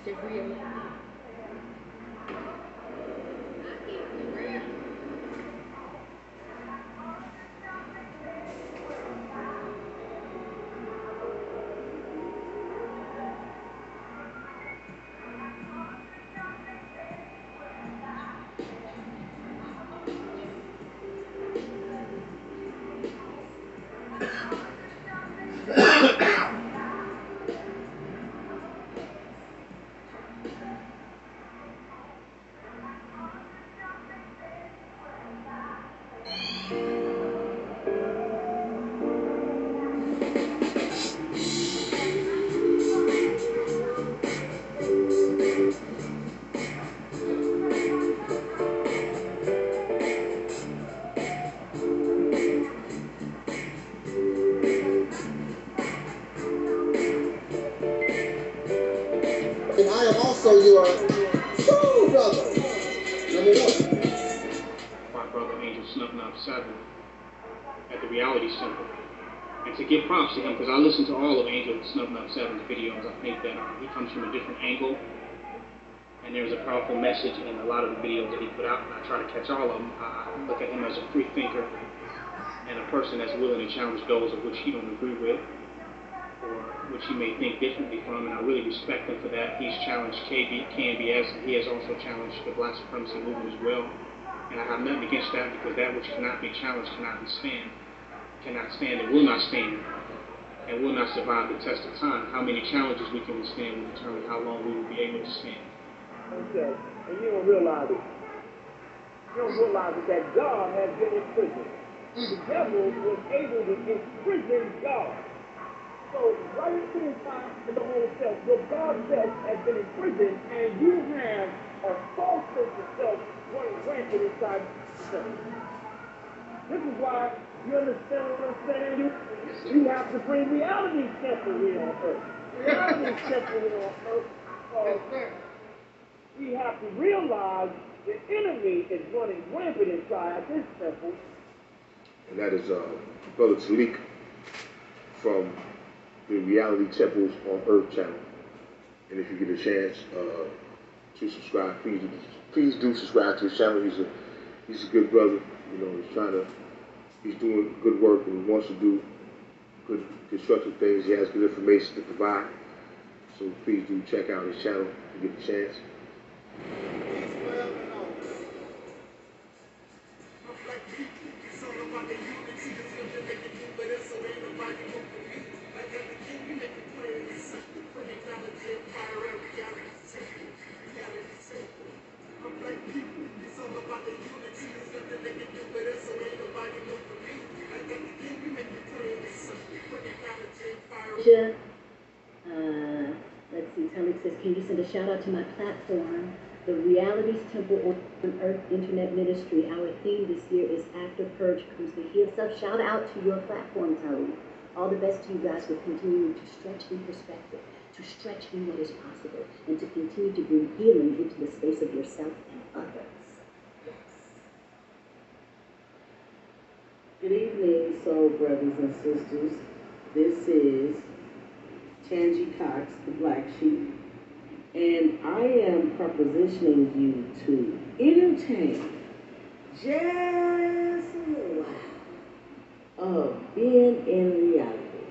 Xavier. Your soul brother. Number one. My brother Angelsnupnup7 at the Reality Center. And to give props to him, because I listened to all of Angelsnupnup7's videos, I think that he comes from a different angle. And there's a powerful message in a lot of the videos that he put out, and I try to catch all of them. I look at him as a free thinker and a person that's willing to challenge those of which he don't agree with, or which he may think differently from, and I really respect him for that. He's challenged KBS, and he has also challenged the Black supremacy movement as well. And I have nothing against that, because that which cannot be challenged cannot stand, and will not stand, and will not survive the test of time. How many challenges we can withstand will determine how long we will be able to stand. Okay, and you don't realize it. You don't realize it, that God has been in prison. The devil was able to imprison God. So right into the time of the whole self, your God self has been in prison, and you have a false sense of self running rampant inside yourself. This is why, you understand what I'm saying? You have to bring reality temple here on earth. Reality temple here on earth. We have to realize the enemy is running rampant inside this temple. And that is Brother Taalik from the Reality Temples on Earth channel. And if you get a chance to subscribe, please do subscribe to his channel. He's a good brother. You know, he's doing good work, and he wants to do good constructive things. He has good information to provide. So please do check out his channel if you get the chance. Let's see, Taalik says, can you send a shout out to my platform, the Realities Temple on Earth Internet Ministry. Our theme this year is After Purge Comes the Heal. So shout out to your platform, Taalik. All the best to you guys with continuing to stretch in perspective, to stretch in what is possible, and to continue to bring healing into the space of yourself and others. Yes. Good evening, soul brothers and sisters. This is Tangi Cox, the Black Sheep, and I am propositioning you to entertain just a little while of being in reality.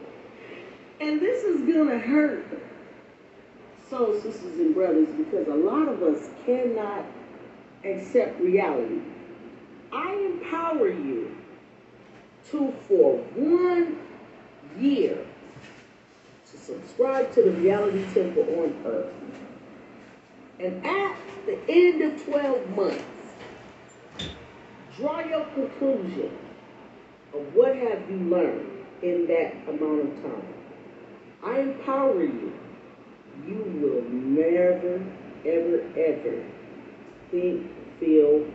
And this is gonna hurt soul sisters and brothers, because a lot of us cannot accept reality. I empower you to, for 1 year, to subscribe to the Reality Temple on Earth. And at the end of 12 months, draw your conclusion of what have you learned in that amount of time. I empower you. You will never, ever, ever think, feel,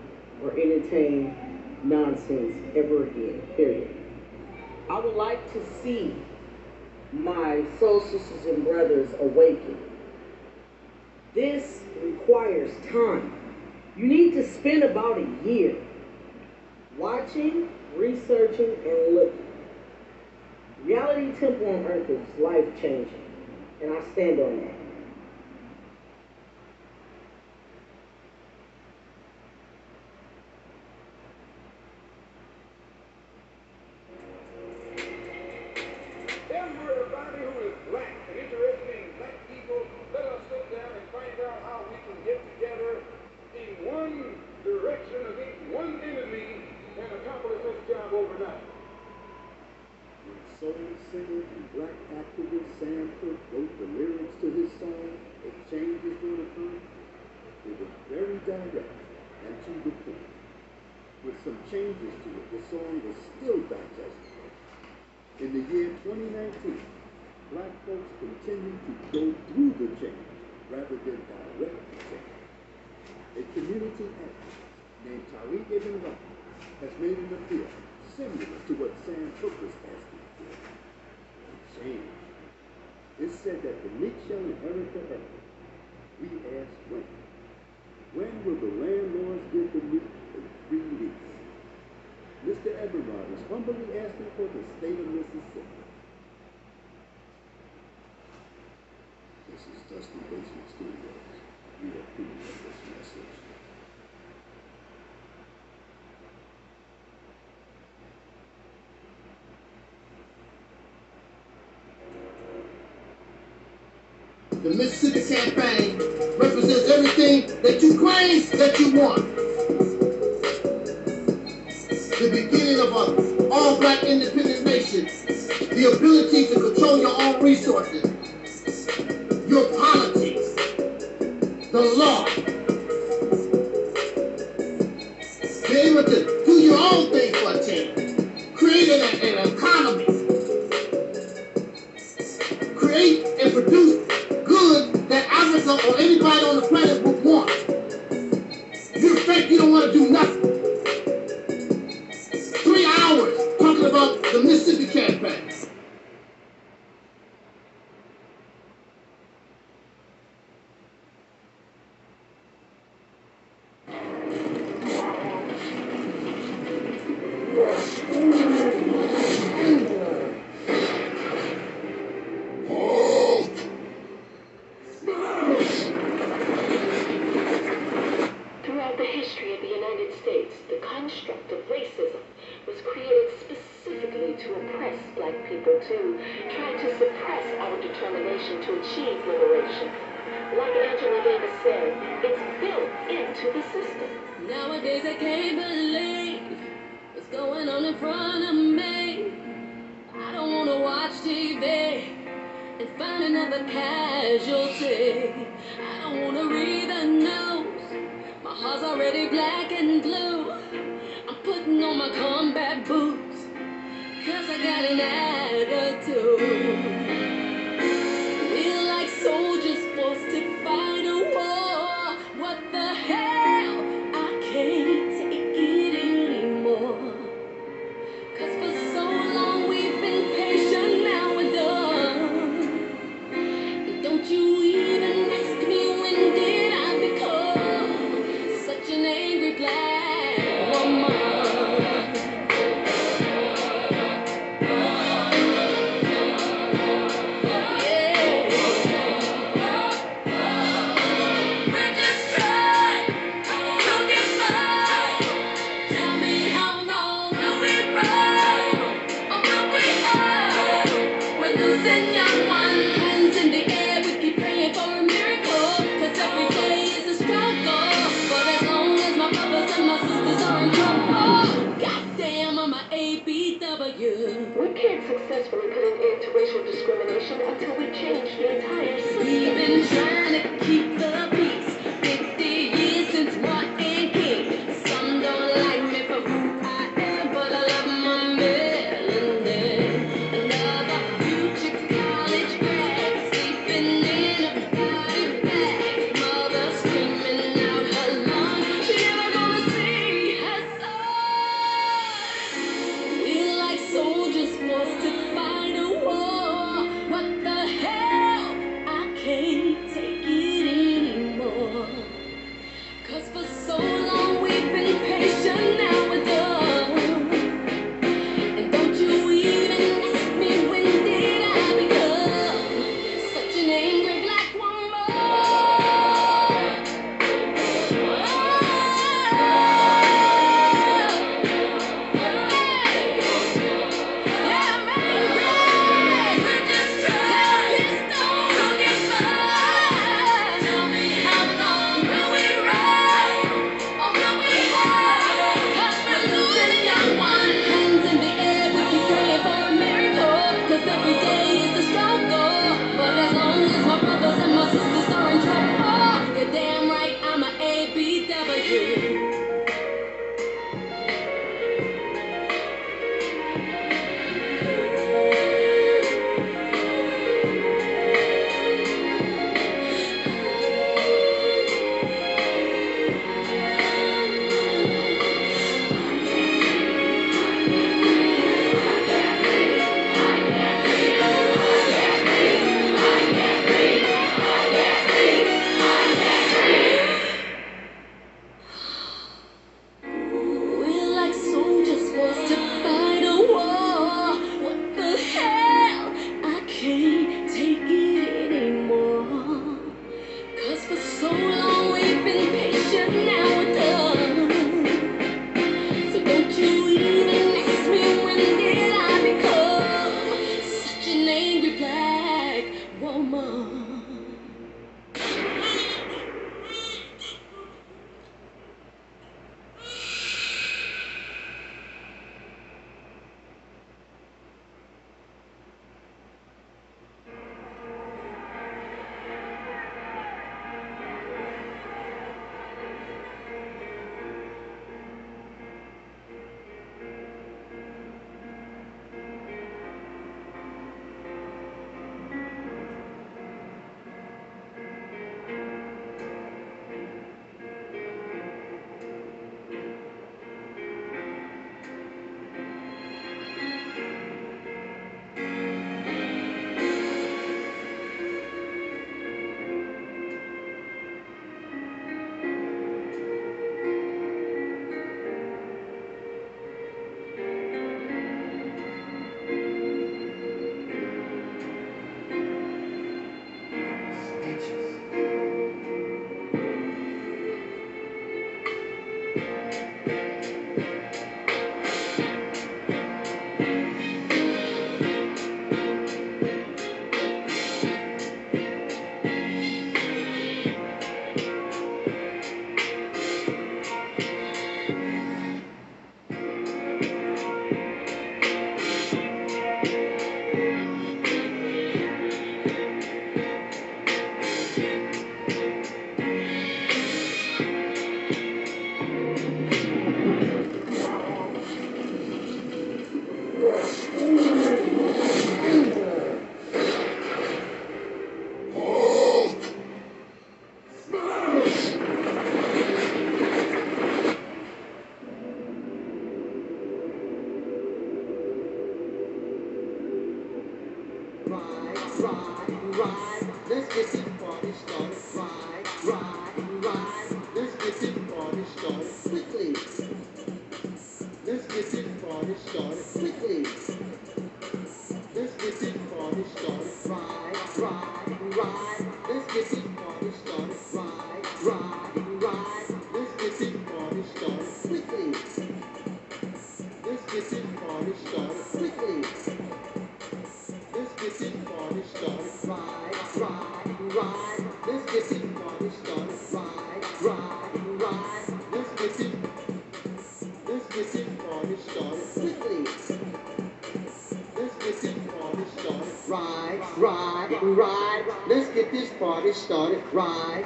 or entertain nonsense ever again, period. I would like to see my soul sisters and brothers awaken. This requires time. You need to spend about a year watching, researching, and looking. Reality Temple on Earth is life-changing, and I stand on that. matter. When soul singer and black activist Sam Cooke wrote the lyrics to his song, "A Change Is Gonna Come," it was very direct and to the point. With some changes to it, the song was still digestible. In the year 2019, black folks continue to go through the change rather than direct the change. A community activist named Taalik Ibn'rad has made an appeal similar to what Sam Cooke was asking for. Change. It said that the meek shall inherit the earth. We ask when. When will the landlords give the meek a free lease? Mr. Ibn'rad is humbly asking for the state of Mississippi. This is Dusty Basement Studios. We approve of this message. The Mississippi campaign represents everything that you claim that you want. The beginning of an all-black independent nation, the ability to control your own resources, your politics, the law, be able to do your own thing for a change, create an economy, create and produce goods that Africa or anybody on the planet would want. You think you don't want to do nothing. 3 hours talking about the Mississippi campaign. Throughout the history of the United States, the construct of racism was created specifically to oppress black people, to try to suppress our determination to achieve liberation. Like Angela Davis said, it's built into the system. Nowadays I can't believe what's going on in front of me. I don't want to watch TV and find another casualty. I don't want to read the news. My heart's already black and blue. I'm putting on my combat boots, 'cause I got an attitude. Feel like soldiers forced to fight a war. What the hell? I can't take it anymore. 'Cause for so long we've been patient, now we're done. And don't you even ask me when did I become such an angry black woman. We can't successfully put an end to racial discrimination until we change the entire system. We've been trying to keep the peace 50 years since Martin King. Some don't like me for who I am, but I love my melanin. Another future college grad sleeping in a body bag. Mother screaming out her lungs. She never gonna see her son. Feel like soldiers forced to fight a war. What the hell? I can't Ride. Let's get this party started. Ride. Let's get this party started quickly. Let's get this party started quickly. Let's get this party started. Ride. Let's get this party started. Ride. Let's get this party started quickly. Let's get this party started quickly. Let's get this party started. Ride. Let's get this party started. Ride. Let's get this party started quickly. Let's get this party started. Ride. Let's get this party started. Ride.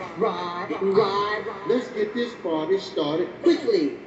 Let's get this party started quickly.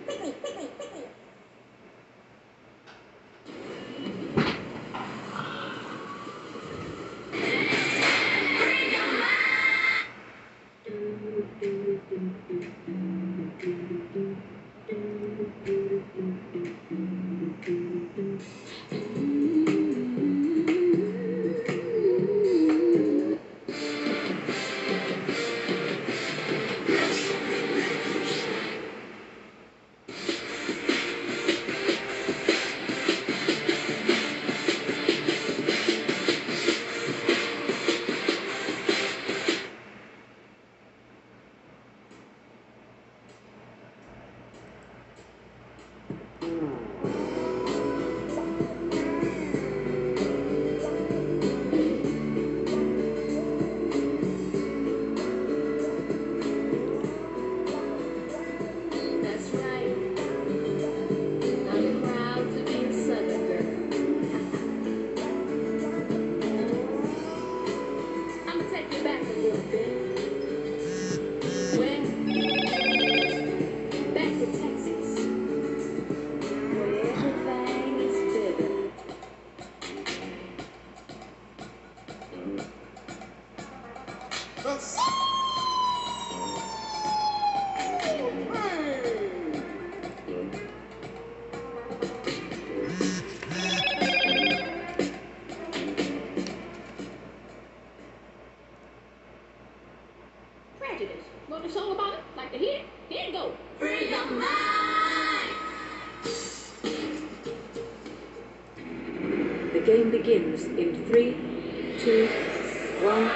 The game begins in 3, 2, 1.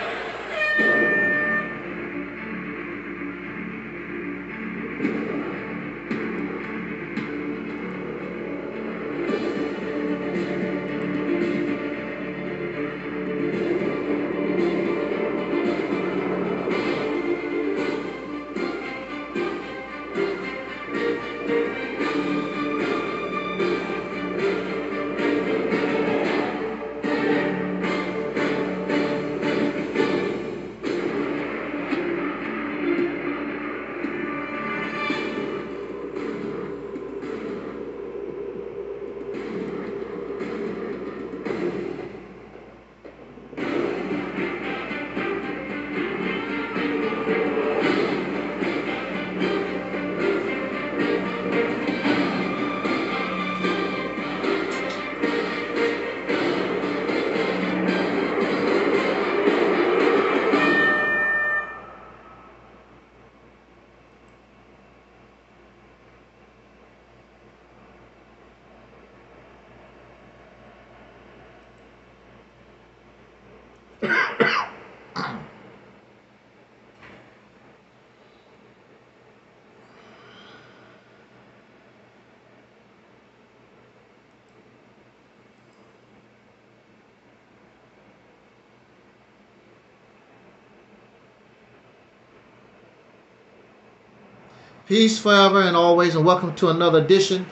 Peace forever and always, and welcome to another edition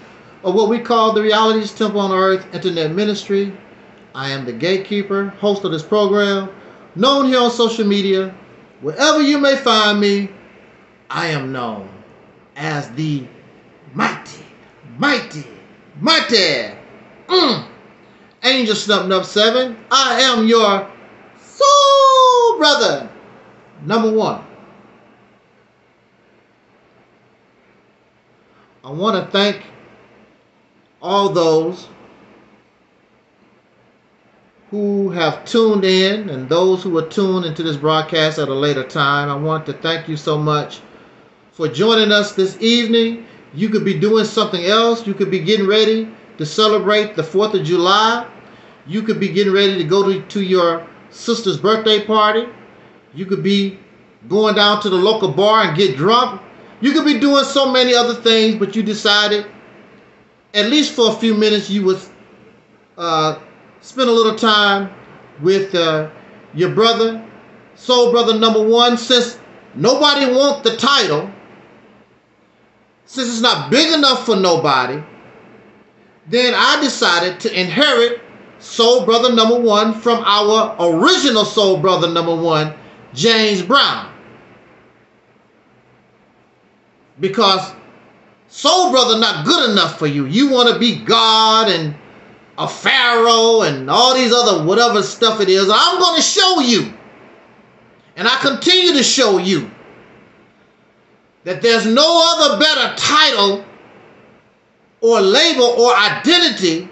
of what we call the Realities Temple on Earth Internet Ministry. I am the gatekeeper, host of this program, known here on social media. Wherever you may find me, I am known as the mighty Angelsnupnup7. I am your soul brother, number one. I want to thank all those who have tuned in and those who will tune into this broadcast at a later time. I want to thank you so much for joining us this evening. You could be doing something else. You could be getting ready to celebrate the 4th of July. You could be getting ready to go to your sister's birthday party. You could be going down to the local bar and get drunk. You could be doing so many other things, but you decided, at least for a few minutes, you would spend a little time with your brother, soul brother number one. Since nobody wants the title, since it's not big enough for nobody, then I decided to inherit soul brother number one from our original soul brother number one, James Brown. Because soul brother not good enough for you. You want to be God and a pharaoh and all these other whatever stuff it is. I'm going to show you, and I continue to show you, that there's no other better title or label or identity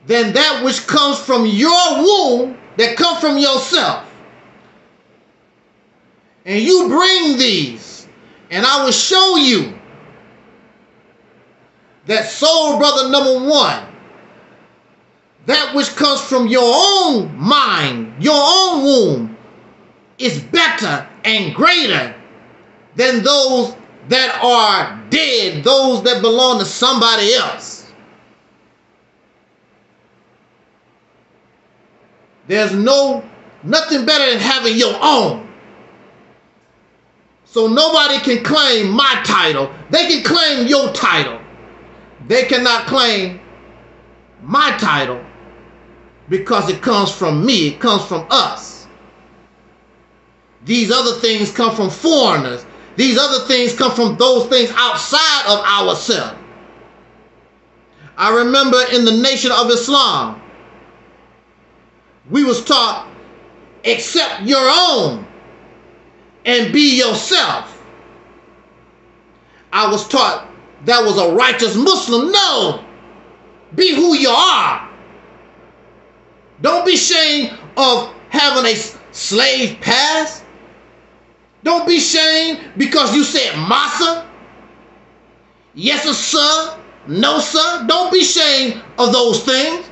than that which comes from your womb, that comes from yourself. And you bring these, and I will show you that soul brother number one, that which comes from your own mind, your own womb, is better and greater than those that are dead, those that belong to somebody else. There's nothing better than having your own. So nobody can claim my title. They can claim your title. They cannot claim my title because it comes from me. It comes from us. These other things come from foreigners. These other things come from those things outside of ourselves. I remember in the Nation of Islam, we was taught, accept your own and be yourself. I was taught that was a righteous Muslim. No, be who you are. Don't be ashamed of having a slave past. Don't be ashamed because you said massa, yes sir, no sir. Don't be ashamed of those things.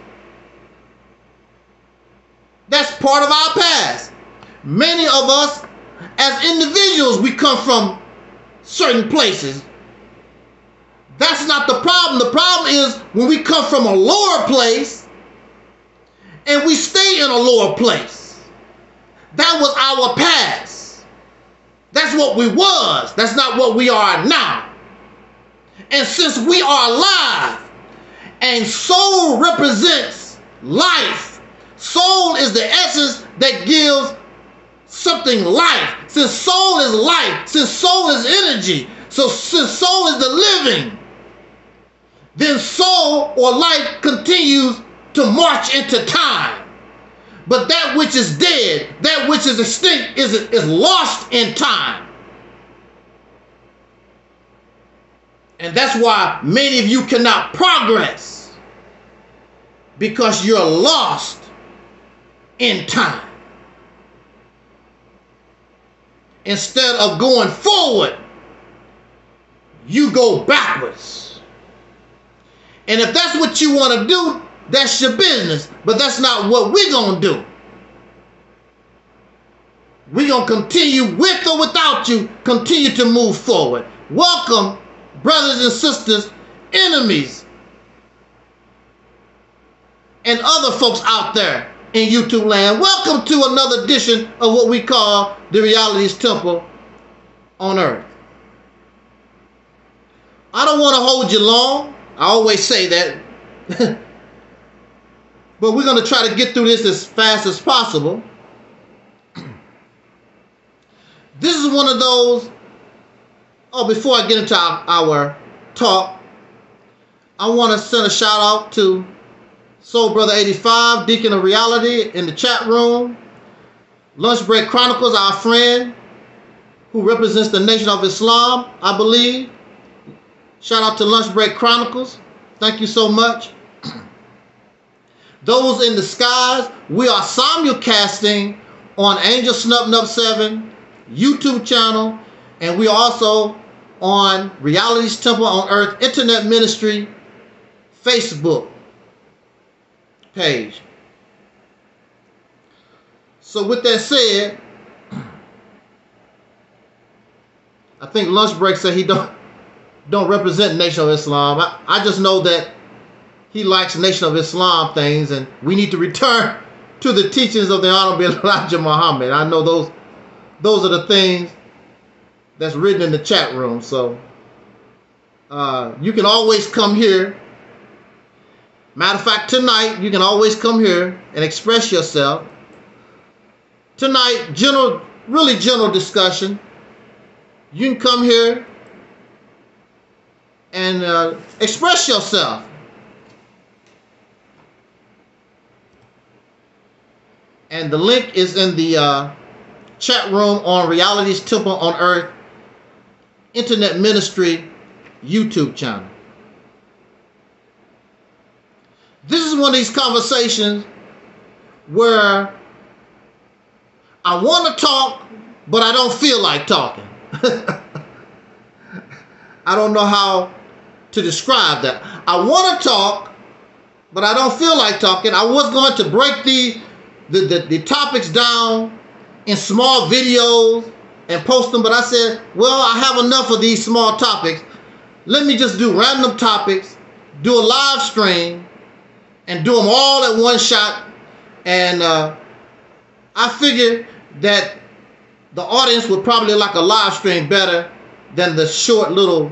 That's part of our past. Many of us as individuals, we come from certain places. That's not the problem. The problem is when we come from a lower place and we stay in a lower place. That was our past. That's what we was. That's not what we are now. And since we are alive, and soul represents life, soul is the essence that gives something life. Since soul is life, since soul is energy, so since soul is the living, then soul or life continues to march into time. But that which is dead, that which is extinct, is lost in time. And that's why many of you cannot progress, because you're lost in time. Instead of going forward, you go backwards. And if that's what you want to do, that's your business, but that's not what we're going to do. We're going to continue with or without you, continue to move forward. Welcome, brothers and sisters, enemies, and other folks out there in YouTube land. Welcome to another edition of what we call the Reality's Temple on Earth. I don't want to hold you long. I always say that. But we're going to try to get through this as fast as possible. This is one of those, before I get into our talk, I want to send a shout out to Soul Brother 85, Deacon of Reality in the chat room. Lunch Break Chronicles, our friend who represents the Nation of Islam, I believe. Shout out to Lunch Break Chronicles. Thank you so much. those in the skies, we are simulcasting on Angelsnupnup7 YouTube channel, and we are also on Reality's Temple on Earth Internet Ministry Facebook page. So with that said, I think Lunch Break said he don't represent Nation of Islam. I just know that he likes Nation of Islam things, and we need to return to the teachings of the Honorable Elijah Muhammad. I know those are the things that's written in the chat room. So you can always come here. Matter of fact, tonight you can always come here and express yourself. Tonight, really general discussion. You can come here and express yourself. And the link is in the chat room on Reality's Temple on Earth Internet Ministry YouTube channel. This is one of these conversations where I want to talk, but I don't feel like talking. I don't know how to describe that. I want to talk, but I don't feel like talking. I was going to break the topics down in small videos and post them, but I said, well, I have enough of these small topics. Let me just do random topics, do a live stream, and do them all at one shot. And I figured that the audience would probably like a live stream better than the short little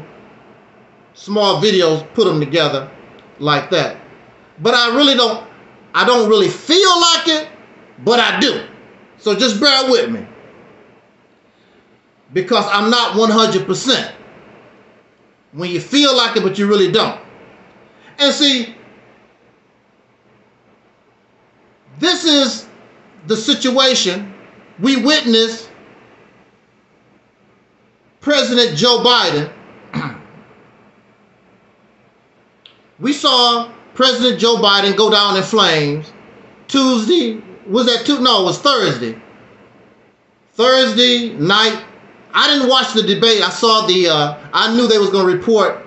small videos, put them together like that. But I don't really feel like it, but I do. So just bear with me, because I'm not 100%. When you feel like it, but you really don't. And see, this is the situation we witnessed President Joe Biden. We saw President Joe Biden go down in flames Tuesday. Was that Tuesday? No, it was Thursday. Thursday night. I didn't watch the debate. I saw I knew they was going to report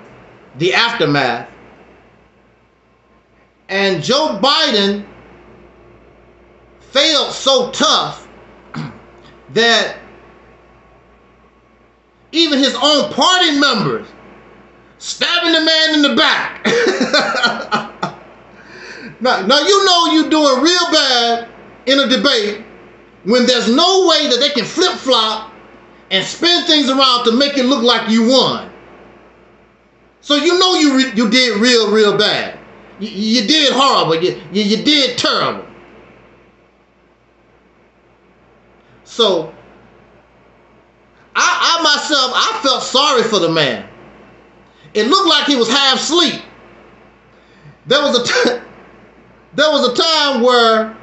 the aftermath. And Joe Biden failed so tough that even his own party members stabbing the man in the back. Now you know you're doing real bad in a debate when there's no way that they can flip-flop and spin things around to make it look like you won. So you know you did real bad. You did horrible. You did terrible. So I myself, I felt sorry for the man. It looked like he was half asleep. There was a time where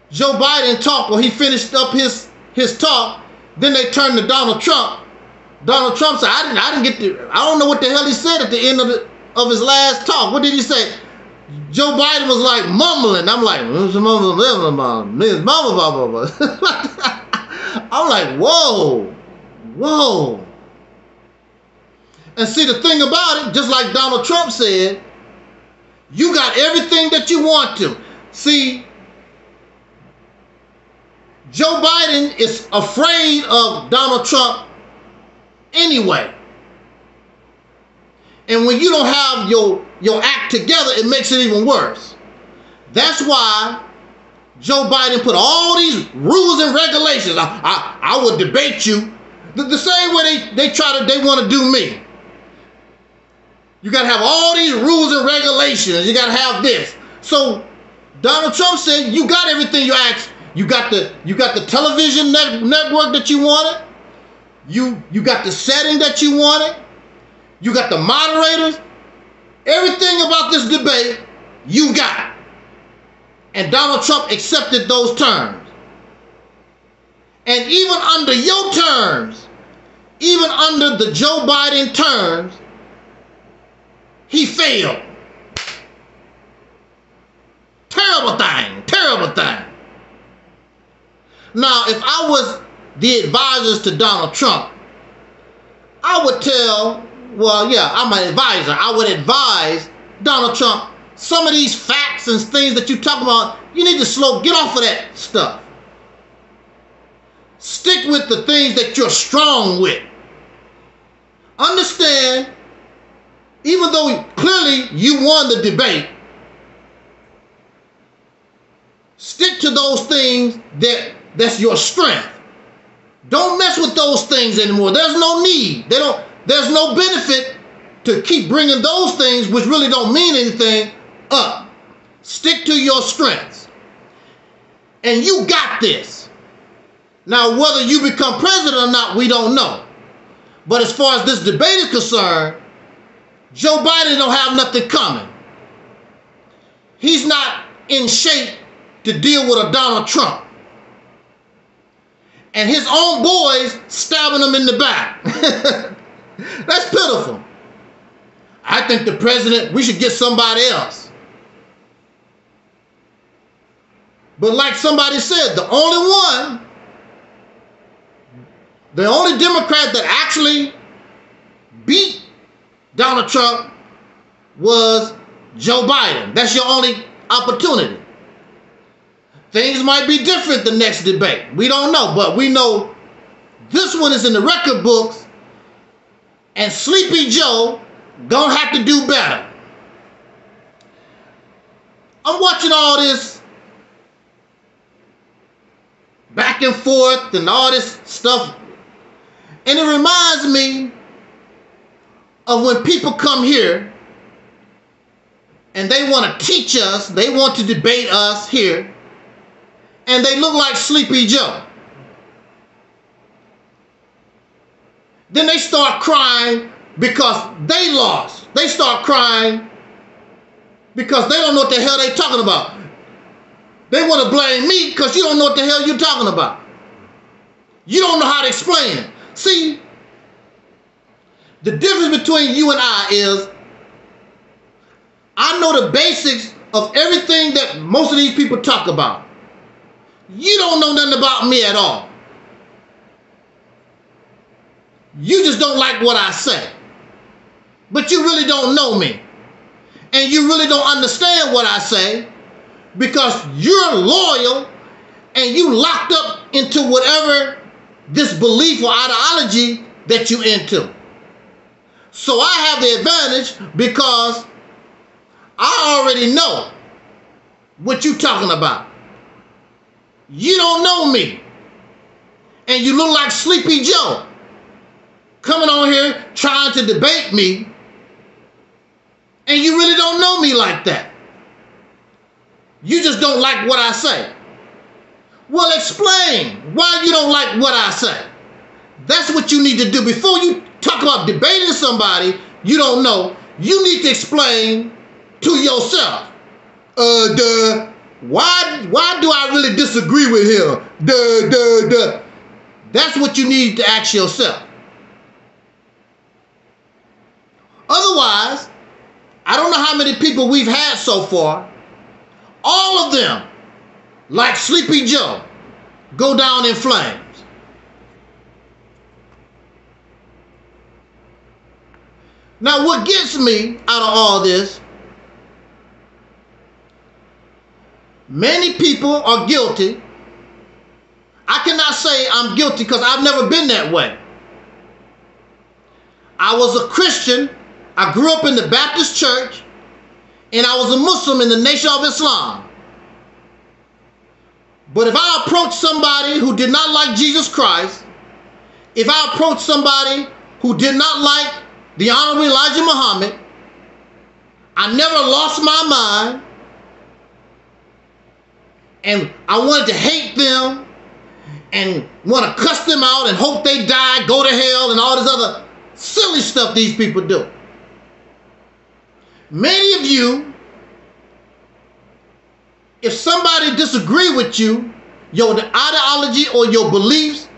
Joe Biden talked, or he finished up his talk. Then they turned to Donald Trump. Donald Trump said, I don't know what the hell he said at the end of his last talk. What did he say? Joe Biden was like mumbling. I'm like, I'm like, whoa. And see, the thing about it, just like Donald Trump said, you got everything that you want to. See, Joe Biden is afraid of Donald Trump anyway. And when you don't have your act together, it makes it even worse. That's why Joe Biden put all these rules and regulations. I would debate you the same way they want to do me. You got to have all these rules and regulations. You got to have this. So Donald Trump said, you got everything you asked. You got the television network that you wanted. You got the setting that you wanted. You got the moderators. Everything about this debate, you got. And Donald Trump accepted those terms. And even under your terms, even under the Joe Biden terms, he failed. Now, if I was the advisors to Donald Trump, I would tell, well, yeah, I'm an advisor. I would advise Donald Trump, some of these facts and things that you talk about, you need to get off of that stuff. Stick with the things that you're strong with. Understand, even though clearly you won the debate, stick to those things that's your strength. Don't mess with those things anymore. There's no need. There's no benefit to keep bringing those things, which really don't mean anything, up. Stick to your strengths. And you got this. Now, whether you become president or not, we don't know. But as far as this debate is concerned, Joe Biden don't have nothing coming. He's not in shape to deal with a Donald Trump. And his own boys stabbing him in the back. That's pitiful. I think the president, we should get somebody else. But like somebody said, the only Democrat that actually beat Donald Trump was Joe Biden. That's your only opportunity. Things might be different the next debate. We don't know, but we know this one is in the record books, and Sleepy Joe gonna have to do better. I'm watching all this back and forth and all this stuff, and it reminds me of when people come here and they want to teach us, they want to debate us here, and they look like Sleepy Joe. Then they start crying because they lost. They start crying because they don't know what the hell they're talking about. They want to blame me because you don't know what the hell you're talking about. You don't know how to explain it. See, the difference between you and I is I know the basics of everything that most of these people talk about. You don't know nothing about me at all. You just don't like what I say. But you really don't know me. And you really don't understand what I say because you're loyal and you locked up into whatever this belief or ideology that you're into. So I have the advantage because I already know what you're talking about. You don't know me. And you look like Sleepy Joe coming on here trying to debate me, and you really don't know me like that. You just don't like what I say. Well, explain why you don't like what I say. That's what you need to do. Before you talk about debating somebody you don't know, you need to explain to yourself. Why do I really disagree with him? That's what you need to ask yourself. Otherwise, I don't know how many people we've had so far. All of them, like Sleepy Joe, go down in flames. Now, what gets me out of all this, many people are guilty. I cannot say I'm guilty because I've never been that way. I was a Christian. I grew up in the Baptist church, and I was a Muslim in the Nation of Islam. But if I approach somebody who did not like Jesus Christ, if I approach somebody who did not like the Honorable Elijah Muhammad, I never lost my mind, and I wanted to hate them and want to cuss them out and hope they die, go to hell, and all this other silly stuff these people do. Many of you, if somebody disagree with you, your ideology or your beliefs,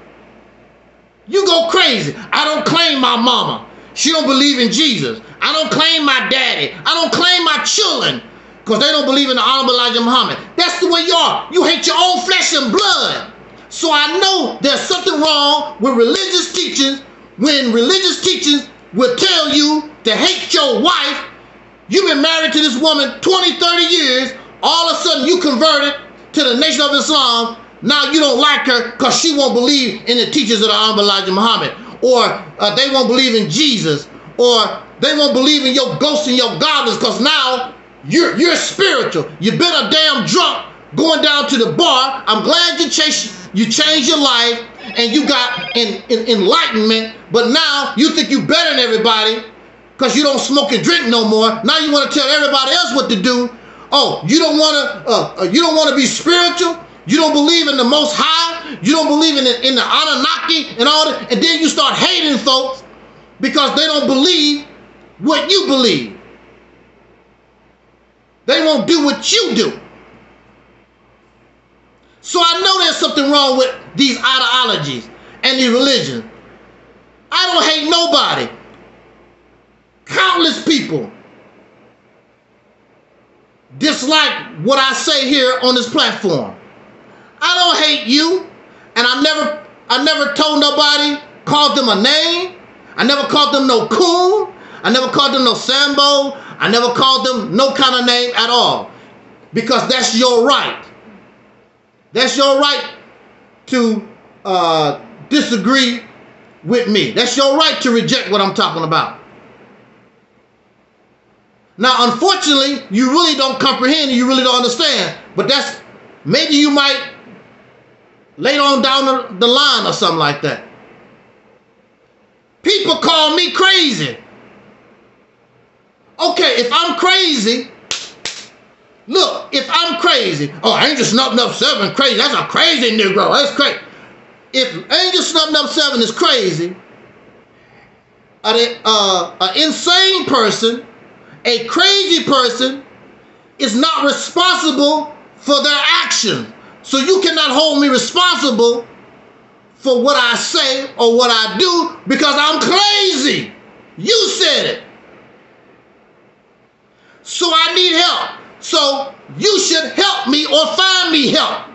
you go crazy. I don't claim my mama. She don't believe in Jesus. I don't claim my daddy. I don't claim my children because they don't believe in the Honorable Elijah Muhammad. That's the way you are. You hate your own flesh and blood. So I know there's something wrong with religious teachings when religious teachings will tell you to hate your wife. You've been married to this woman 20, 30 years. All of a sudden you converted to the Nation of Islam. Now you don't like her because she won't believe in the teachings of the Honorable Elijah Muhammad. Or they won't believe in Jesus. Or they won't believe in your ghosts and your goblins because now you're spiritual. You've been a damn drunk going down to the bar. I'm glad you changed your life and you got enlightenment, but now you think you better than everybody because you don't smoke and drink no more. Now you want to tell everybody else what to do. Oh, you don't want to be spiritual. You don't believe in the Most High. You don't believe in the Anunnaki and all that. And then you start hating folks because they don't believe what you believe. They won't do what you do. So I know there's something wrong with these ideologies and these religions. I don't hate nobody. Countless people dislike what I say here on this platform. I don't hate you, and I never told nobody, called them a name. I never called them no coon. I never called them no Sambo. I never called them no kind of name at all, because that's your right. That's your right to disagree with me. That's your right to reject what I'm talking about. Now, unfortunately, you really don't comprehend and you really don't understand, but that's, maybe you might later on down the line or something like that. People call me crazy. Okay, if I'm crazy, look, if I'm crazy, oh, Angelsnupnup7 crazy, that's a crazy Negro, that's crazy. If Angelsnupnup7 is crazy, an insane person, a crazy person is not responsible for their actions. So you cannot hold me responsible for what I say or what I do because I'm crazy. You said it. So I need help. So you should help me or find me help.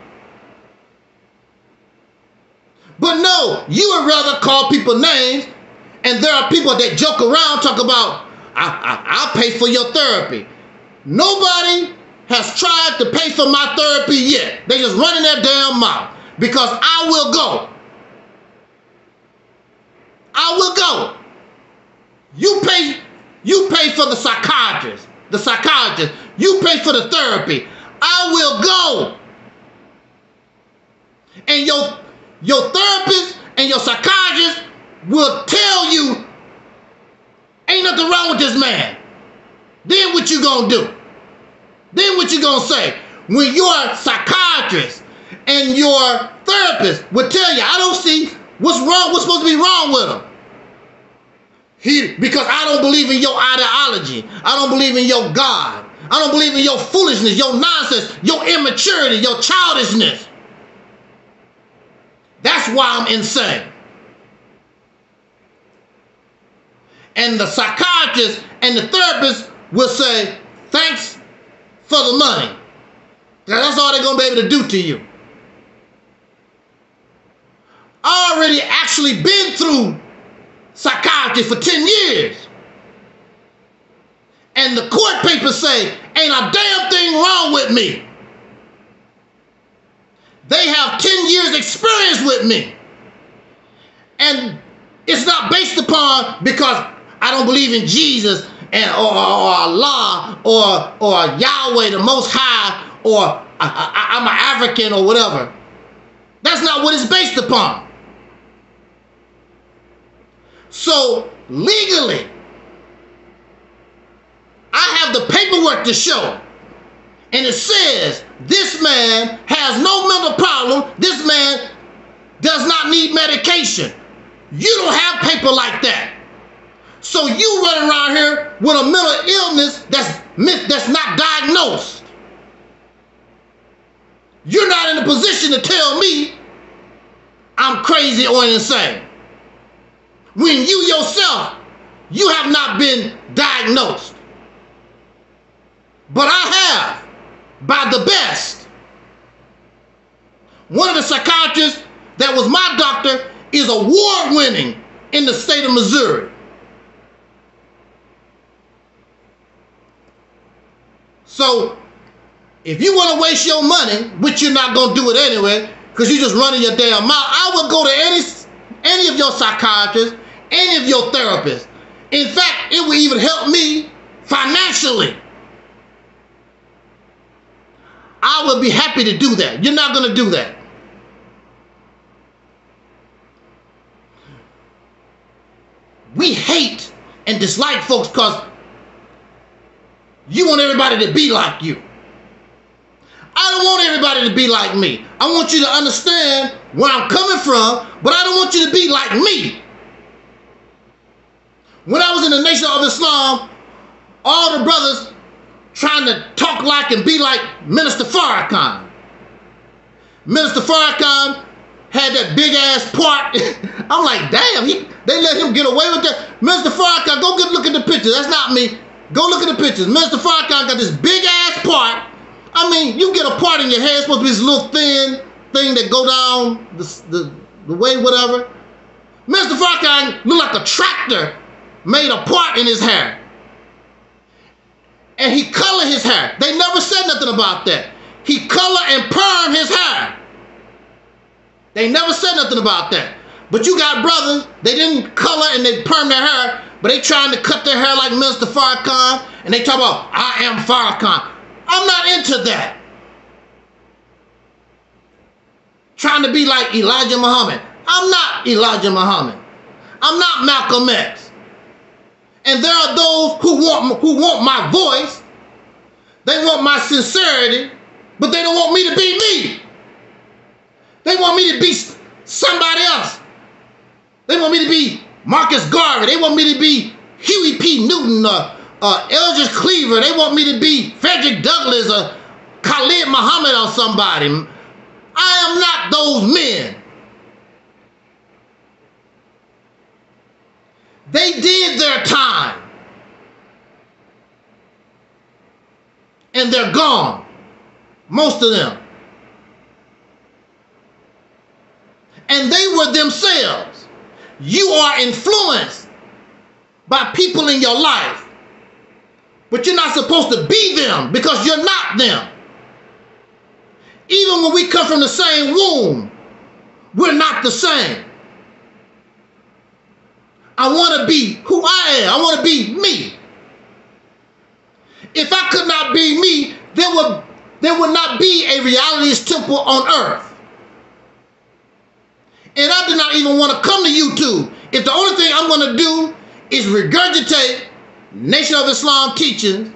But no, you would rather call people names, and there are people that joke around, talk about, I'll pay for your therapy. Nobody has tried to pay for my therapy yet. They just running their damn mouth because I will go. I will go. You pay for the psychiatrist. The psychiatrist. You pay for the therapy. I will go. And your therapist and your psychiatrist will tell you ain't nothing wrong with this man. Then what you gonna do? Then what you gonna say? When your psychiatrist and your therapist will tell you, I don't see what's wrong, what's supposed to be wrong with him. Because I don't believe in your ideology. I don't believe in your God. I don't believe in your foolishness, your nonsense, your immaturity, your childishness. That's why I'm insane. And the psychiatrist and the therapist will say, thanks for the money. That's all they're going to be able to do to you. I already actually been through psychiatry for 10 years. And the court papers say, ain't a damn thing wrong with me. They have 10 years experience with me. And it's not based upon because I don't believe in Jesus and or Allah or Yahweh, the Most High, or I'm an African or whatever. That's not what it's based upon. So legally, I have the paperwork to show. And it says this man has no mental problem. This man does not need medication. You don't have paper like that. So you running around here with a mental illness that's not diagnosed. You're not in a position to tell me I'm crazy or insane. When you yourself, you have not been diagnosed. But I have, by the best. One of the psychiatrists that was my doctor is award-winning in the state of Missouri. So, if you want to waste your money, which you're not going to do it anyway, because you're just running your damn mouth, I would go to any of your psychiatrists, any of your therapists. In fact, it would even help me financially. I would be happy to do that. You're not going to do that. We hate and dislike folks because you want everybody to be like you. I don't want everybody to be like me. I want you to understand where I'm coming from, but I don't want you to be like me. When I was in the Nation of Islam, all the brothers trying to talk like and be like Minister Farrakhan. Minister Farrakhan had that big ass part. I'm like, damn, they let him get away with that. Minister Farrakhan, go look at the pictures. That's not me. Go look at the pictures. Minister Farrakhan got this big ass part. I mean, you get a part in your head, it's supposed to be this little thin thing that go down the way, whatever. Minister Farrakhan looked like a tractor made a part in his hair. And he colored his hair. They never said nothing about that. He colored and permed his hair. They never said nothing about that. But you got brothers, they didn't color and they perm their hair, but they trying to cut their hair like Minister Farrakhan, and they talk about, I am Farrakhan. I'm not into that. Trying to be like Elijah Muhammad. I'm not Elijah Muhammad. I'm not Malcolm X. And there are those who want my voice. They want my sincerity, but they don't want me to be me. They want me to be somebody else. They want me to be Marcus Garvey. They want me to be Huey P. Newton or Eldridge Cleaver. They want me to be Frederick Douglass or Khalid Muhammad or somebody. I am not those men. They did their time. And they're gone. Most of them. And they were themselves. You are influenced by people in your life. But you're not supposed to be them because you're not them. Even when we come from the same womb, we're not the same. I want to be who I am. I want to be me. If I could not be me, there would not be a realities temple on earth. And I do not even want to come to YouTube. If the only thing I'm going to do is regurgitate Nation of Islam teachings,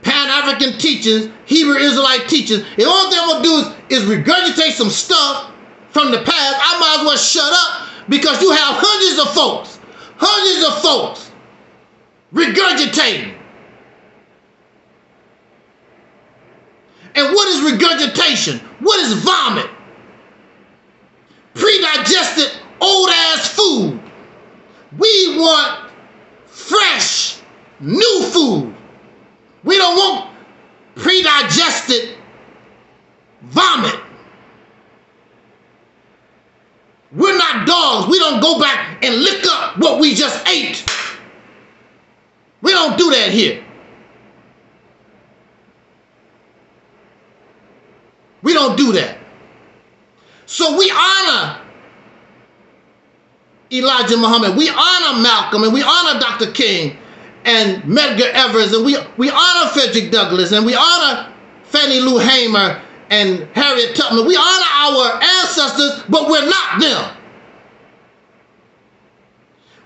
Pan-African teachings, Hebrew Israelite teachings, the only thing I'm going to do is regurgitate some stuff from the past, I might as well shut up because you have hundreds of folks regurgitating. And what is regurgitation? What is vomit? Pre-digested old-ass food. We want fresh, new food. We don't want pre-digested vomit. We're not dogs. We don't go back and lick up what we just ate. We don't do that here. We don't do that. So we honor Elijah Muhammad. We honor Malcolm and we honor Dr. King and Medgar Evers, and we honor Frederick Douglass, and we honor Fannie Lou Hamer and Harriet Tubman. We honor our ancestors, but we're not them.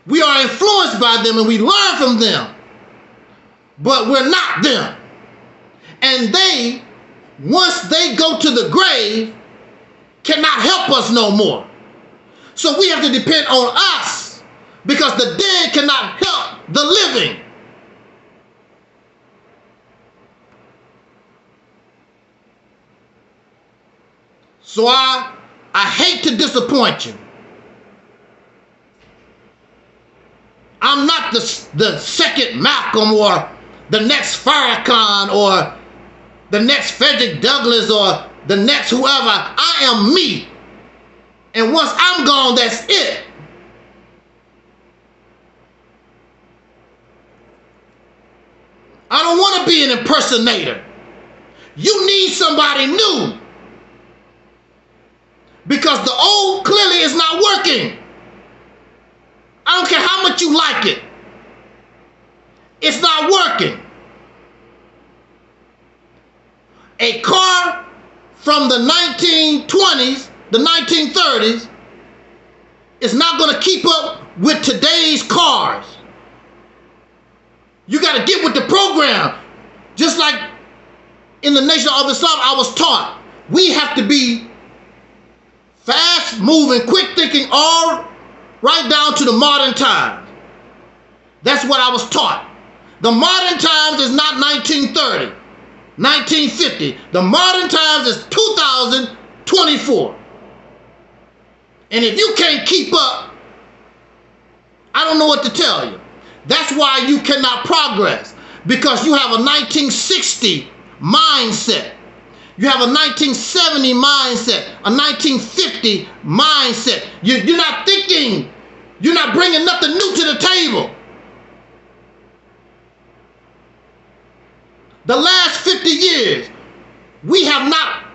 We are influenced by them and we learn from them, but we're not them. And they, once they go to the grave, cannot help us no more. So we have to depend on us because the dead cannot help the living. So I hate to disappoint you. I'm not the second Malcolm or the next Farrakhan or the next Frederick Douglass or the next whoever. I am me. And once I'm gone, that's it. I don't want to be an impersonator. You need somebody new. Because the old clearly is not working. I don't care how much you like it. It's not working. A car from the 1920s, the 1930s, is not going to keep up with today's cars. You got to get with the program. Just like in the Nation of Islam, I was taught, we have to be fast moving, quick thinking, all right down to the modern times. That's what I was taught. The modern times is not 1930, 1950. The modern times is 2024. And if you can't keep up, I don't know what to tell you. That's why you cannot progress, because you have a 1960 mindset. You have a 1970 mindset, a 1950 mindset. You're not thinking, you're not bringing nothing new to the table. The last 50 years, we have not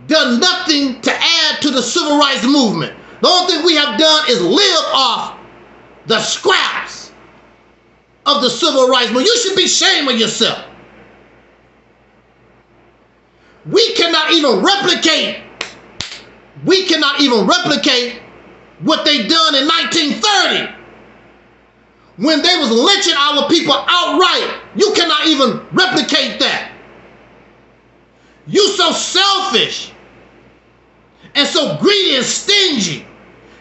done nothing to add to the civil rights movement. The only thing we have done is live off the scraps of the civil rights movement. You should be ashamed of yourself. We cannot even replicate what they done in 1930 when they was lynching our people outright. You cannot even replicate that. You so selfish and so greedy and stingy.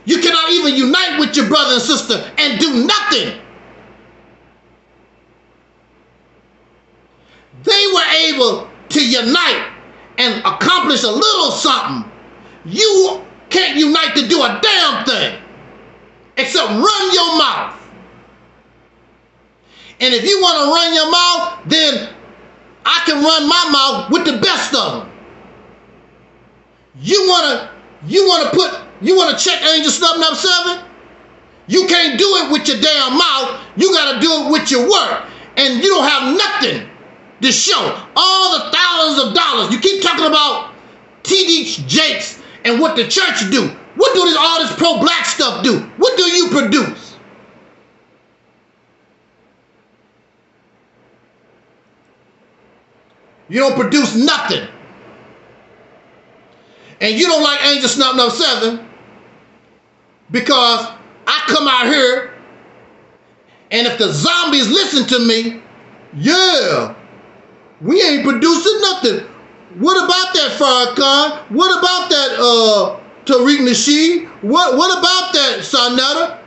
You cannot even unite with your brother and sister and do nothing. They were able to unite and accomplish a little something. You can't unite to do a damn thing except run your mouth. And if you want to run your mouth, then I can run my mouth with the best of them. You want to check Angelsnupnup7? You can't do it with your damn mouth. You got to do it with your work. And you don't have nothing to show. All the thousands of dollars. You keep talking about TD Jakes and what the church do. What do all this pro-black stuff do? What do you produce? You don't produce nothing. And you don't like Angelsnupnup7 because I come out here and if the zombies listen to me, yeah, we ain't producing nothing. What about that Farrakhan? What about that Tariq Nasheed? What about that Sonetta?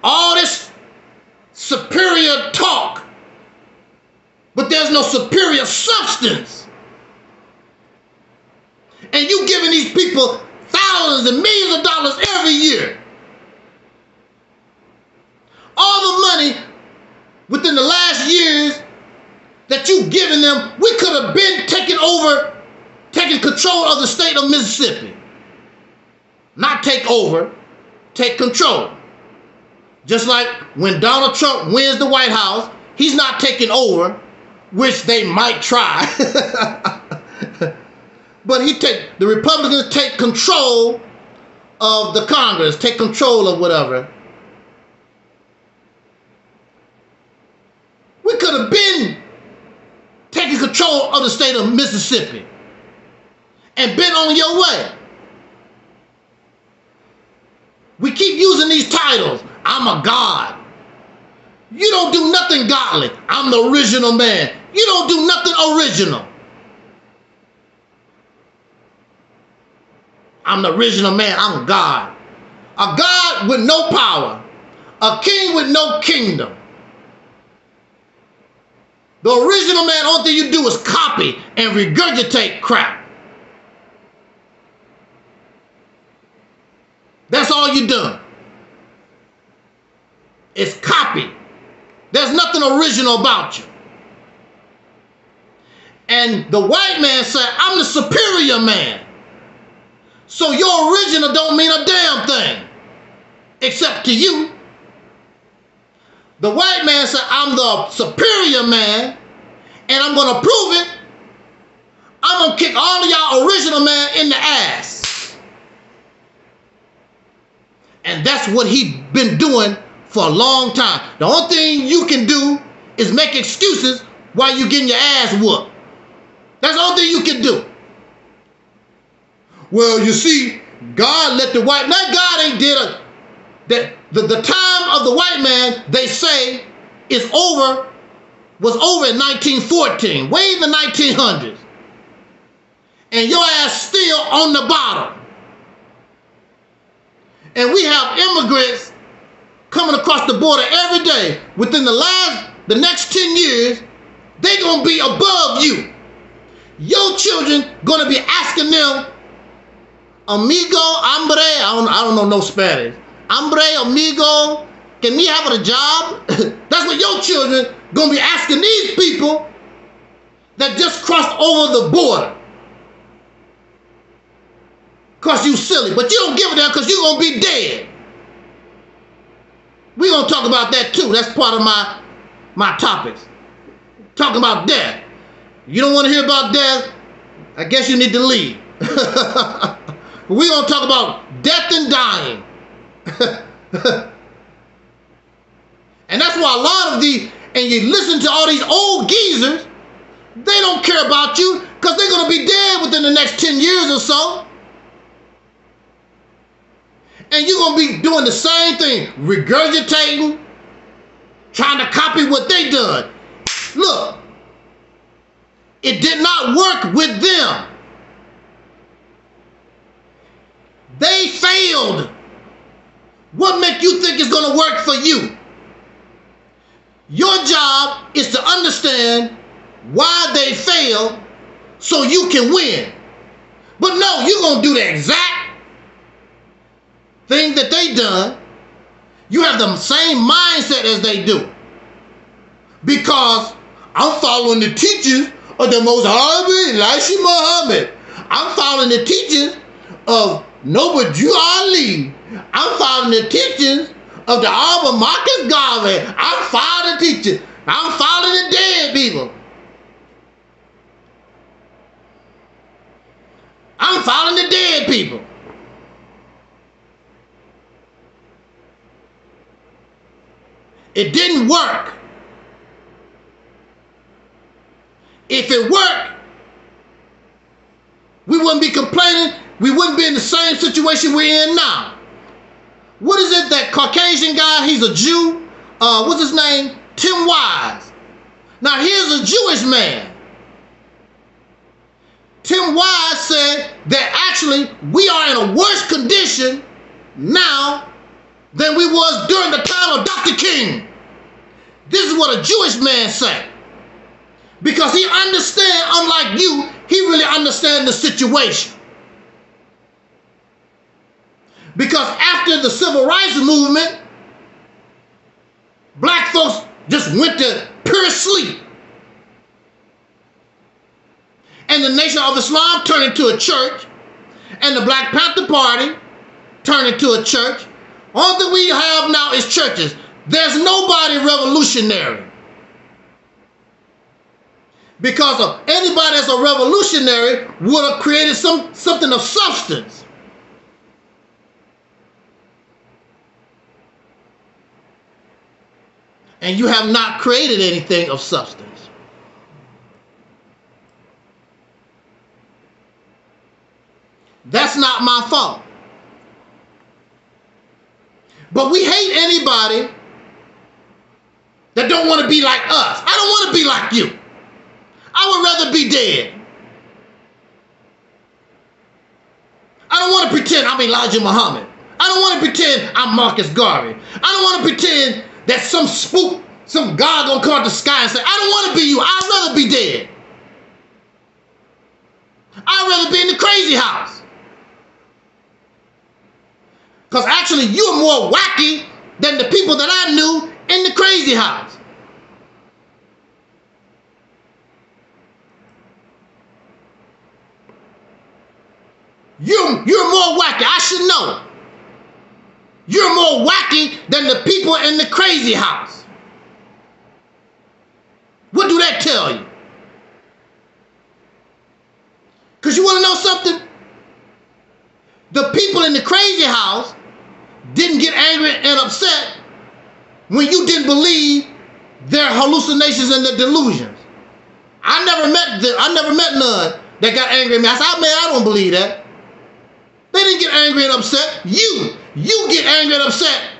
All this superior talk, but there's no superior substance. And you giving these people thousands and millions of dollars every year. All the money within the last years that you've given them, we could have been taking control of the state of Mississippi. Not take over, take control. Just like when Donald Trump wins the White House, he's not taking over, which they might try. But the Republicans take control of the Congress, take control of whatever. We could have been taking control of the state of Mississippi and been on your way. We keep using these titles. I'm a god. You don't do nothing godly. I'm the original man. You don't do nothing original. I'm the original man. I'm God. A God with no power. A king with no kingdom. The original man, all thing you do is copy and regurgitate crap. That's all you do. It's copy. There's nothing original about you. And the white man said, I'm the superior man. So your original don't mean a damn thing, except to you. The white man said, I'm the superior man, and I'm going to prove it. I'm going to kick all of y'all original man in the ass. And that's what he's been doing for a long time. The only thing you can do is make excuses while you're getting your ass whooped. That's the only thing you can do. Well, you see, God let the white, now God ain't did a, that the time of the white man, they say, was over in 1914, way in the 1900s. And your ass still on the bottom. And we have immigrants coming across the border every day. Within the next 10 years, they're going to be above you. Your children going to be asking them, amigo, hombre, I don't know no Spanish. Hombre, amigo, can we have a job? That's what your children going to be asking these people that just crossed over the border. Because you silly, but you don't give a damn because you're going to be dead. We're going to talk about that too. That's part of my topics. Talking about death. You don't want to hear about death? I guess you need to leave. We're going to talk about death and dying. And that's why a lot of these, and you listen to all these old geezers, they don't care about you because they're going to be dead within the next 10 years or so. And you're going to be doing the same thing, regurgitating, trying to copy what they done. Look, it did not work with them. They failed. What makes you think it's going to work for you? Your job is to understand why they failed so you can win. But no, you're going to do the exact thing that they done. You have the same mindset as they do. Because I'm following the teachings of the Most High Elisha Muhammad. I'm following the teachings of Noble Jew Ali. I'm following the teachings of the Alba Marcus Gavin. I'm following the teachings. I'm following the dead people. I'm following the dead people. It didn't work. If it worked, we wouldn't be complaining. We wouldn't be in the same situation we're in now. What is it, that Caucasian guy? He's a Jew. What's his name? Tim Wise. Now here's a Jewish man. Tim Wise said that actually we are in a worse condition now than we was during the time of Dr. King. This is what a Jewish man said. Because he understands, unlike you, he really understands the situation. Because after the civil rights movement, black folks just went to pure sleep. And the Nation of Islam turned into a church. And the Black Panther Party turned into a church. All that we have now is churches. There's nobody revolutionary. Because of anybody that's a revolutionary would have created something of substance. And you have not created anything of substance. That's not my fault. But we hate anybody that don't want to be like us. I don't want to be like you. I would rather be dead. I don't want to pretend I'm Elijah Muhammad. I don't want to pretend I'm Marcus Garvey. I don't want to pretend that some spook, some God gonna come out the sky and say, I don't want to be you. I'd rather be dead. I'd rather be in the crazy house. Because actually you're more wacky than the people that I knew in the crazy house. You're more wacky. I should know. You're more wacky than the people in the crazy house. What do that tell you? Because you want to know something? The people in the crazy house didn't get angry and upset when you didn't believe their hallucinations and their delusions. I never met none that got angry at me. I said, man, I don't believe that. They didn't get angry and upset. You get angry and upset.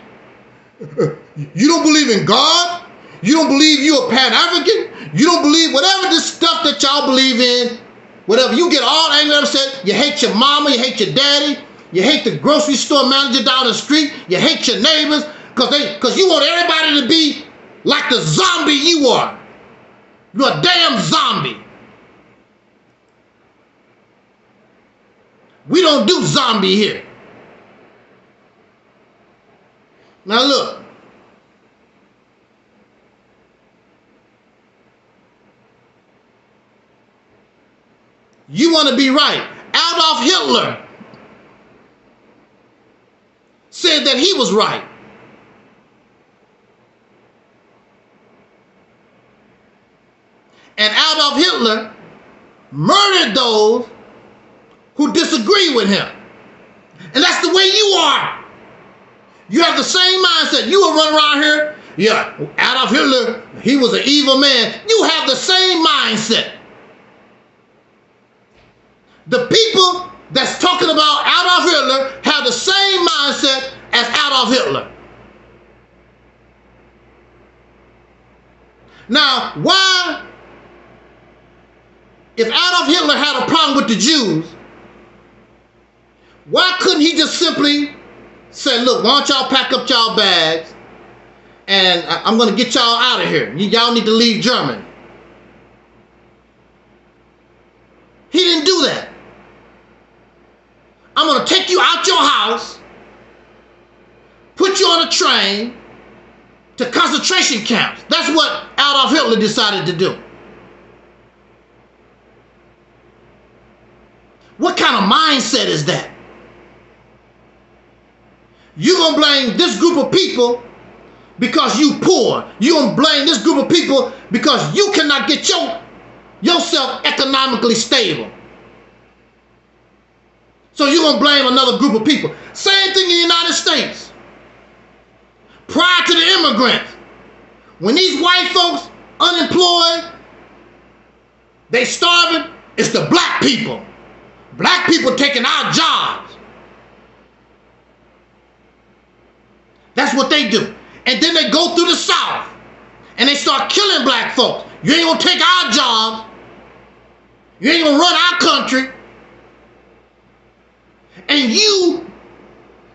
You don't believe in God? You don't believe you're a Pan-African? You don't believe whatever this stuff that y'all believe in, whatever. You get all angry and upset. You hate your mama, you hate your daddy, you hate the grocery store manager down the street, you hate your neighbors, because you want everybody to be like the zombie you are. You're a damn zombie. We don't do zombie here. Now look. You want to be right. Adolf Hitler said that he was right. And Adolf Hitler murdered those who disagree with him. And that's the way you are. You have the same mindset. You will run around here, yeah, Adolf Hitler, he was an evil man. You have the same mindset. The people that's talking about Adolf Hitler have the same mindset as Adolf Hitler. Now, why, if Adolf Hitler had a problem with the Jews, why couldn't he just simply say, look, why don't y'all pack up y'all bags and I'm going to get y'all out of here. Y'all need to leave Germany. He didn't do that. I'm going to take you out your house, put you on a train to concentration camps. That's what Adolf Hitler decided to do. What kind of mindset is that? You're going to blame this group of people because you poor. You're going to blame this group of people because you cannot get yourself economically stable. So you're going to blame another group of people. Same thing in the United States. Prior to the immigrants, when these white folks unemployed, they starving, it's the black people. Black people taking our jobs. That's what they do. And then they go through the South and they start killing black folks. You ain't gonna take our jobs. You ain't gonna run our country. And you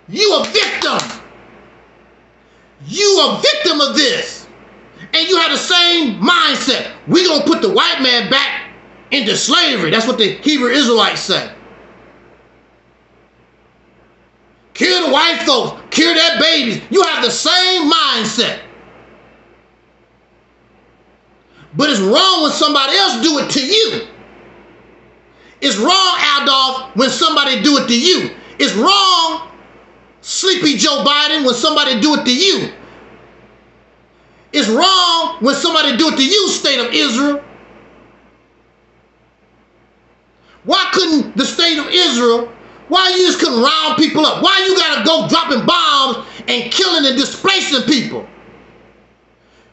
a victim. You a victim of this. And you have the same mindset. We gonna put the white man back into slavery. That's what the Hebrew Israelites say. Kill the white folks, kill their babies. You have the same mindset. But it's wrong when somebody else do it to you. It's wrong, Adolf, when somebody do it to you. It's wrong, Sleepy Joe Biden, when somebody do it to you. It's wrong when somebody do it to you, State of Israel. Why couldn't the State of Israel, why you just couldn't round people up? Why you gotta go dropping bombs and killing and displacing people?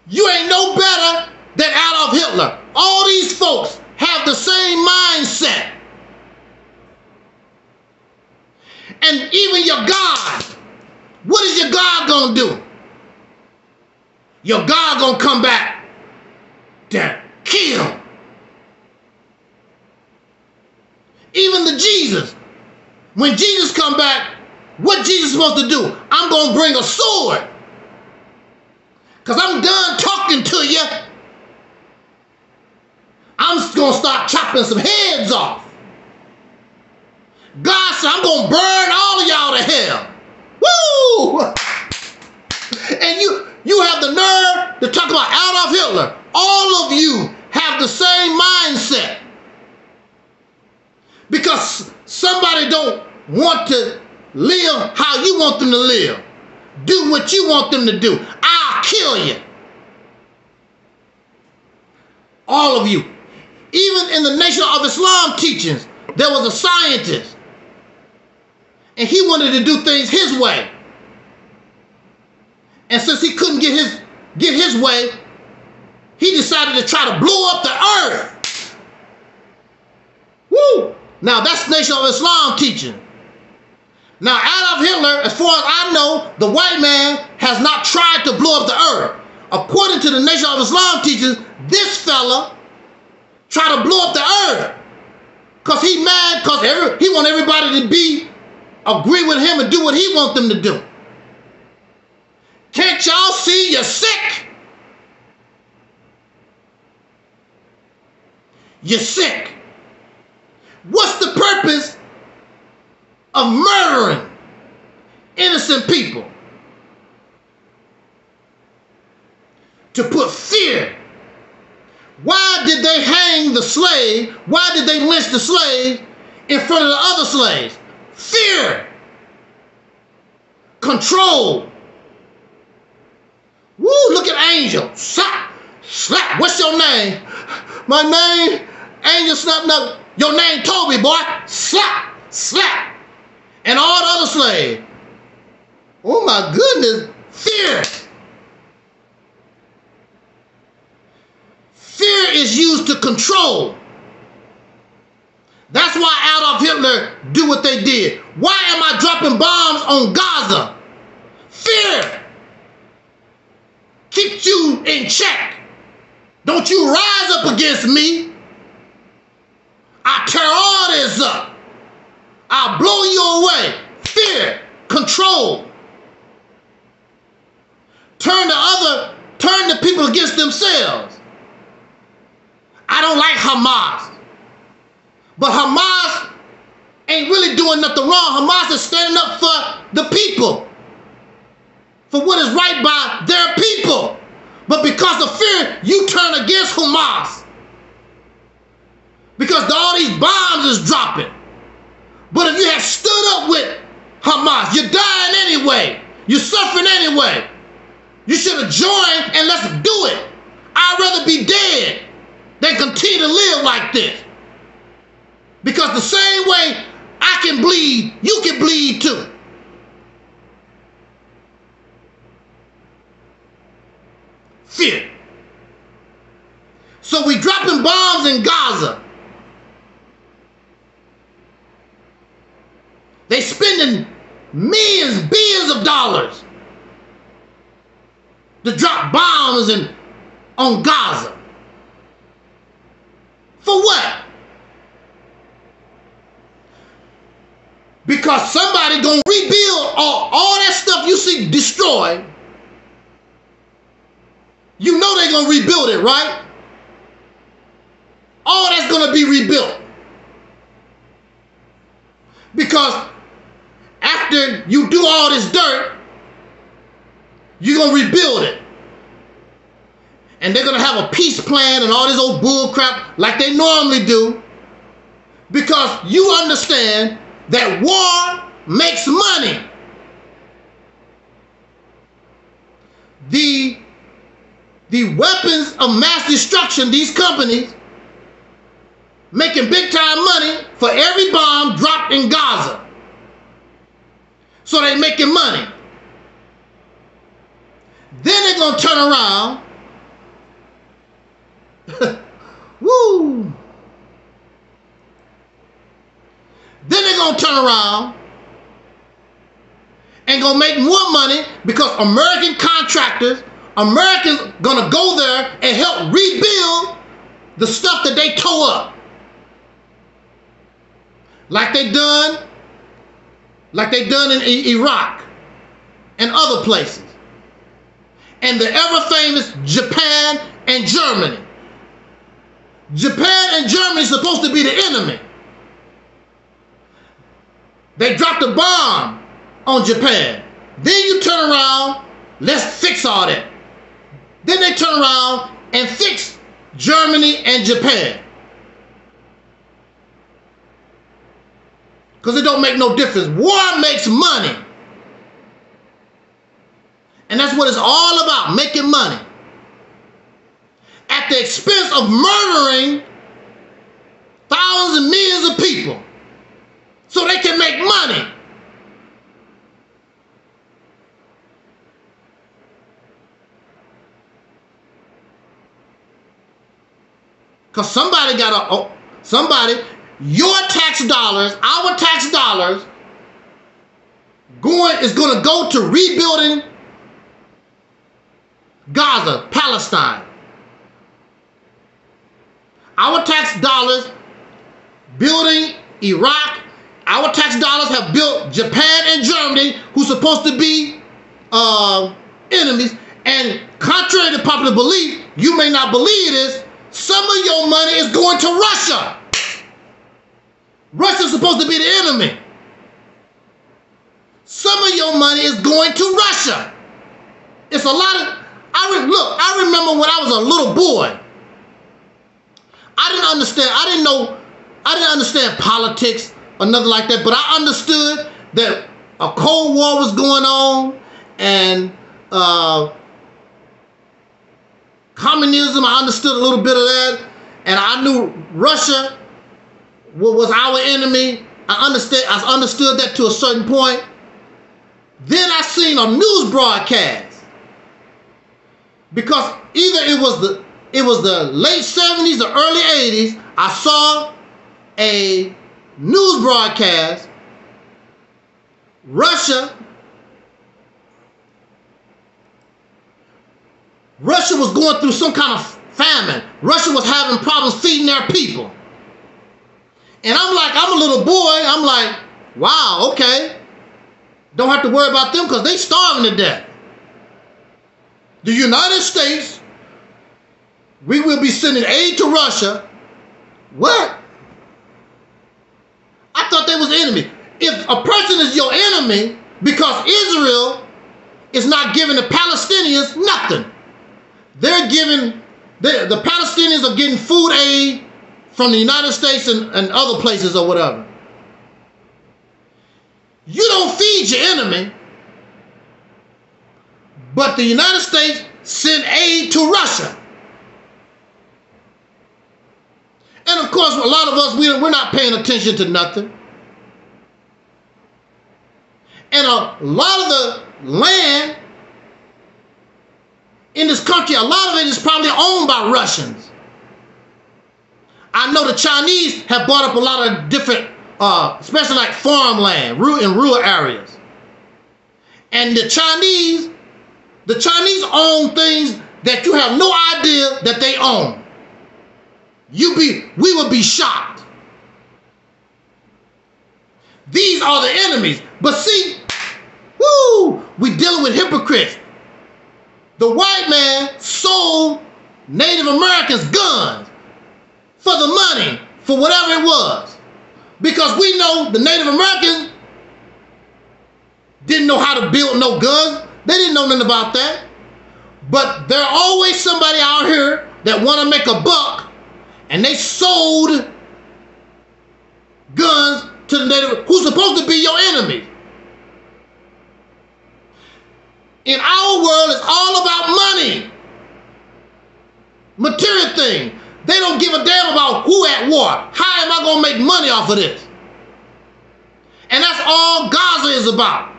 You ain't no better than Adolf Hitler. All these folks have the same mindset. And even your God, what is your God gonna do? Your God gonna come back to kill. Even the Jesus, when Jesus come back, what Jesus supposed to do? I'm gonna bring a sword. Because I'm done talking to you. I'm just gonna start chopping some heads off. God said, I'm gonna burn all of y'all to hell. Woo! And you have the nerve to talk about Adolf Hitler. All of you have the same mindset. Because somebody somebody don't want to live how you want them to live, do what you want them to do, I'll kill you. All of you. Even in the Nation of Islam teachings, there was a scientist, and he wanted to do things his way. And since he couldn't get his way, he decided to try to blow up the earth. Woo! Now that's Nation of Islam teaching. Now Adolf Hitler, as far as I know, the white man has not tried to blow up the earth. According to the Nation of Islam teachings, this fella tried to blow up the earth. Because he mad, because he want everybody to agree with him and do what he want them to do. Can't y'all see you're sick? You're sick. What's the purpose of murdering innocent people? To put fear. Why did they hang the slave? Why did they lynch the slave in front of the other slaves? Fear. Control. Woo, look at Angel. Slap. Slap. What's your name? My name, Angelsnupnup. Your name Toby, boy. Slap. Slap. And all the other slaves. Oh my goodness. Fear. Fear is used to control. That's why Adolf Hitler do what they did. Why am I dropping bombs on Gaza? Fear keeps you in check. Don't you rise up against me. I tear all this up. I'll blow you away. Fear, control. Turn the people against themselves. I don't like Hamas. But Hamas ain't really doing nothing wrong. Hamas is standing up for the people. For what is right by their people. But because of fear, you turn against Hamas. Because all these bombs is dropping. But if you had stood up with Hamas, you're dying anyway. You're suffering anyway. You should have joined and let's do it. I'd rather be dead than continue to live like this. Because the same way I can bleed, you can bleed too. Fear. So we dropping bombs in Gaza. They spending millions, billions of dollars to drop bombs on Gaza. For what? Because somebody gonna rebuild all that stuff you see destroyed. You know they're gonna rebuild it, right? All that's gonna be rebuilt. Because after you do all this dirt, you're gonna rebuild it. And they're gonna have a peace plan and all this old bull crap like they normally do. Because you understand that war makes money. The weapons of mass destruction, these companies making big time money for every bomb dropped in Gaza. So they're making money. Then they're gonna turn around. Woo! Then they're gonna turn around and gonna make more money because American contractors, Americans gonna go there and help rebuild the stuff that they tore up. Like they done in Iraq and other places. And the ever famous Japan and Germany. Japan and Germany is supposed to be the enemy. They dropped a bomb on Japan. Then you turn around, let's fix all that. Then they turn around and fix Germany and Japan. Because it don't make no difference. War makes money. And that's what it's all about, making money. At the expense of murdering thousands and millions of people so they can make money. Because somebody got your tax dollars, our tax dollars, is going to go to rebuilding Gaza, Palestine. Our tax dollars building Iraq. Our tax dollars have built Japan and Germany, who's supposed to be enemies. And contrary to popular belief, you may not believe this, some of your money is going to Russia. Russia's supposed to be the enemy. Some of your money is going to Russia. It's a lot of, I remember when I was a little boy, I didn't understand politics or nothing like that, but I understood that a Cold War was going on and communism, I understood a little bit of that, and I knew Russia was our enemy. I understood that to a certain point. Then I seen a news broadcast, because either it was the late 70s or early 80s, I saw a news broadcast. Russia was going through some kind of famine. Russia was having problems feeding their people. And I'm a little boy, I'm like, wow, okay. Don't have to worry about them because they starving to death. The United States, we will be sending aid to Russia. What? I thought they was the enemy. If a person is your enemy because Israel is not giving the Palestinians nothing, they're giving, the Palestinians are getting food aid from the United States and other places or whatever. You don't feed your enemy, but the United States send aid to Russia. And of course, a lot of us, we're not paying attention to nothing. And a lot of the land in this country, a lot of it is probably owned by Russians. I know the Chinese have bought up a lot of different, especially like farmland, in rural areas. And the Chinese own things that you have no idea that they own. We would be shocked. These are the enemies. But see, we dealing with hypocrites. The white man sold Native Americans guns for the money, for whatever it was. Because we know the Native Americans didn't know how to build no guns. They didn't know nothing about that. But there's always somebody out here that want to make a buck, and they sold guns to the Native, who's supposed to be your enemy. In our world, it's all about money. Material thing. They don't give a damn about who at war. How am I going to make money off of this? And that's all Gaza is about.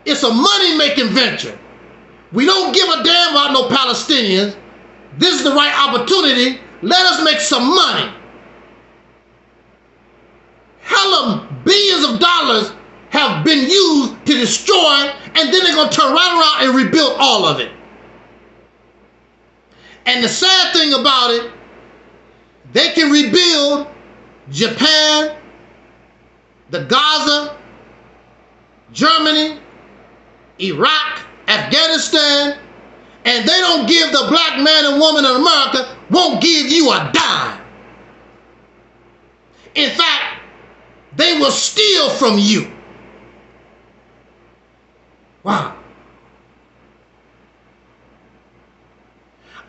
It's a money-making venture. We don't give a damn about no Palestinians. This is the right opportunity. Let us make some money. Hella billions of dollars have been used to destroy, and then they're going to turn right around and rebuild all of it. And the sad thing about it, they can rebuild Japan, the Gaza, Germany, Iraq, Afghanistan, and they don't give the black man and woman in America, won't give you a dime. In fact, they will steal from you. Wow.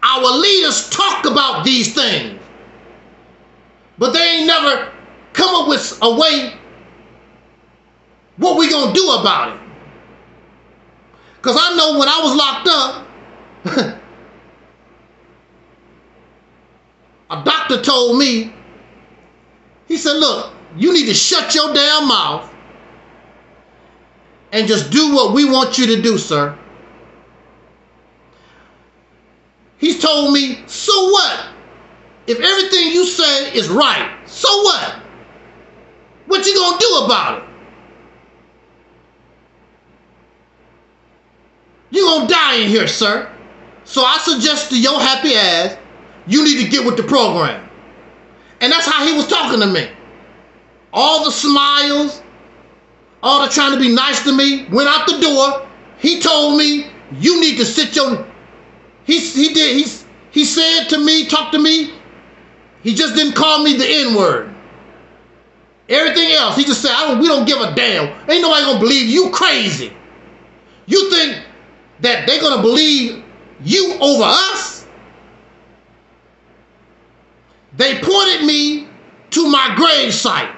Our leaders talk about these things, but they ain't never come up with a way what we gonna do about it? Because I know when I was locked up, a doctor told me, he said, look, you need to shut your damn mouth and just do what we want you to do, sir. He's told me, so what? If everything you say is right, so what? What you gonna do about it? You gonna die in here, sir. So I suggest to your happy ass, you need to get with the program. And that's how he was talking to me. All the smiles, all the trying to be nice to me, went out the door. He told me, you need to sit your... He said to me, talked to me, he just didn't call me the N-word. Everything else, he just said, we don't give a damn. Ain't nobody gonna believe you crazy. You think that they're gonna believe you over us? They pointed me to my grave site,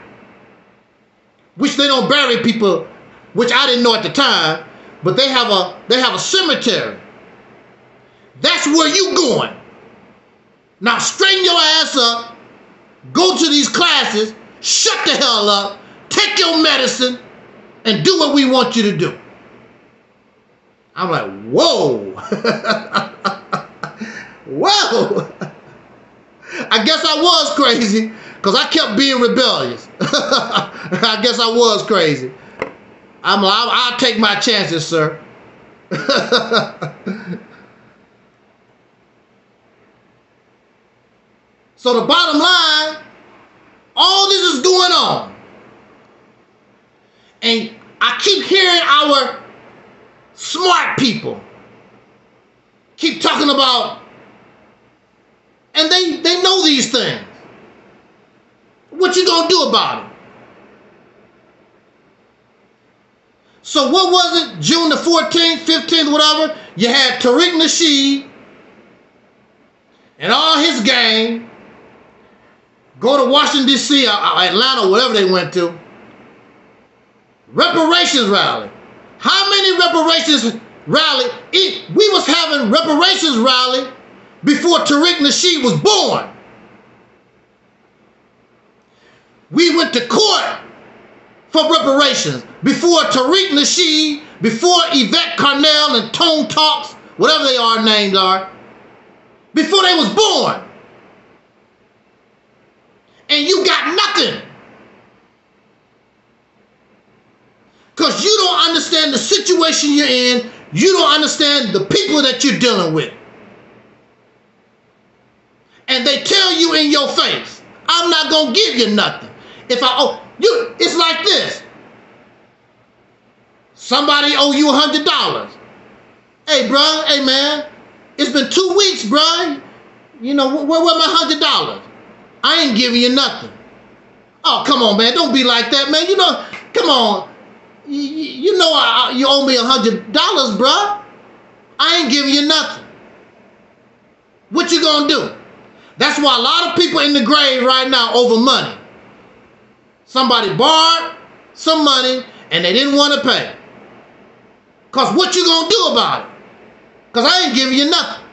which they don't bury people, which I didn't know at the time, but they have a cemetery. That's where you going. Now straighten your ass up, go to these classes, shut the hell up, take your medicine, and do what we want you to do. I'm like, whoa. Whoa. I guess I was crazy because I kept being rebellious. I guess I was crazy. I'll take my chances, sir. So the bottom line, all this is going on. And I keep hearing our smart people keep talking about, and they know these things. What you gonna do about it? So what was it? June the 14th, 15th, whatever, you had Tariq Nasheed and all his gang go to Washington, D.C., Atlanta, whatever they went to. Reparations rally. How many reparations rally? We was having reparations rally before Tariq Nasheed was born. We went to court for reparations before Tariq Nasheed, before Yvette Carnell and Tone Talks, whatever they are names are, before they was born. And you got nothing. Because you don't understand the situation you're in. You don't understand the people that you're dealing with. And they tell you in your face, I'm not going to give you nothing. It's like this. Somebody owe you $100. Hey, bro, hey, man, it's been 2 weeks, bro. You know, where my $100? I ain't giving you nothing. Oh, come on, man. Don't be like that, man. You know, come on. You know you owe me $100, bro. I ain't giving you nothing. What you gonna do? That's why a lot of people in the grave right now over money. Somebody borrowed some money and they didn't want to pay. Because what you gonna do about it? Because I ain't giving you nothing.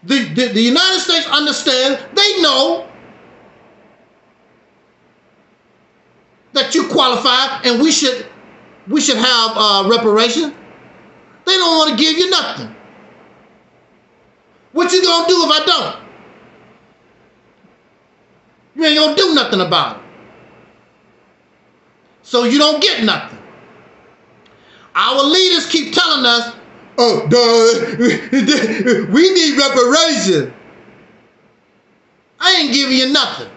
The United States understand, they know that you qualify and we should have reparations. They don't want to give you nothing. What you gonna do if I don't? You ain't gonna do nothing about it. So you don't get nothing. Our leaders keep telling us, oh, we need reparations. I ain't giving you nothing.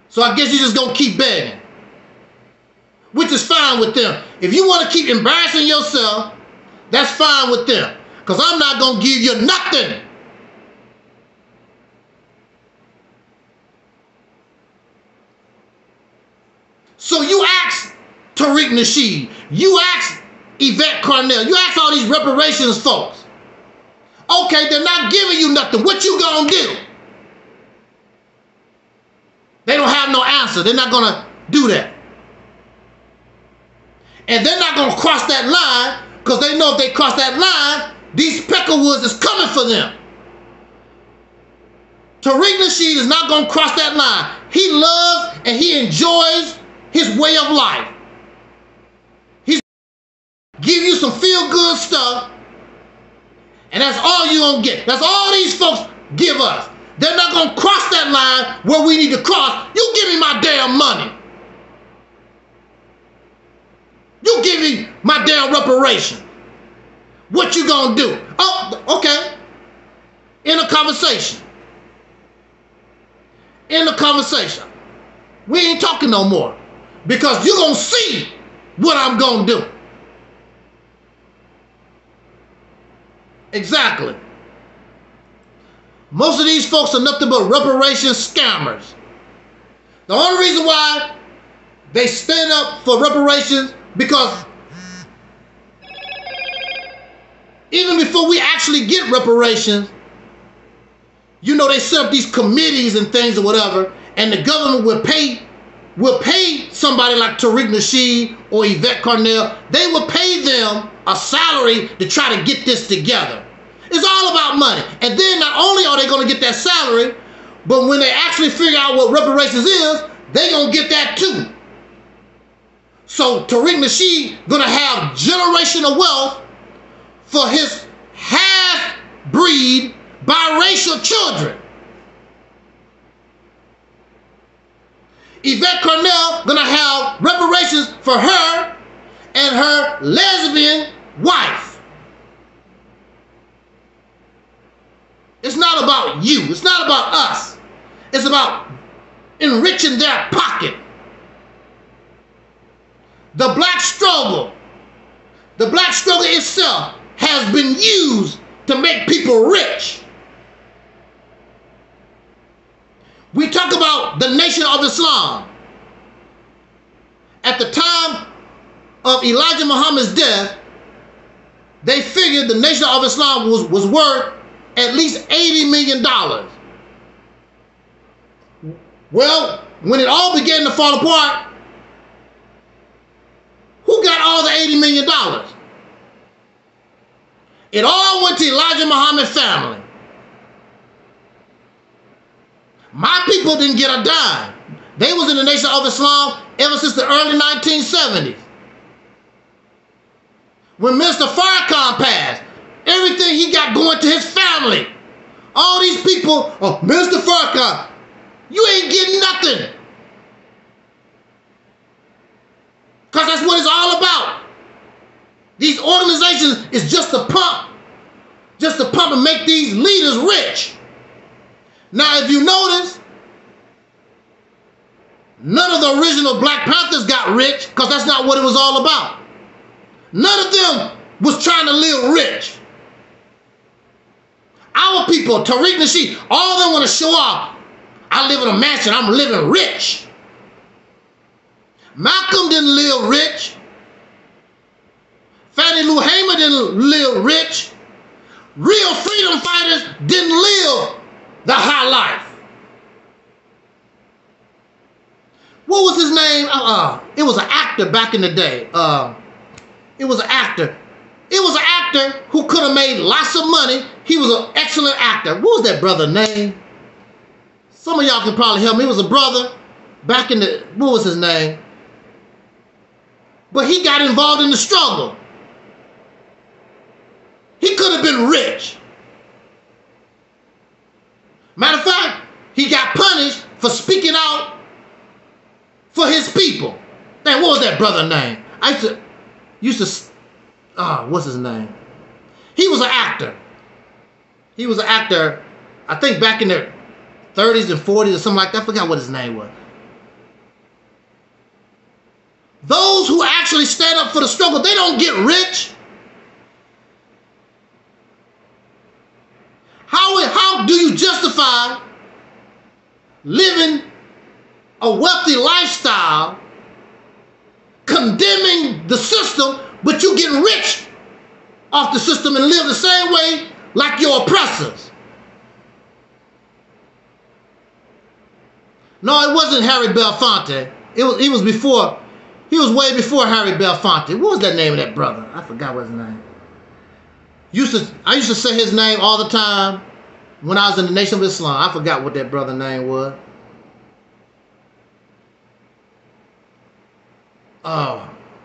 So I guess you're just gonna keep begging. Which is fine with them. If you want to keep embarrassing yourself, that's fine with them. Because I'm not gonna give you nothing. So you ask Tariq Nasheed, you ask Yvette Carnell, you ask all these reparations folks. Okay, they're not giving you nothing. What you gonna do? They don't have no answer. They're not going to do that. And they're not going to cross that line because they know if they cross that line, these Peckerwoods is coming for them. Tariq Nasheed is not going to cross that line. He loves and he enjoys his way of life. He's give you some feel-good stuff, and that's all you're going to get. That's all these folks give us. They're not going to cross that line where we need to cross. You give me my damn money. You give me my damn reparation. What you going to do? Oh, okay. In a conversation. In the conversation. We ain't talking no more. Because you're going to see what I'm going to do. Exactly. Most of these folks are nothing but reparation scammers. The only reason why they stand up for reparations, because even before we actually get reparations, you know, they set up these committees and things or whatever, and the government will pay somebody like Tariq Nasheed or Yvette Carnell. They will pay them a salary to try to get this together. It's all about money. And then not only are they going to get that salary, but when they actually figure out what reparations is, they're going to get that too. So Tariq Nasheed going to have generational wealth for his half-breed biracial children. Yvette Carnell going to have reparations for her and her lesbian wife. It's not about you. It's not about us. It's about enriching their pocket. The black struggle itself has been used to make people rich. We talk about the Nation of Islam. At the time of Elijah Muhammad's death, they figured the Nation of Islam was worth at least $80 million. Well, when it all began to fall apart, who got all the $80 million? It all went to Elijah Muhammad's family. My people didn't get a dime. They was in the Nation of Islam ever since the early 1970s. When Mr. Farrakhan passed, everything he got going to his family. All these people, oh, Mr. Farrakhan, you ain't getting nothing. Because that's what it's all about. These organizations is just to pump and make these leaders rich. Now, if you notice, none of the original Black Panthers got rich because that's not what it was all about. None of them was trying to live rich. Our people, Tariq Nasheed, all of them want to show off. I live in a mansion, I'm living rich. Malcolm didn't live rich. Fannie Lou Hamer didn't live rich. Real freedom fighters didn't live the high life. What was his name? It was an actor back in the day. It was an actor. It was an actor who could have made lots of money. He was an excellent actor. What was that brother's name? Some of y'all can probably help me. He was a brother back in the, what was his name? But he got involved in the struggle. He could have been rich. Matter of fact, he got punished for speaking out for his people. Man, what was that brother's name? I used to, what's his name? He was an actor. He was an actor, I think back in the 30s and 40s or something like that. I forgot what his name was. Those who actually stand up for the struggle, they don't get rich. How do you justify living a wealthy lifestyle, condemning the system, but you get rich off the system and live the same way like your oppressors? No, it wasn't Harry Belafonte. He was before. He was way before Harry Belafonte. What was that name of that brother? I forgot what his name. I used to say his name all the time when I was in the Nation of Islam. I forgot what that brother's name was.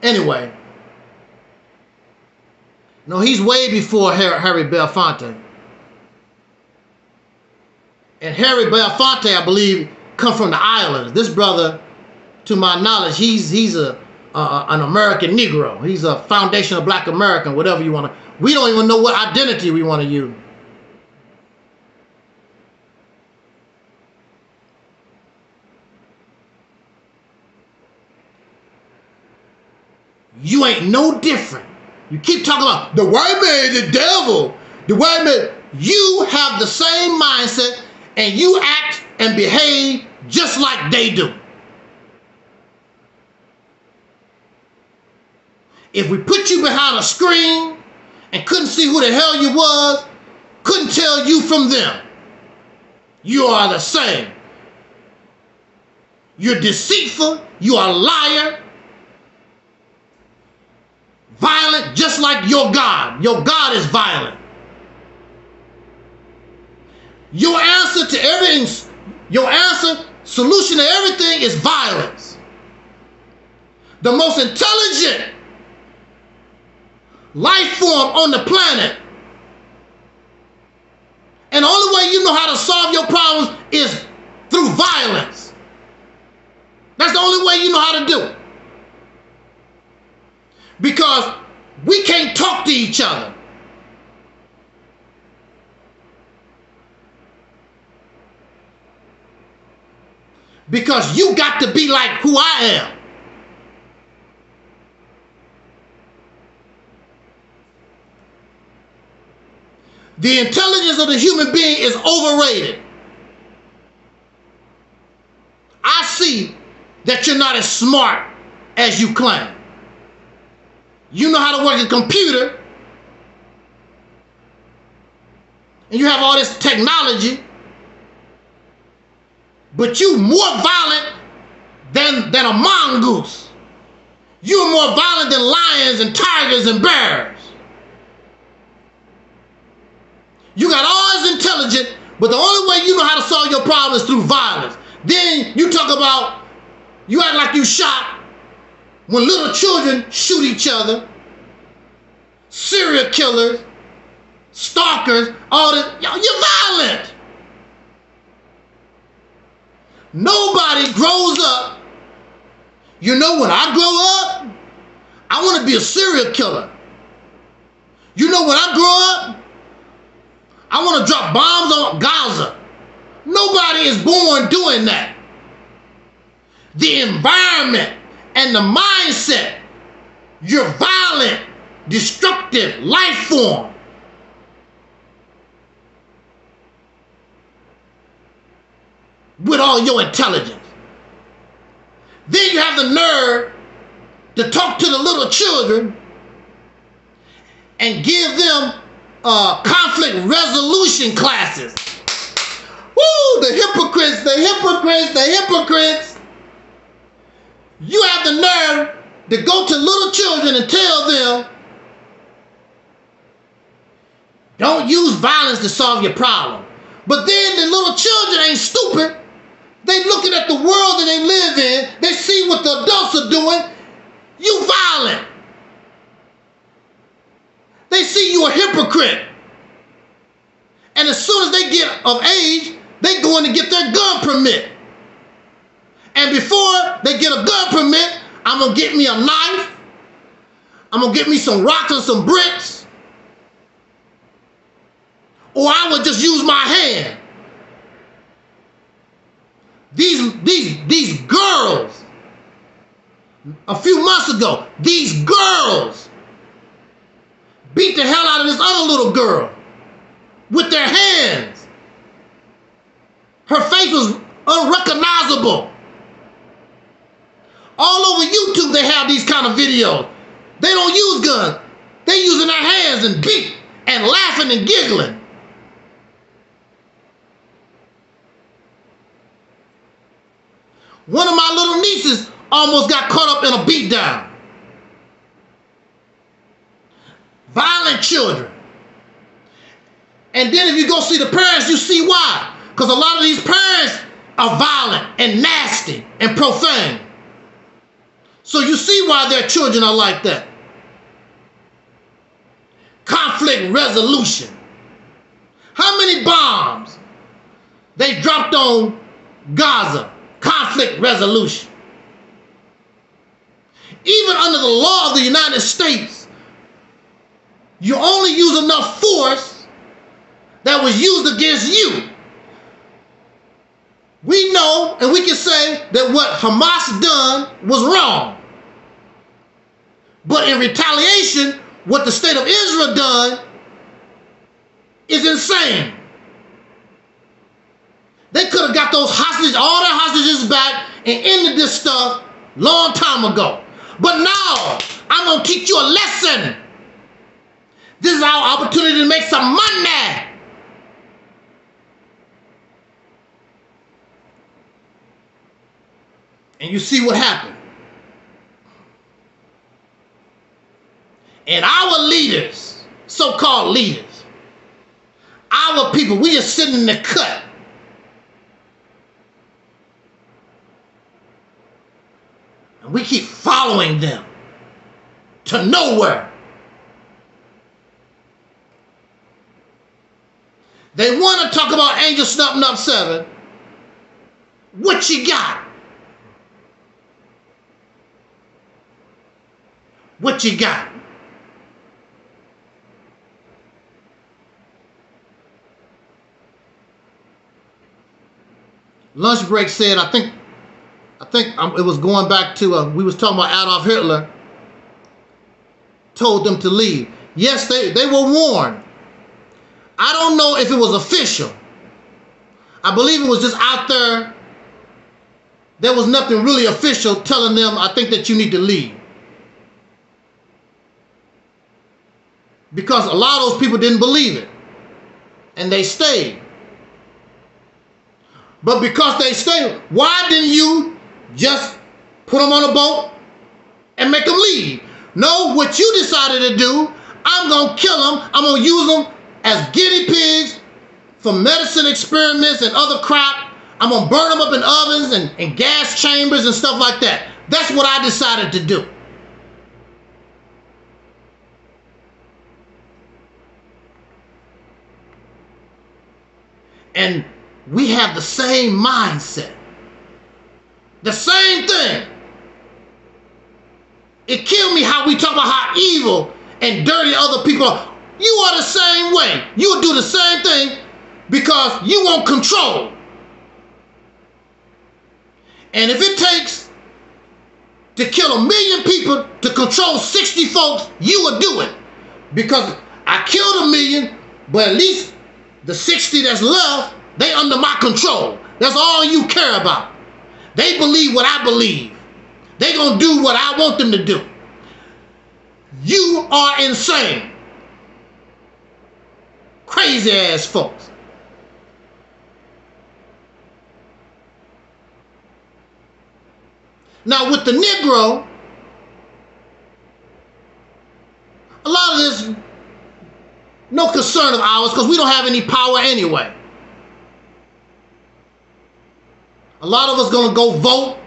Anyway. No, he's way before Harry Belafonte. And Harry Belafonte, I believe, come from the islands. This brother, to my knowledge, he's an American Negro. He's a foundational Black American, whatever you want to. We don't even know what identity we want to use. You ain't no different. You keep talking about the white man is the devil. The white man. You have the same mindset and you act and behave just like they do. If we put you behind a screen and couldn't see who the hell you was, couldn't tell you from them, you are the same. You're deceitful. You are a liar. Violent, just like your God. Your God is violent. Your answer to everything, solution to everything is violence. The most intelligent life form on the planet. And the only way you know how to solve your problems is through violence. That's the only way you know how to do it. Because we can't talk to each other. Because you got to be like who I am. The intelligence of the human being is overrated. I see that you're not as smart as you claim. You know how to work a computer, and you have all this technology, but you more violent than a mongoose. You're more violent than lions and tigers and bears. You got all this intelligence, but the only way you know how to solve your problem is through violence. Then you talk about, you act like you shot when little children shoot each other, serial killers, stalkers, all this. You're violent. Nobody grows up. You know, when I grow up, I want to be a serial killer. You know, when I grow up, I want to drop bombs on GAZA. Nobody is born doing that. The environment and the mindset, your violent, destructive life form, with all your intelligence. Then you have the nerve to talk to the little children and give them conflict resolution classes. Woo, the hypocrites, the hypocrites, the hypocrites. You have the nerve to go to little children and tell them, don't use violence to solve your problem. But then the little children ain't stupid. They looking at the world that they live in. They see what the adults are doing. You violent. They see you a hypocrite. And as soon as they get of age, they go in to get their gun permit. And before they get a gun permit, I'm going to get me a knife. I'm going to get me some rocks and some bricks. Or I would just use my hand. These girls, a few months ago, these girls beat the hell out of this other little girl with their hands. Her face was unrecognizable. All over YouTube they have these kind of videos. They don't use guns. They using their hands and beat and laughing and giggling. One of my little nieces almost got caught up in a beatdown. Violent children. And then if you go see the parents, you see why. Because a lot of these parents are violent and nasty and profane. So you see why their children are like that. Conflict resolution. How many bombs they dropped on GAZA? Conflict resolution. Even under the law of the United States, you only use enough force that was used against you. We know and we can say that what Hamas done was wrong. But in retaliation, what the state of Israel done is insane. They could have got those hostages, all their hostages back and ended this stuff long time ago. But now, I'm going to teach you a lesson. This is our opportunity to make some money. And you see what happened. And our leaders, so-called leaders, our people, we just sitting in the cut. And we keep following them to nowhere. They want to talk about Angelsnupnup7. What you got? What you got? Lunch break said, I think it was going back to, we was talking about Adolf Hitler, told them to leave. Yes, they were warned. I don't know if it was official. I believe it was just out there. There was nothing really official telling them, I think, that you need to leave. Because a lot of those people didn't believe it. And they stayed. But because they stayed, why didn't you just put them on a boat and make them leave? No, what you decided to do, I'm going to kill them. I'm going to use them as guinea pigs for medicine experiments and other crap. I'm going to burn them up in ovens and gas chambers and stuff like that. That's what I decided to do. And we have the same mindset. The same thing. It killed me how we talk about how evil and dirty other people are. You are the same way. You will do the same thing because you want control. And if it takes to kill 1 million people to control 60 folks, you will do it. Because I killed 1 million, but at least the 60 that's left, they under my control. That's all you care about. They believe what I believe. They gonna do what I want them to do. You are insane. Crazy ass folks. Now with the Negro, a lot of this, no concern of ours because we don't have any power anyway. A lot of us gonna go vote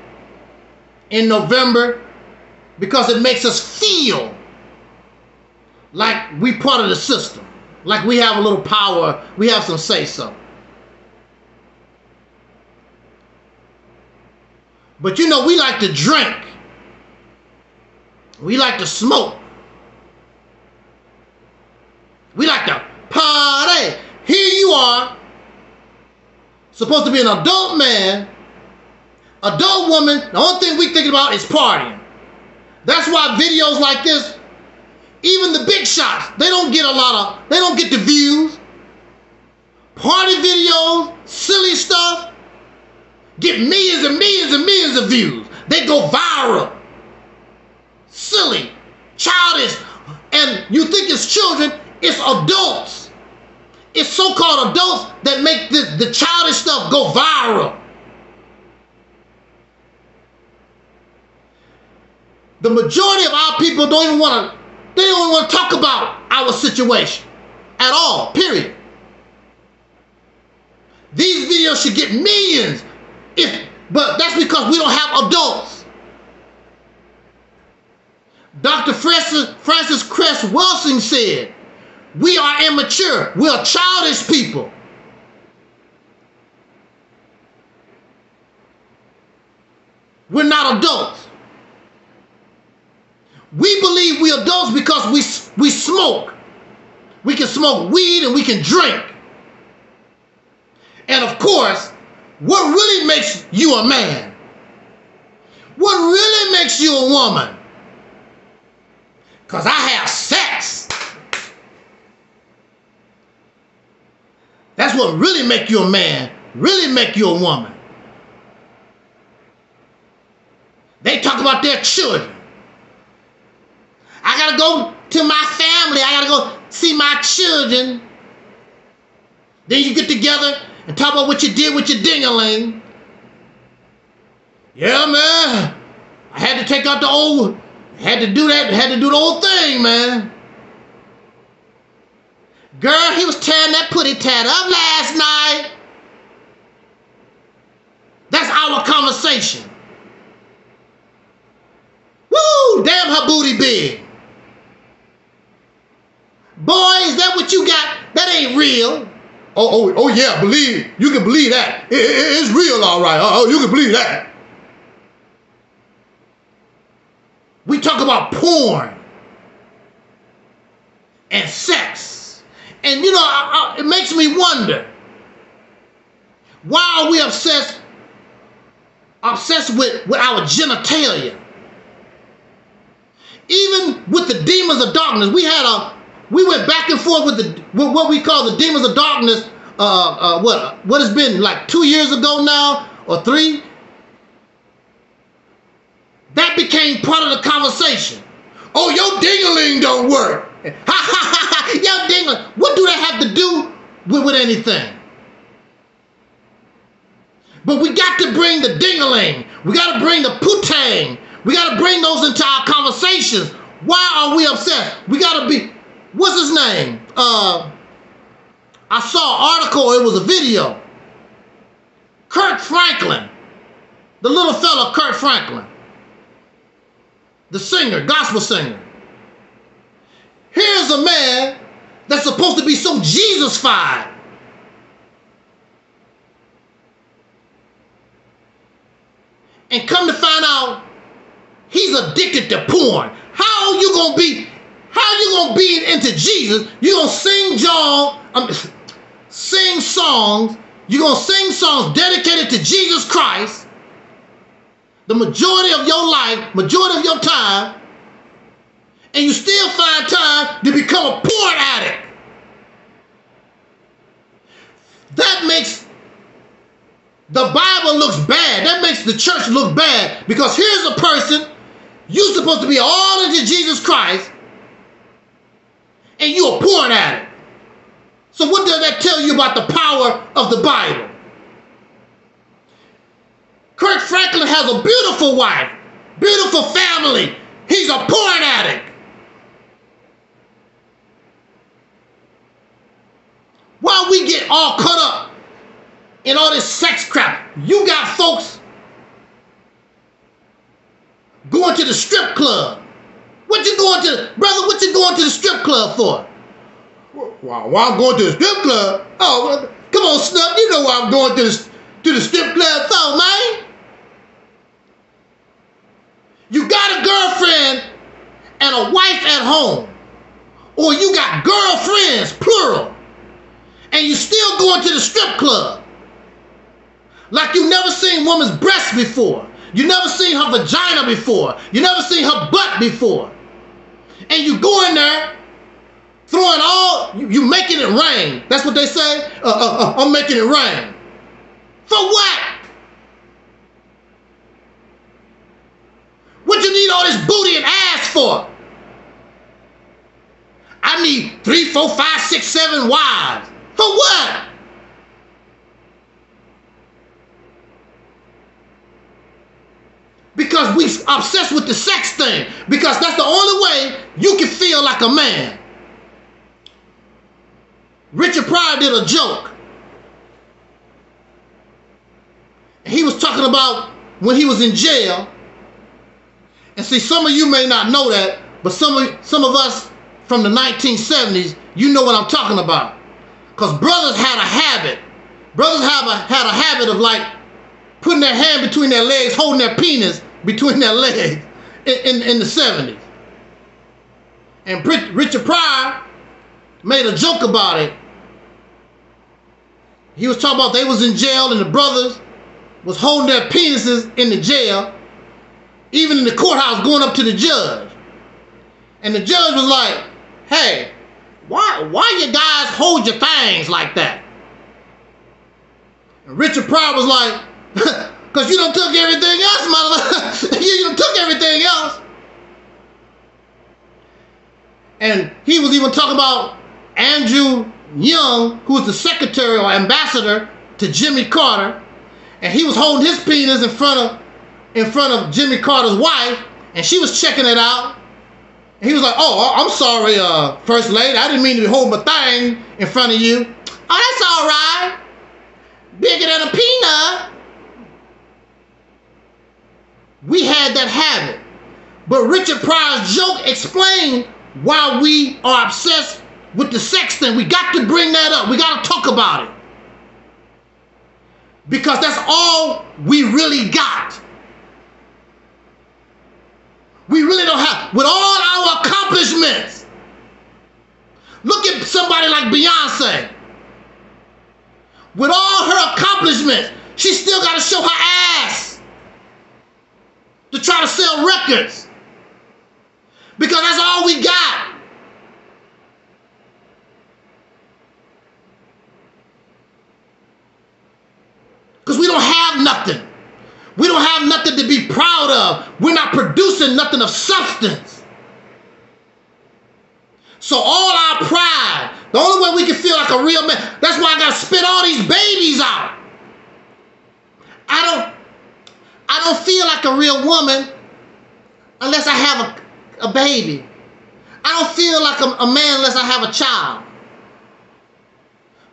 in November because it makes us feel like we part of the system, like we have a little power, we have some say-so. But you know, we like to drink. We like to smoke. We like to party. Here you are, supposed to be an adult man, adult woman. The only thing we thinking about is partying. That's why videos like this, even the big shots, they don't get the views. Party videos, silly stuff, get millions and millions and millions of views. They go viral. Silly, childish, and you think it's children, it's adults. It's so-called adults that make the childish stuff go viral. The majority of our people don't even want to talk about our situation at all, period. These videos should get millions, but that's because we don't have adults. Dr. Francis Cress Wilson said, we are immature. We are childish people. We're not adults. We believe we're adults because we smoke. We can smoke weed and we can drink. And of course, what really makes you a man? What really makes you a woman? Because I have sex. That's what really make you a man, really make you a woman. They talk about their children. I gotta go to my family. I gotta go see my children. Then you get together and talk about what you did with your ding-a-ling. Yeah, man. I had to take out the old, had to do that, had to do the old thing, man. Girl, he was tearing that putty tat up last night. That's our conversation. Woo, damn her booty big. Boy, is that what you got? That ain't real. Oh yeah, believe, you can believe that. It's real, all right. Oh, you can believe that. We talk about porn and sex. And you know, it makes me wonder, why are we obsessed with our genitalia? Even with the demons of darkness, we went back and forth with what we call the demons of darkness. What has been like 2 years ago now or 3? That became part of the conversation. Oh, your ding-a-ling don't work. Ha ha ha ha. Your ding-a-ling. What do that have to do with anything? But we got to bring the ding-a-ling. We got to bring the putang. We got to bring those into our conversations. Why are we obsessed? We got to be, what's his name? I saw an article, it was a video. Kirk Franklin, the little fella Kirk Franklin, the singer, gospel singer. Here's a man that's supposed to be so Jesus-fied. And come to find out, he's addicted to porn. How you gonna be into Jesus? You gonna sing songs. You gonna sing songs dedicated to Jesus Christ. The majority of your life, majority of your time, and you still find time to become a porn addict. That makes the Bible looks bad. That makes the church look bad, because here's a person, you're supposed to be all into Jesus Christ, and you're a porn addict. So what does that tell you about the power of the Bible? Kirk Franklin has a beautiful wife, beautiful family. He's a porn addict. Why we get all caught up in all this sex crap? You got folks going to the strip club. What you going to, brother, what you going to the strip club for? Why I'm going to the strip club? Oh, well, come on, Snup, you know why I'm going to the strip club for, man. You got a girlfriend and a wife at home, or you got girlfriends, plural, and you still going to the strip club like you never seen woman's breasts before. You never seen her vagina before. You never seen her butt before. And you go in there throwing you making it rain. That's what they say. I'm making it rain. For what? What you need all this booty and ass for? I need 3, 4, 5, 6, 7 wives. For what? Because because we obsessed with the sex thing, because that's the only way you can feel like a man. Richard Pryor did a joke. He was talking about when he was in jail. And see, some of you may not know that, but some of us from the 1970s, you know what I'm talking about. Because brothers had a habit. Brothers had a habit of like putting their hand between their legs, holding their penis between their legs in the 70s. And Richard Pryor made a joke about it. He was talking about they was in jail and the brothers was holding their penises in the jail, even in the courthouse, going up to the judge. And the judge was like, hey, why you guys hold your things like that? And Richard Pryor was like, because you done took everything else, motherfucker. You done took everything else. And he was even talking about Andrew Young, who was the secretary or ambassador to Jimmy Carter, and he was holding his penis in front of Jimmy Carter's wife, and she was checking it out. And he was like, oh, I'm sorry, First Lady, I didn't mean to hold my thing in front of you. Oh, that's all right. Bigger than a peanut. We had that habit. But Richard Pryor's joke explained why we are obsessed with the sex thing. We got to bring that up. We got to talk about it. Because that's all we really got. We really don't have, with all our accomplishments. Look at somebody like Beyonce. With all her accomplishments, she still got to show her ass to try to sell records. Because that's all we got. Because we don't have nothing. We don't have nothing to be proud of. We're not producing nothing of substance. So all our pride, the only way we can feel like a real man, that's why I got to spit all these babies out. I don't feel like a real woman unless I have a baby. I don't feel like a man unless I have a child.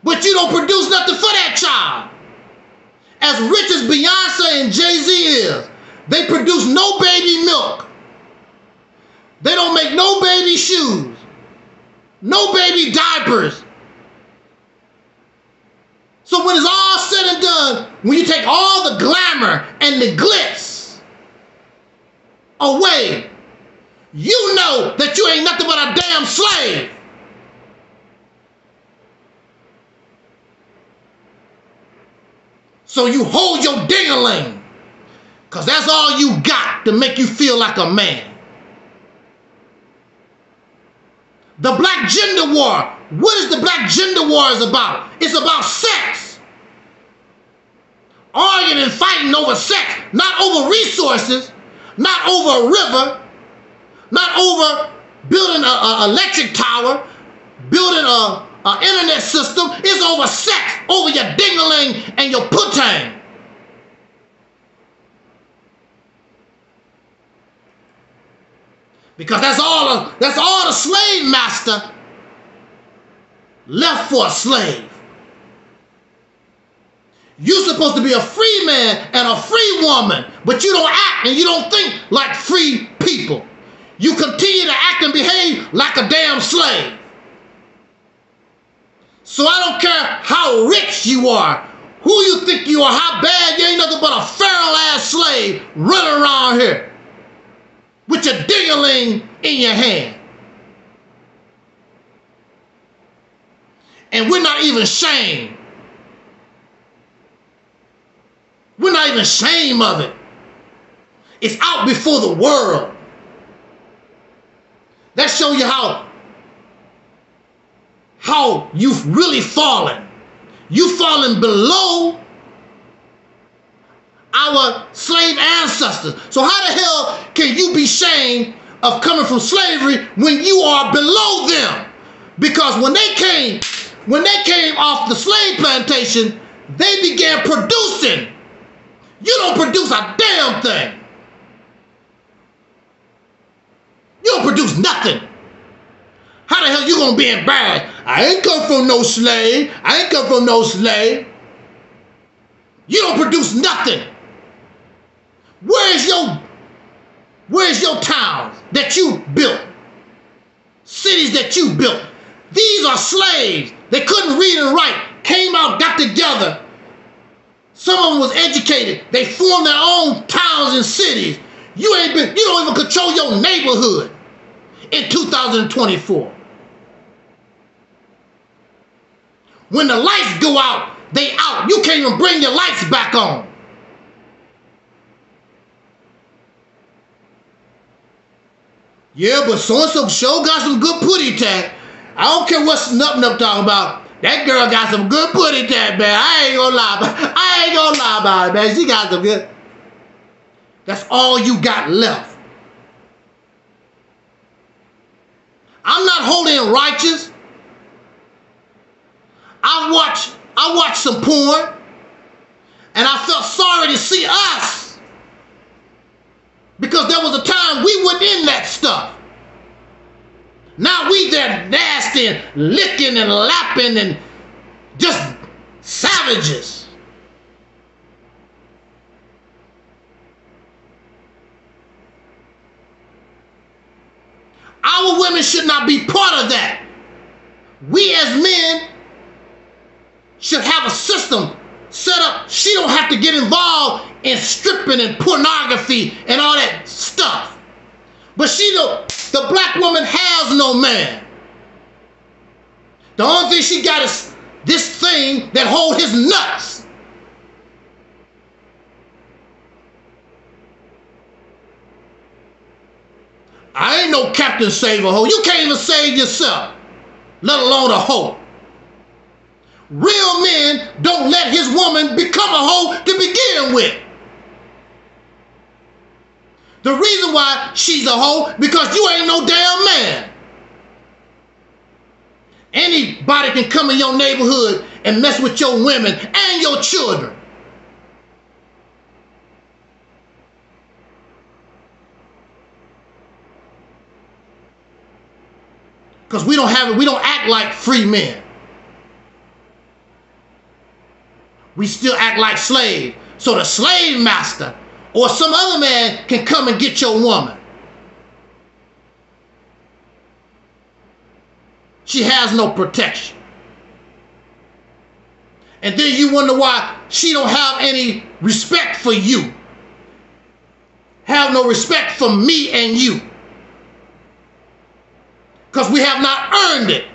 But you don't produce nothing for that child. As rich as Beyonce and Jay-Z is, they produce no baby milk. They don't make no baby shoes, no baby diapers. So when it's all said and done, when you take all the glamour and the glitz away, you know that you ain't nothing but a damn slave. So you hold your ding-a-ling, because that's all you got to make you feel like a man. The black gender war. What is the black gender war is about? It's about sex. Arguing and fighting over sex, not over resources, not over a river, not over building an electric tower, building an internet system. It's over sex, over your ding-a-ling and your putang. Because that's all the slave master left for a slave. You're supposed to be a free man and a free woman, but you don't act and you don't think like free people. You continue to act and behave like a damn slave. So I don't care how rich you are, who you think you are, how bad, you ain't nothing but a feral ass slave running around here with your ding-a-ling in your hand. And we're not even ashamed. We're not even ashamed of it. It's out before the world. That shows you how you've really fallen. You've fallen below our slave ancestors. So how the hell can you be ashamed of coming from slavery when you are below them? Because when they came off the slave plantation, they began producing. You don't produce a damn thing. produce nothing. How the hell you gonna be embarrassed? I ain't come from no slave. I ain't come from no slave. You don't produce nothing. Where's your towns that you built? Cities that you built? These are slaves. They couldn't read and write. Came out, got together. Some of them was educated. They formed their own towns and cities. You don't even control your neighborhood in 2024. When the lights go out, they out. You can't even bring your lights back on. Yeah, but so-and-so sure got some good putty tat. I don't care what Snupnup talking about. That girl got some good putty tat, man. I ain't gonna lie about it, man. She got some good. That's all you got left. I'm not holy and righteous. I watched some porn, and I felt sorry to see us, because there was a time we weren't in that stuff. Now we there nasty and licking and lapping and just savages. Our women should not be part of that. We as men should have a system set up. She don't have to get involved in stripping and pornography and all that stuff. But the black woman has no man. The only thing she got is this thing that holds his nuts. I ain't no Captain Save a Hoe. You can't even save yourself, let alone a hoe. Real men don't let his woman become a hoe to begin with. The reason why she's a hoe, because you ain't no damn man. Anybody can come in your neighborhood and mess with your women and your children. Because we don't act like free men. We still act like slaves. So the slave master or some other man can come and get your woman. She has no protection. And then you wonder why she don't have any respect for you. Have no respect for me and you. Because we have not earned it.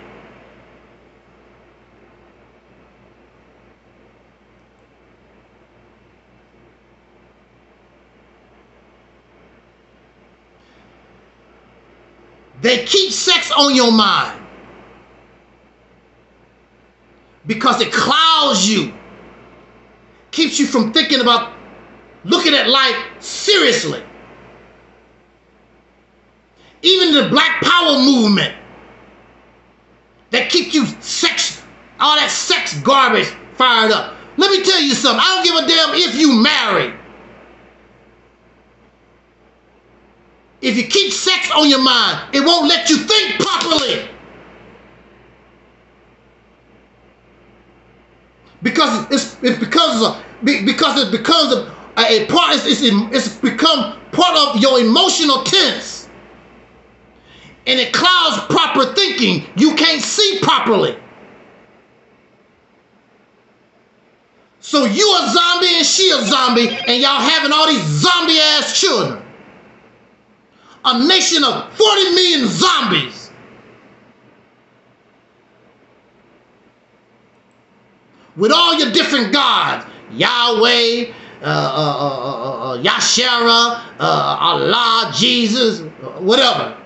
They keep sex on your mind because it clouds you, keeps you from thinking about looking at life seriously. Even the Black Power movement that keep you all that sex garbage fired up. Let me tell you something. I don't give a damn if you married. If you keep sex on your mind, it won't let you think properly. Because it becomes a part. It's become part of your emotional tense, and it clouds proper thinking. You can't see properly. So you a zombie and she a zombie, and y'all having all these zombie ass children. A nation of 40 million zombies. With all your different gods, Yahweh, Yashara, Allah, Jesus, whatever.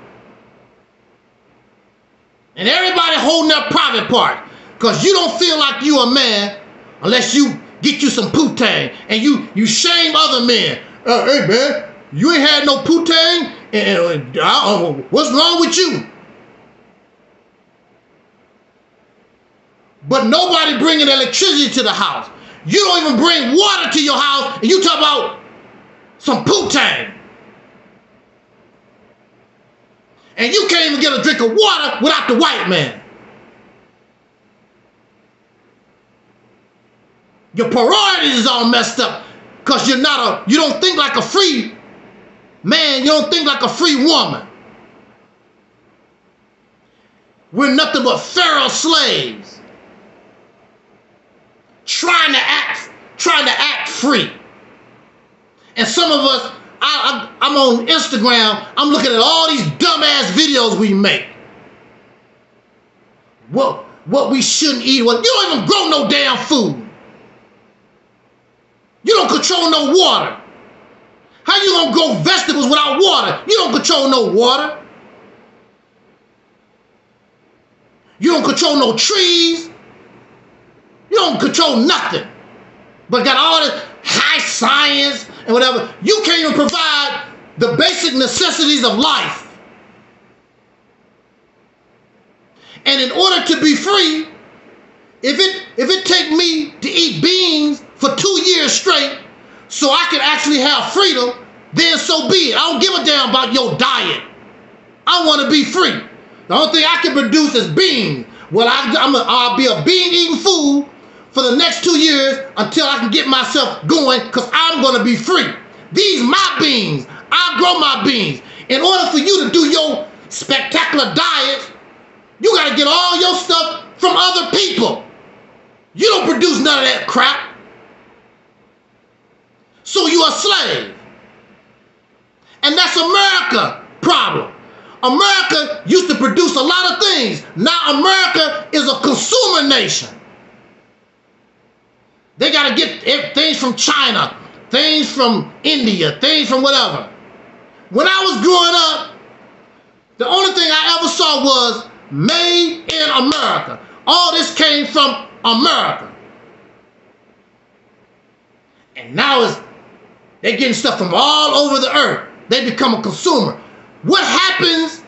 And everybody holding their private part, because you don't feel like you a man unless you get you some putang, and you shame other men. Hey man, you ain't had no putang, and what's wrong with you? But nobody bringing electricity to the house. You don't even bring water to your house, and you talk about some putang. And you can't even get a drink of water without the white man. Your priorities is all messed up because you don't think like a free man, you don't think like a free woman. We're nothing but Pharaoh slaves trying to act free. And some of us, I'm on Instagram, I'm looking at all these dumbass videos we make. What we shouldn't eat. Well, you don't even grow no damn food. You don't control no water. How you gonna grow vegetables without water? You don't control no water. You don't control no trees. You don't control nothing. But got all this high science and whatever. You can't even provide the basic necessities of life. And in order to be free, if it take me to eat beans for 2 years straight so I can actually have freedom, then so be it. I don't give a damn about your diet. I want to be free. The only thing I can produce is beans. Well, I'll be a bean-eating fool for the next 2 years until I can get myself going because I'm going to be free. These my beans. I grow my beans. In order for you to do your spectacular diet, you got to get all your stuff from other people. You don't produce none of that crap. So you're a slave. And that's America's problem. America used to produce a lot of things. Now America is a consumer nation. They got to get things from China, things from India, things from whatever. When I was growing up, the only thing I ever saw was made in America. All this came from America. And now they're getting stuff from all over the earth. They become a consumer. What happens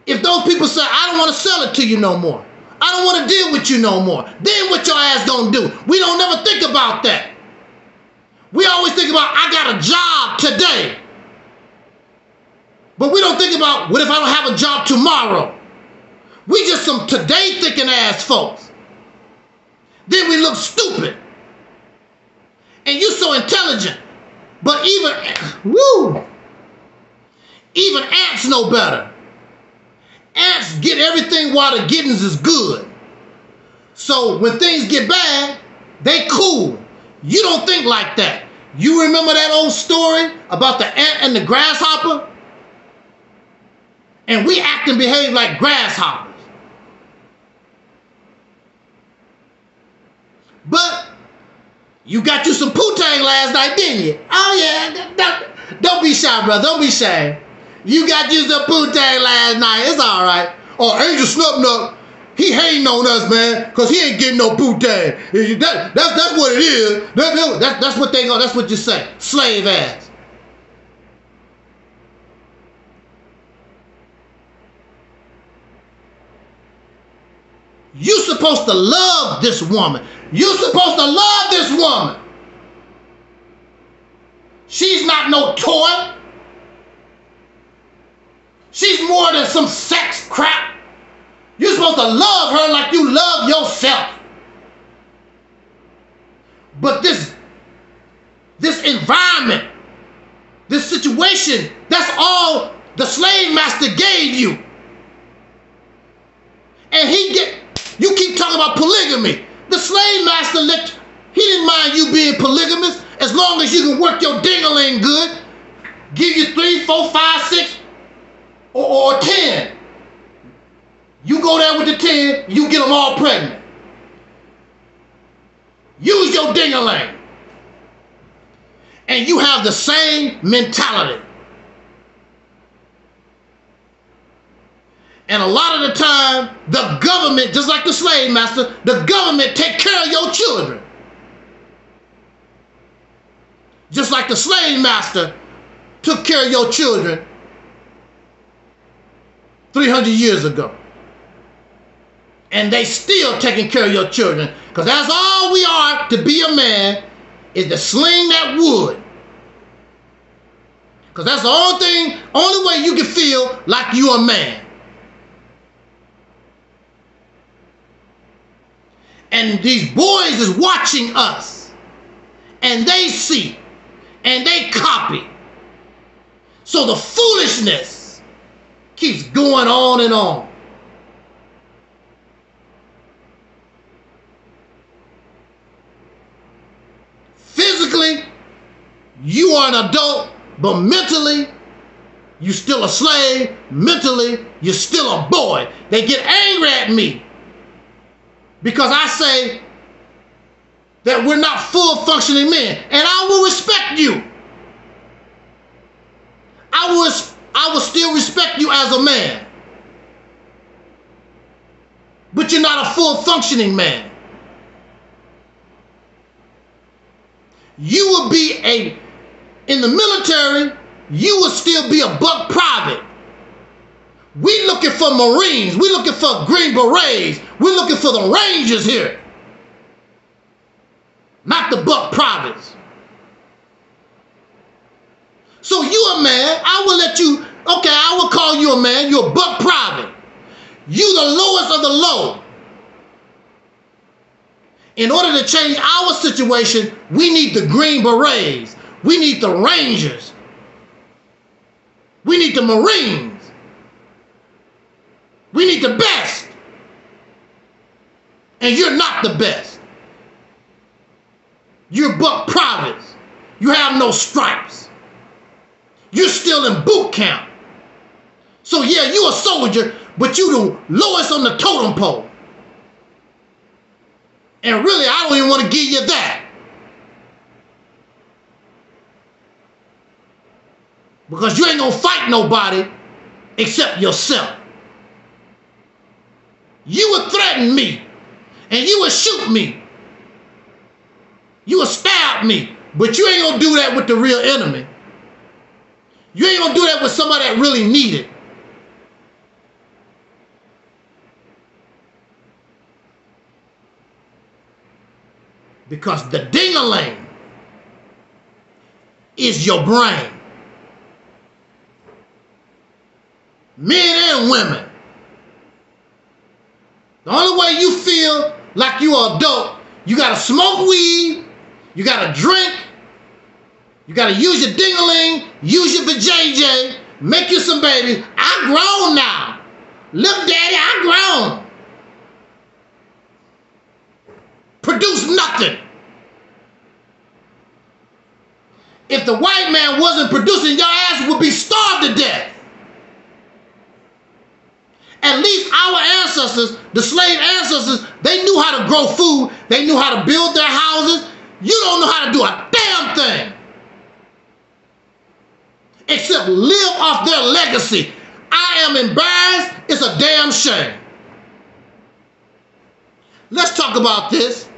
if those people say, I don't want to sell it to you no more? I don't want to deal with you no more. Then what your ass gonna do? We don't never think about that. We always think about, I got a job today. But we don't think about, what if I don't have a job tomorrow? We just some today thinking ass folks. Then we look stupid. And you so intelligent. But even ants know better. Ants get everything while the gettings is good. So when things get bad, they cool. You don't think like that. You remember that old story about the ant and the grasshopper? And we act and behave like grasshoppers. But you got you some poutine last night, didn't you? Oh yeah, don't be shy, brother, don't be shy. You got you some poutine last night, it's all right. Oh, Angelsnupnup, he hating on us, man, because he ain't getting no poutine. That's what it is. That's what they go, that's what you say, slave ass. You're supposed to love this woman. You're supposed to love this woman. She's not no toy. She's more than some sex crap. You're supposed to love her like you love yourself. But this environment, this situation, that's all the slave master gave you. And you keep talking about polygamy. The slave master, he didn't mind you being polygamous as long as you can work your ding-a-ling good. Give you 3, 4, 5, 6, or 10. You go there with the 10, you get them all pregnant. Use your ding-a-ling. And you have the same mentality. And a lot of the time, the government, just like the slave master, the government take care of your children. Just like the slave master took care of your children 300 years ago. And they still taking care of your children. Because that's all we are to be a man, is to sling that wood. Because that's the only way you can feel like you're a man. And these boys is watching us. And they see. And they copy. So the foolishness keeps going on and on. Physically, you are an adult, but mentally, you're still a slave. Mentally, you're still a boy. They get angry at me because I say that we're not full functioning men, and I will respect you. I will still respect you as a man, but you're not a full functioning man. You will be in the military, you will still be a buck private. We looking for Marines, we looking for Green Berets, we're looking for the Rangers here, not the buck privates. So you a man, I will let you, okay, I will call you a man, you're a buck private. You the lowest of the low. In order to change our situation, we need the Green Berets. We need the Rangers. We need the Marines. We need the best. And you're not the best. You're buck privates. You have no stripes. You're still in boot camp. So yeah, you're a soldier, but you the lowest on the totem pole. And really, I don't even want to give you that. Because you ain't going to fight nobody except yourself. You would threaten me. And you would shoot me. You would stab me. But you ain't going to do that with the real enemy. You ain't going to do that with somebody that really need it. Because the ding-a-ling is your brain. Men and women. The only way you feel like you're an adult, you got to smoke weed, you got to drink, you got to use your ding-a-ling, use your vajayjay, make you some babies. I'm grown now. Look, daddy, I'm grown. Produce nothing. If the white man wasn't producing, your ass would be starved to death. At least our ancestors, the slave ancestors, they knew how to grow food. They knew how to build their houses. You don't know how to do a damn thing. Except live off their legacy. I am embarrassed. It's a damn shame. Let's talk about this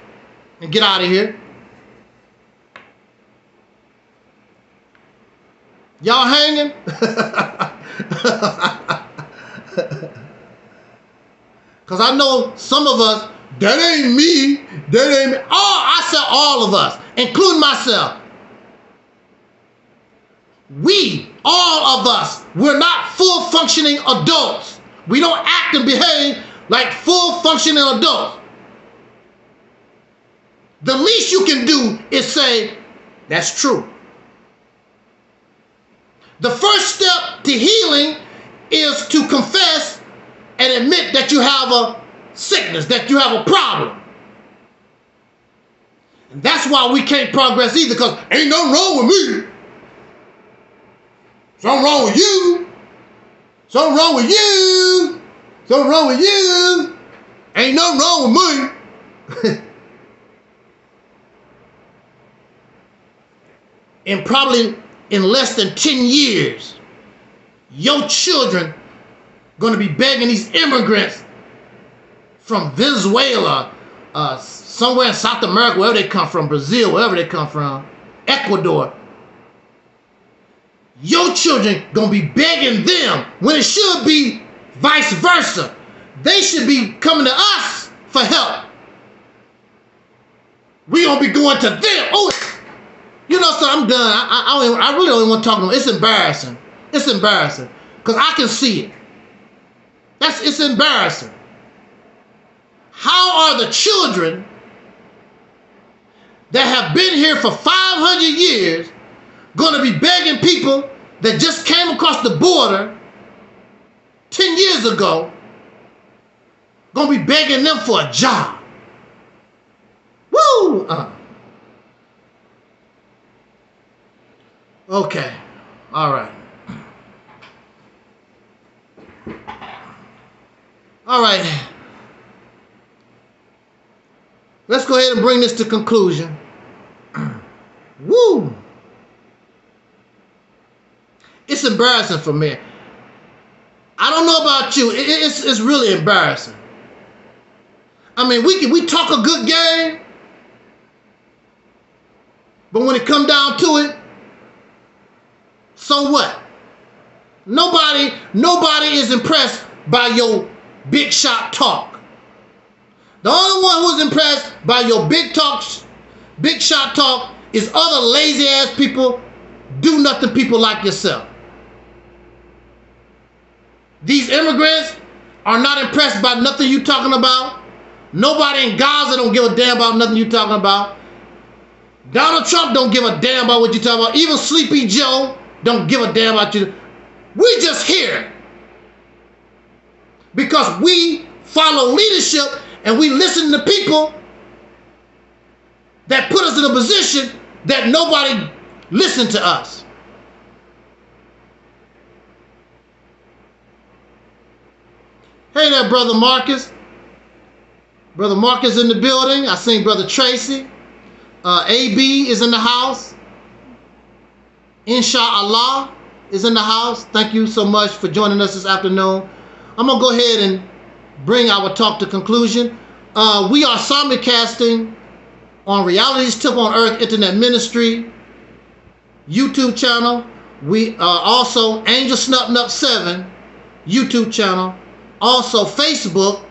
and get out of here. Y'all hanging? Because I know some of us, that ain't me, that ain't me. Oh, I said all of us, including myself. We, all of us, we're not full functioning adults. We don't act and behave like full functioning adults. The least you can do is say, that's true. The first step to healing is to confess and admit that you have a sickness, that you have a problem. And that's why we can't progress either, because ain't nothing wrong with me. Something wrong with you. Something wrong with you. Something wrong with you. Ain't nothing wrong with me. And probably in less than 10 years, your children going to be begging these immigrants from Venezuela, somewhere in South America, wherever they come from, Brazil, wherever they come from, Ecuador. Your children going to be begging them when it should be vice versa. They should be coming to us for help. We going to be going to them. Oh, you know what I'm so I'm done. I really don't even want to talk to them. It's embarrassing. It's embarrassing. Because I can see it. It's embarrassing. How are the children that have been here for 500 years going to be begging people that just came across the border 10 years ago, going to be begging them for a job? Woo! Okay. All right. All right. Let's go ahead and bring this to conclusion. Woo! It's embarrassing for me. I don't know about you. It's really embarrassing. I mean, we talk a good game, but when it come down to it, so what? Nobody is impressed by your big shot talk. The only one who's impressed by your big shot talk is other lazy ass people, do nothing people like yourself. These immigrants are not impressed by nothing you talking about. Nobody in Gaza don't give a damn about nothing you talking about. Donald Trump don't give a damn about what you talking about. Even Sleepy Joe don't give a damn about you. We just here because we follow leadership and we listen to people that put us in a position that nobody listened to us. Hey there, Brother Marcus. Brother Marcus in the building. I seen Brother Tracy. AB is in the house. Inshallah is in the house. Thank you so much for joining us this afternoon. I'm going to go ahead and bring our talk to conclusion. We are simulcasting on Reality's Temple on Earth Internet Ministry YouTube channel. We also Angelsnupnup7 YouTube channel. Also Facebook.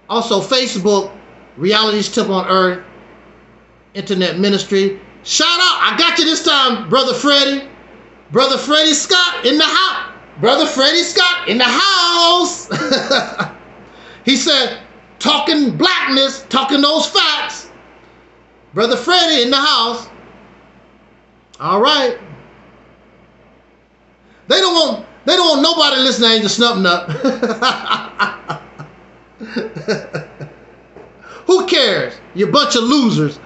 Also Facebook, Reality's Temple on Earth Internet Ministry. Shout out, I got you this time, Brother Freddie. Brother Freddie Scott in the house. Brother Freddie Scott in the house. He said, talking blackness, talking those facts. Brother Freddie in the house. All right. They don't want nobody to listen to Angel Snupnup. Who cares? You bunch of losers.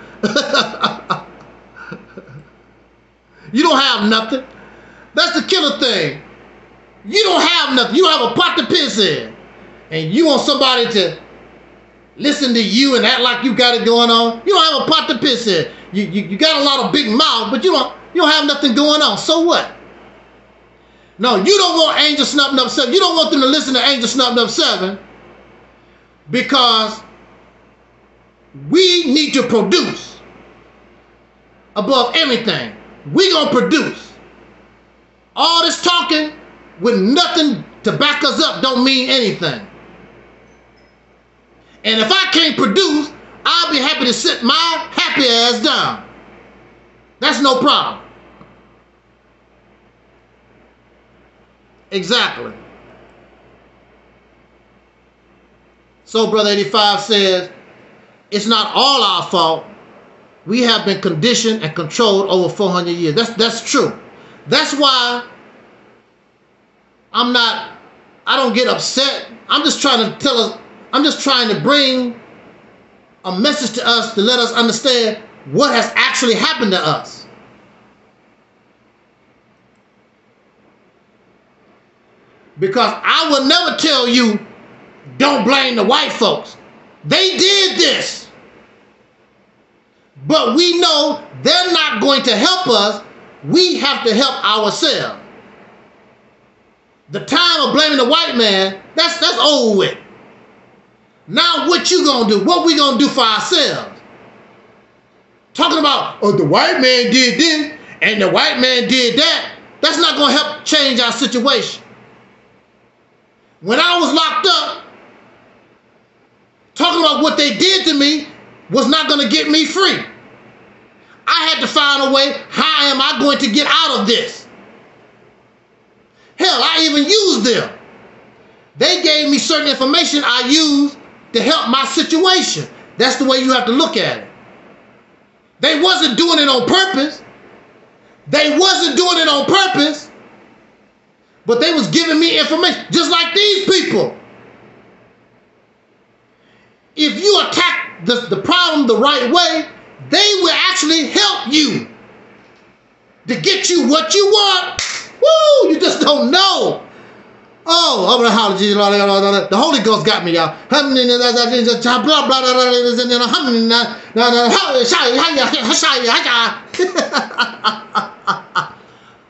You don't have nothing. That's the killer thing. You don't have nothing. You don't have a pot to piss in. And you want somebody to listen to you and act like you got it going on. You don't have a pot to piss in. You got a lot of big mouth, but you don't have nothing going on. So what? No, you don't want Angelsnupnup7. You don't want them to listen to Angelsnupnup7 because we need to produce above everything. We gonna produce. All this talking with nothing to back us up don't mean anything. And if I can't produce, I'll be happy to sit my happy ass down. That's no problem. Exactly. So Brother 85 says, it's not all our fault. We have been conditioned and controlled over 400 years. That's true. That's why I don't get upset. I'm just trying to bring a message to us to let us understand what has actually happened to us. Because I will never tell you, don't blame the white folks. They did this. But we know they're not going to help us. We have to help ourselves. The time of blaming the white man, that's over with. Now what you gonna do? What we gonna do for ourselves? Talking about, oh, the white man did this and the white man did that. That's not gonna help change our situation. When I was locked up, talking about what they did to me was not going to get me free. I had to find a way, how am I going to get out of this? Hell, I even used them. They gave me certain information I used to help my situation. That's the way you have to look at it. They wasn't doing it on purpose. They wasn't doing it on purpose, but they was giving me information, just like these people. If you attack the problem the right way, they will actually help you to get you what you want. Woo! You just don't know. Oh, the Holy Ghost got me, y'all.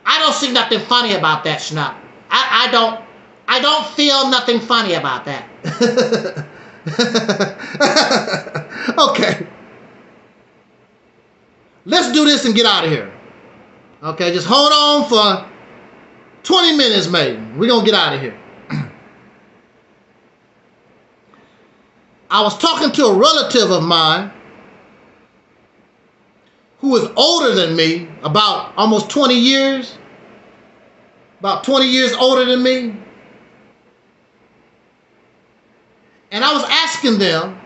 I don't see nothing funny about that, Schnupp. I don't feel nothing funny about that. Okay. Let's do this and get out of here. Okay, just hold on for 20 minutes maybe. We're going to get out of here. I was talking to a relative of mine who is older than me, about almost 20 years. About 20 years older than me. And I was asking them,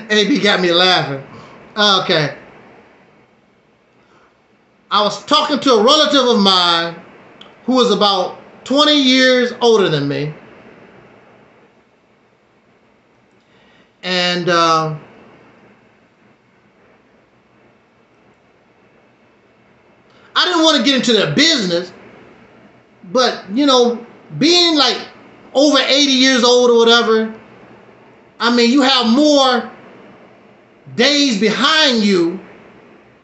AB got me laughing. Okay. I was talking to a relative of mine who is about 20 years older than me. And I didn't want to get into their business, but, you know, being like over 80 years old or whatever, I mean, you have more days behind you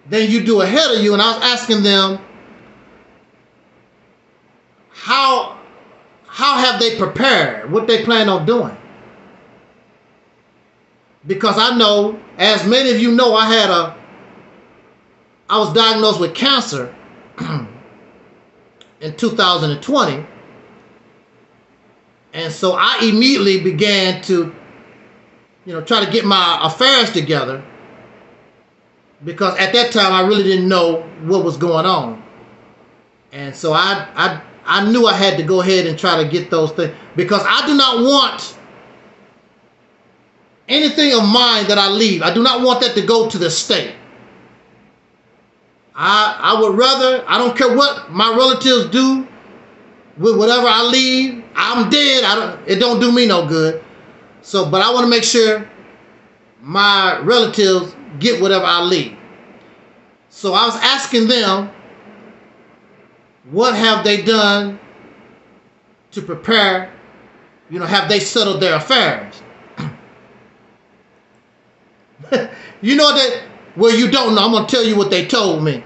than you do ahead of you. And I was asking them, how have they prepared? What they plan on doing? Because I know, as many of you know, I was diagnosed with cancer in 2020. And so I immediately began to, you know, try to get my affairs together, because at that time I really didn't know what was going on. And so I knew I had to go ahead and try to get those things, because I do not want anything of mine that I leave. I do not want that to go to the state. I would rather, I don't care what my relatives do with whatever I leave. I'm dead. It don't do me no good. So, but I want to make sure my relatives get whatever I leave. So I was asking them, what have they done to prepare? You know, have they settled their affairs? You know that, well, you don't know. I'm going to tell you what they told me.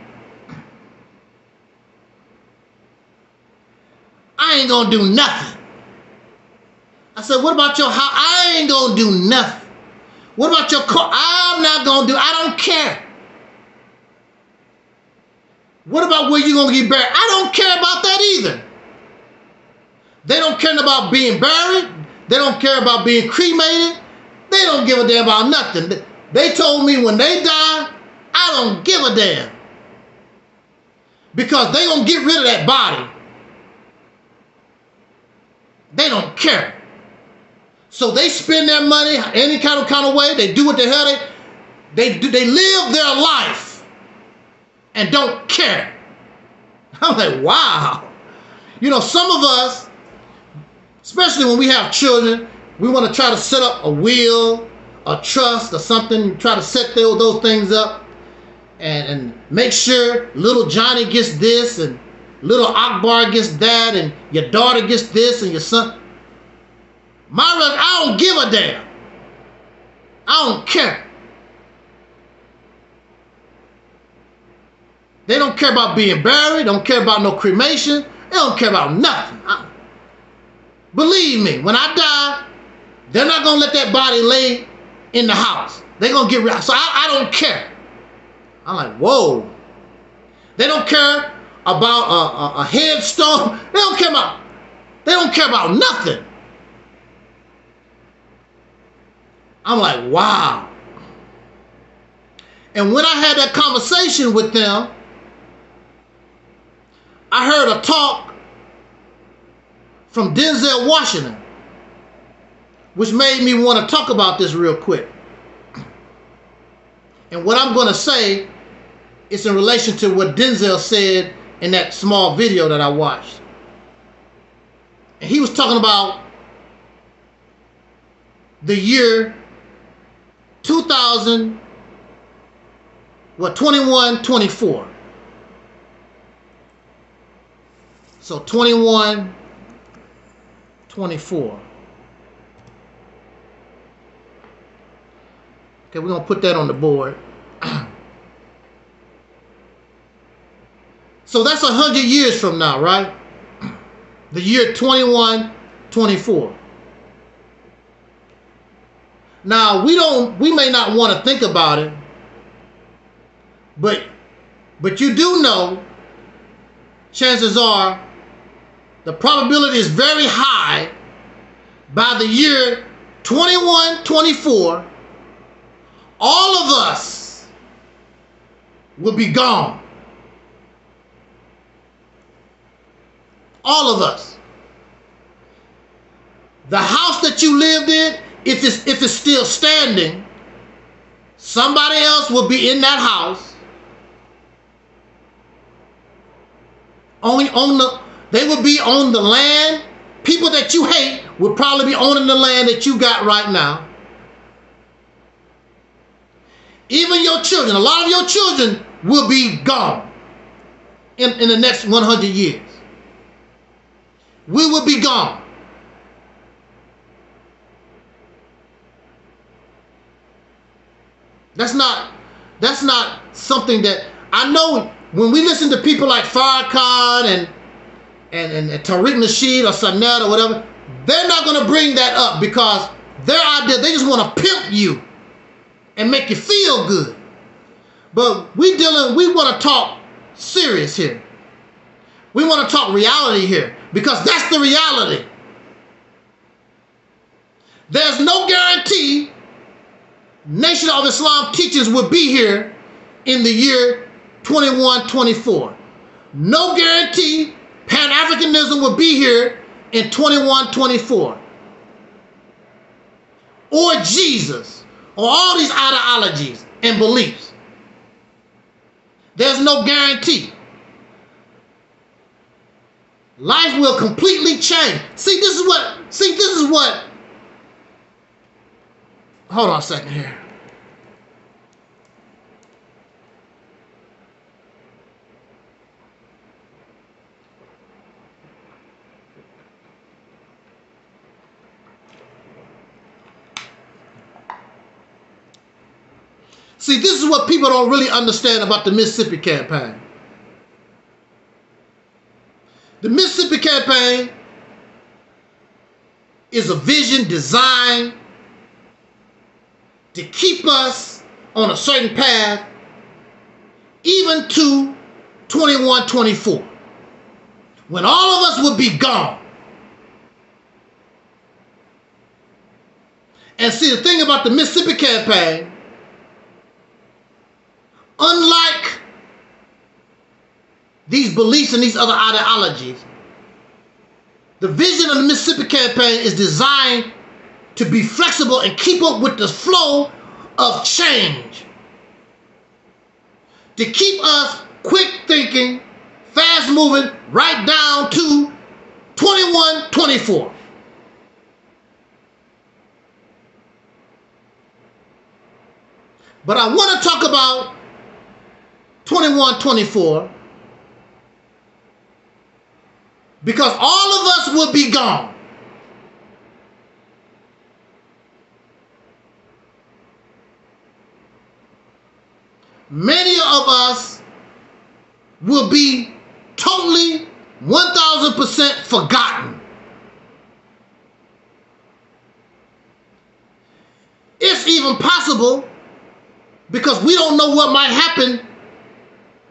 I ain't going to do nothing. I said, what about your house? I ain't going to do nothing. What about your car? I'm not going to do, I don't care. What about where you're going to get buried? I don't care about that either. They don't care about being buried. They don't care about being cremated. They don't give a damn about nothing. They told me when they die, I don't give a damn. Because they going to get rid of that body. They don't care. So they spend their money any kind of way. They do what the hell they do. They live their life and don't care. I'm like, wow. You know, some of us, especially when we have children, we want to try to set up a will, a trust or something, try to set those things up and make sure little Johnny gets this and little Akbar gets that and your daughter gets this and your son. Myron, I don't give a damn. I don't care. They don't care about being buried. Don't care about no cremation. They don't care about nothing. Believe me, when I die, they're not going to let that body lay in the house. They're going to get rid. So I don't care. I'm like, whoa. They don't care about a headstone. They don't care about nothing. I'm like, wow. And when I had that conversation with them, I heard a talk from Denzel Washington, which made me want to talk about this real quick. And what I'm going to say is in relation to what Denzel said in that small video that I watched. And he was talking about the year 21, 24. So 21, 24. Okay, we're going to put that on the board. So that's 100 years from now, right? The year 21, 24. Now, we may not want to think about it, but you do know, chances are, the probability is very high by the year 21, 24, all of us will be gone. All of us. The house that you lived in, if it's still standing, somebody else will be in that house. They will be on the land. People that you hate will probably be owning the land that you got right now. Even your children, a lot of your children will be gone in the next 100 years. We will be gone. That's not something that I know. When we listen to people like Farrakhan and Tariq Nasheed or Sanet or whatever, they're not going to bring that up because their idea, they just want to pimp you and make you feel good. But we want to talk serious here. We want to talk reality here because that's the reality. There's no guarantee Nation of Islam teachings will be here in the year 21, 24. No guarantee Pan-Africanism will be here in 21, 24. Or Jesus, or all these ideologies and beliefs. There's no guarantee. Life will completely change. See, this is what, hold on a second here. See, this is what people don't really understand about the Mississippi campaign. The Mississippi campaign is a vision designed to keep us on a certain path even to 21, 24, when all of us will be gone. And see, the thing about the Mississippi campaign, unlike these beliefs and these other ideologies, the vision of the Mississippi campaign is designed to be flexible and keep up with the flow of change. To keep us quick thinking, fast moving, right down to 21, 24. But I want to talk about 21, 24 because all of us will be gone. Many of us will be totally 1,000% forgotten. It's even even possible, because we don't know what might happen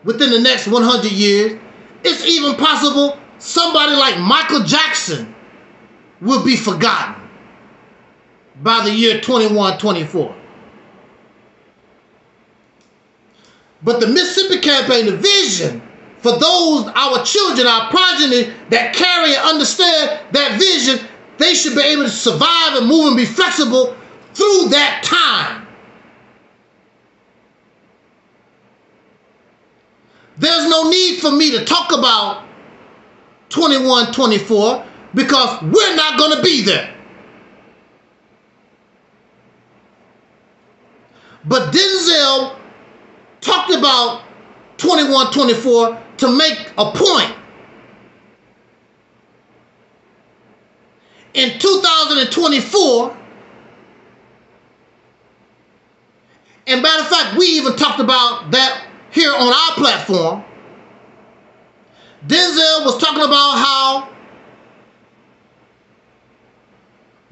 within the next 100 years, it's even possible somebody like Michael Jackson will be forgotten by the year 2124. But the Mississippi Campaign, the vision for those, our children, our progeny, that carry and understand that vision, they should be able to survive and move and be flexible through that time. There's no need for me to talk about 2124 because we're not going to be there. But Denzel talked about 2124 to make a point. In 2024, and matter of fact, we even talked about that here on our platform. Denzel was talking about how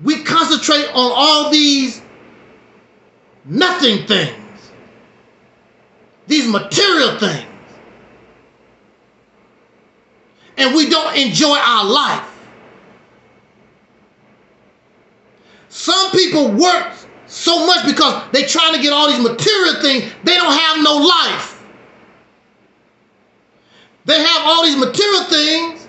we concentrate on all these nothing things, these material things, and we don't enjoy our life. Some people work so much because they're trying to get all these material things, they don't have no life. They have all these material things,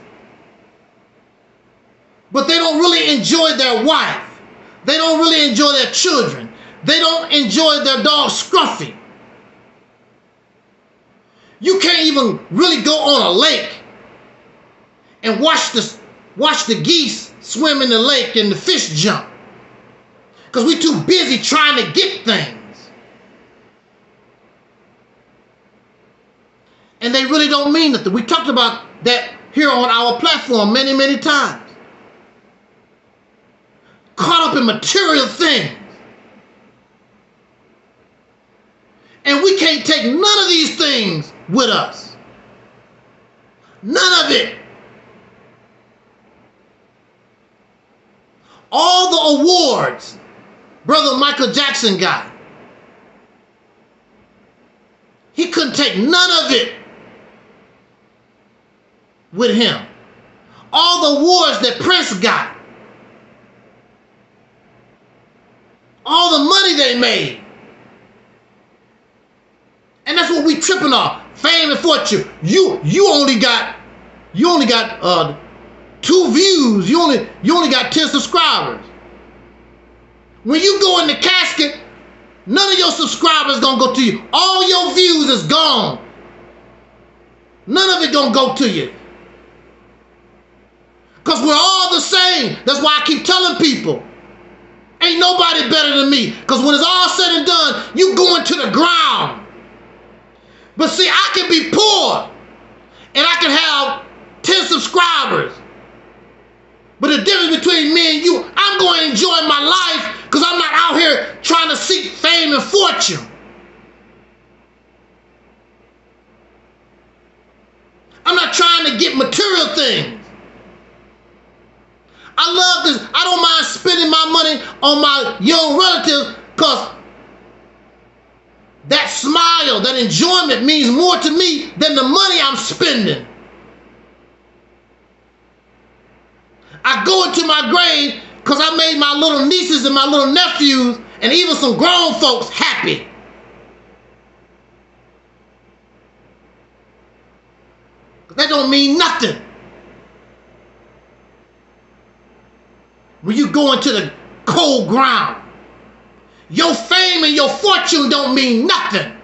but they don't really enjoy their wife. They don't really enjoy their children. They don't enjoy their dog Scruffy. You can't even really go on a lake and watch the geese swim in the lake and the fish jump, because we're too busy trying to get things. And they really don't mean nothing. We talked about that here on our platform many, many times. Caught up in material things. And we can't take none of these things with us. None of it. All the awards Brother Michael Jackson got, he couldn't take none of it with him. All the awards that Prince got, all the money they made, and that's what we tripping off. Fame and fortune. You only got 2 views. You only got 10 subscribers. When you go in the casket, none of your subscribers gonna go to you. All your views is gone. None of it gonna go to you. Because we're all the same. That's why I keep telling people, ain't nobody better than me. Because when it's all said and done, you going to the ground. But see, I can be poor and I can have 10 subscribers. But the difference between me and you, I'm going to enjoy my life because I'm not out here trying to seek fame and fortune. I'm not trying to get material things. I love this. I don't mind spending my money on my young relatives because that smile, that enjoyment means more to me than the money I'm spending. I go into my grave because I made my little nieces and my little nephews and even some grown folks happy. That don't mean nothing. When you go into the cold ground, your fame and your fortune don't mean nothing.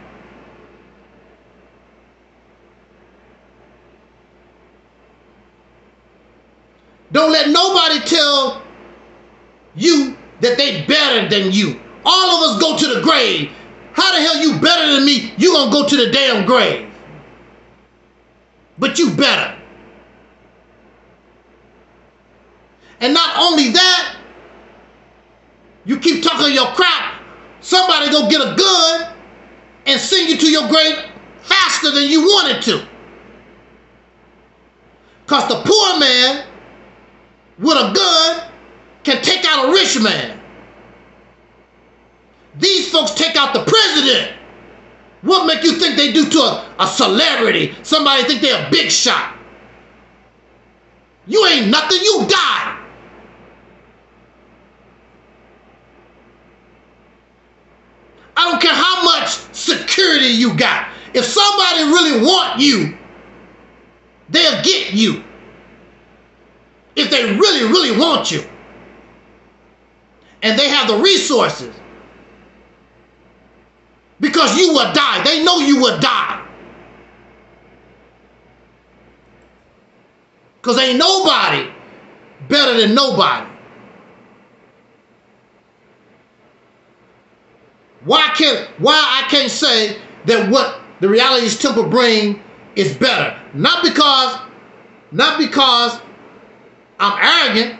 Don't let nobody tell you that they better than you. All of us go to the grave. How the hell you better than me? You gonna go to the damn grave. But you better. And not only that, you keep talking your crap, somebody go get a gun and send you to your grave faster than you wanted to. Because the poor man with a gun can take out a rich man. These folks take out the president. What make you think they do to a celebrity? Somebody think they're a big shot. You ain't nothing, you die. I don't care how much security you got. If somebody really want you, they'll get you. If they really, really want you. And they have the resources. Because you will die. They know you will die. Because ain't nobody better than nobody. Why I can't say that what the Realities Temple bring is better? Not because I'm arrogant,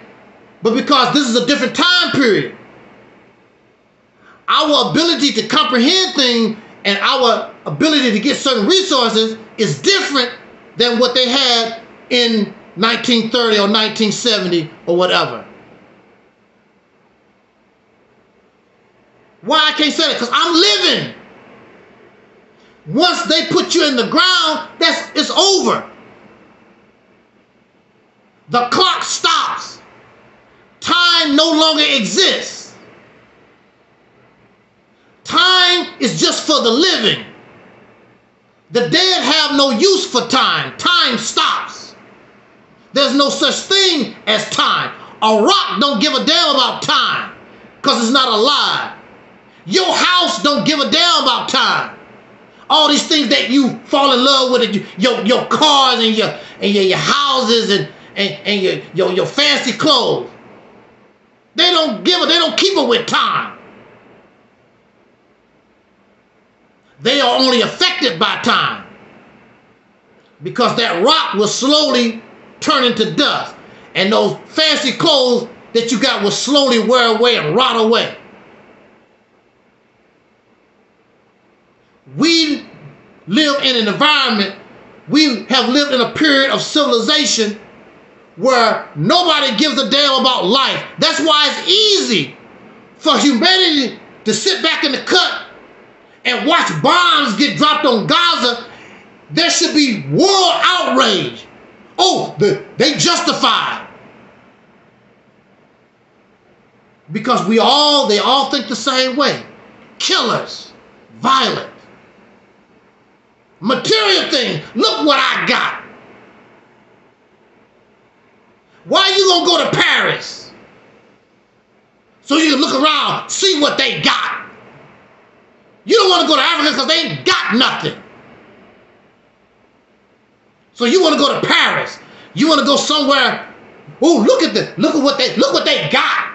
but because this is a different time period. Our ability to comprehend things and our ability to get certain resources is different than what they had in 1930 or 1970 or whatever. Why I can't say that? Because I'm living. Once they put you in the ground, it's over. The clock stops. Time no longer exists. Time is just for the living. The dead have no use for time. Time stops. There's no such thing as time. A rock don't give a damn about time because it's not alive. Your house don't give a damn about time. All these things that you fall in love with, your cars and your houses and your fancy clothes. They don't keep it with time. They are only affected by time. Because that rock will slowly turn into dust. And those fancy clothes that you got will slowly wear away and rot away. We live in an environment, we have lived in a period of civilization where nobody gives a damn about life. That's why it's easy for humanity to sit back in the cut and watch bombs get dropped on Gaza. There should be world outrage. Oh, they justified. Because they all think the same way. Killers, violent. Material things. Look what I got. Why you gonna go to Paris? So you can look around, see what they got. You don't want to go to Africa because they ain't got nothing. So you want to go to Paris. You want to go somewhere. Oh, look what they got.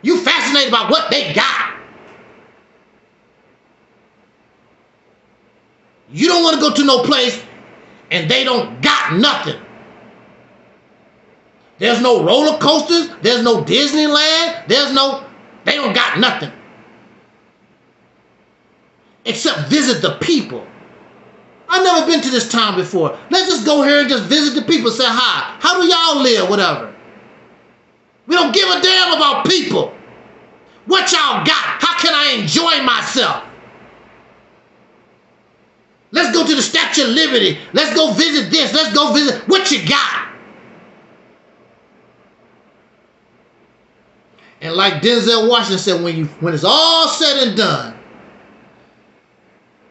You fascinated by what they got. You don't want to go to no place and they don't got nothing. There's no roller coasters. There's no Disneyland. They don't got nothing. Except visit the people. I've never been to this town before. Let's just go here and just visit the people, say hi. How do y'all live? Whatever. We don't give a damn about people. What y'all got? How can I enjoy myself? Let's go to the Statue of Liberty. Let's go visit this. Let's go visit what you got. And like Denzel Washington said, when it's all said and done,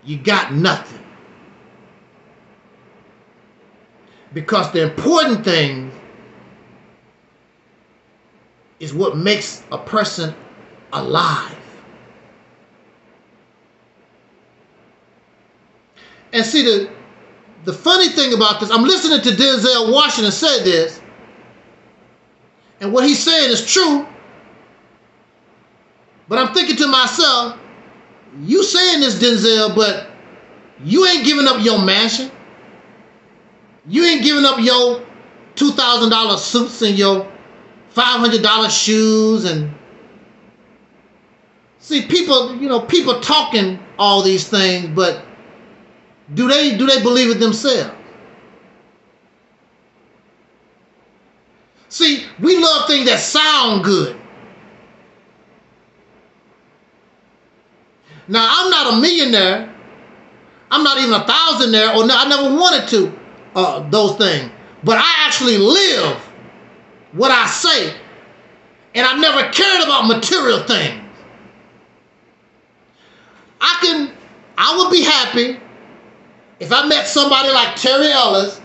you got nothing. Because the important thing is what makes a person alive. And see, the funny thing about this, I'm listening to Denzel Washington say this, and what he's saying is true, but I'm thinking to myself, you saying this, Denzel, but you ain't giving up your mansion. You ain't giving up your $2,000 suits and your $500 shoes. And see, people talking all these things, but do they believe it themselves? See, we love things that sound good. Now, I'm not a millionaire. I'm not even a thousandaire, or I never wanted to those things. But I actually live what I say, and I never cared about material things. I would be happy if I met somebody like Terry Ellis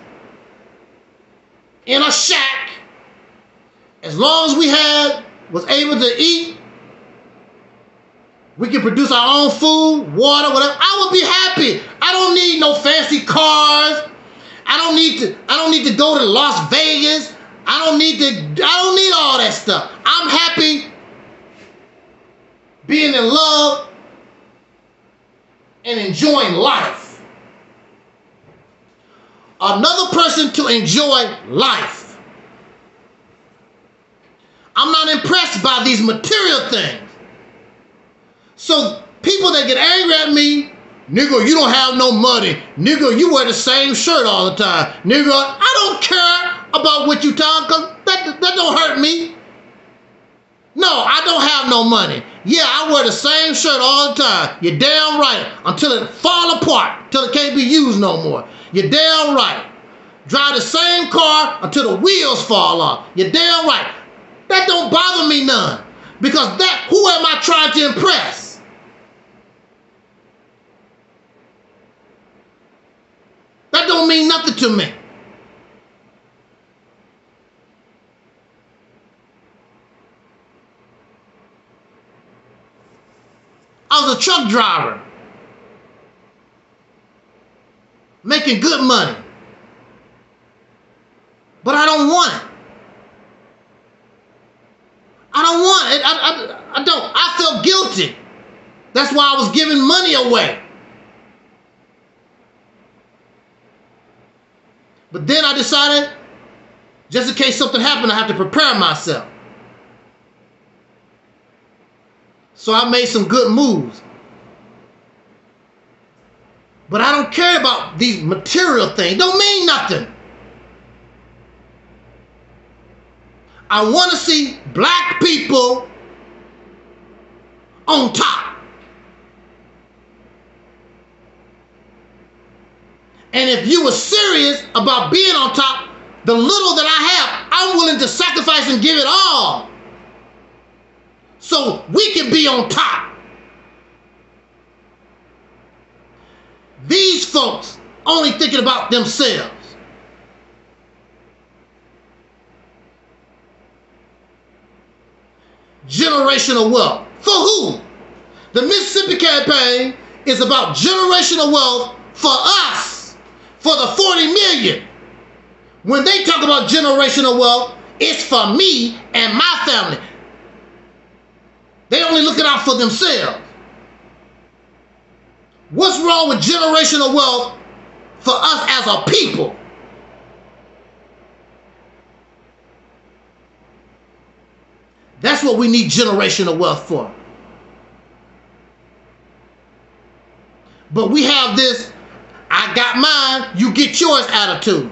in a shack, as long as we was able to eat, we can produce our own food, water, whatever. I would be happy. I don't need no fancy cars. I don't need to go to Las Vegas. I don't need all that stuff. I'm happy being in love and enjoying life. Another person to enjoy life. I'm not impressed by these material things. So people that get angry at me, nigga, you don't have no money. Nigga, you wear the same shirt all the time. Nigga, I don't care about what you talk, because that don't hurt me. No, I don't have no money. Yeah, I wear the same shirt all the time. You're damn right. Until it fall apart, until it can't be used no more. You're damn right. Drive the same car until the wheels fall off. You're damn right. That don't bother me none. Because who am I trying to impress? That don't mean nothing to me. I was a truck driver, making good money, but I don't want it. I don't want it. I don't. I felt guilty. That's why I was giving money away. But then I decided, just in case something happened, I have to prepare myself. So I made some good moves. But I don't care about these material things. Don't mean nothing. I want to see black people on top. And if you were serious about being on top, the little that I have, I'm willing to sacrifice and give it all, so we can be on top. These folks only thinking about themselves. Generational wealth. For who? The Mississippi campaign is about generational wealth for us, for the 40 million. When they talk about generational wealth, it's for me and my family. They only looking out for themselves. What's wrong with generational wealth for us as a people? That's what we need generational wealth for. But we have this, I got mine, you get yours attitude.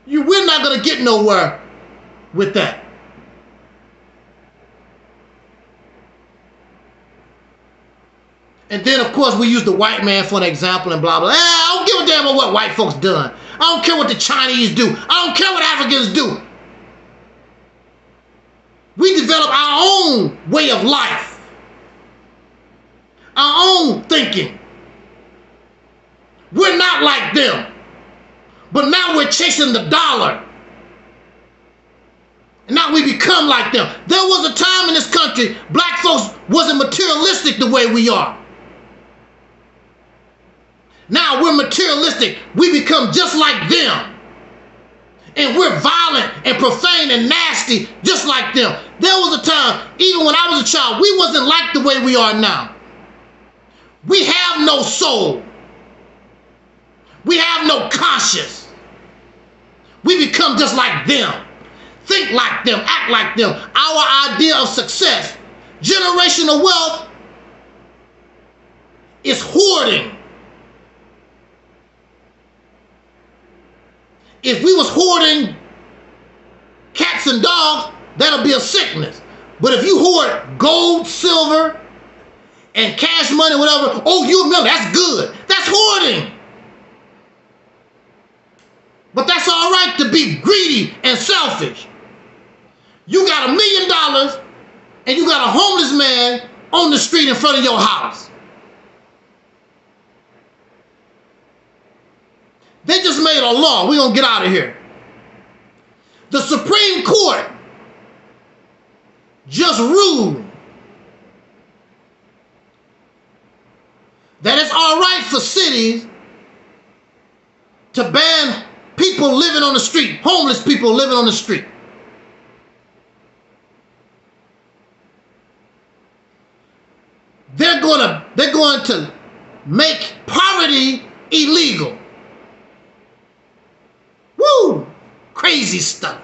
We're not going to get nowhere with that. And then, of course, we use the white man for an example and blah, blah. I don't give a damn about what white folks done. I don't care what the Chinese do. I don't care what Africans do. We develop our own way of life, our own thinking. We're not like them. But now we're chasing the dollar. And now we become like them. There was a time in this country, black folks wasn't materialistic the way we are. Now we're materialistic. We become just like them. And we're violent and profane and nasty just like them. There was a time, even when I was a child, we wasn't like the way we are now. We have no soul. We have no conscience. We become just like them. Think like them, act like them. Our idea of success, generational wealth, is hoarding. If we was hoarding cats and dogs, that'll be a sickness. But if you hoard gold, silver, and cash money, whatever. Oh, you a millionaire, that's good. That's hoarding. But that's all right to be greedy and selfish. You got $1 million and you got a homeless man on the street in front of your house. They just made a law. We're going to get out of here. The Supreme Court just ruled that it's all right for cities to ban people living on the street, homeless people living on the street. They're going to make poverty illegal. Woo! Crazy stuff.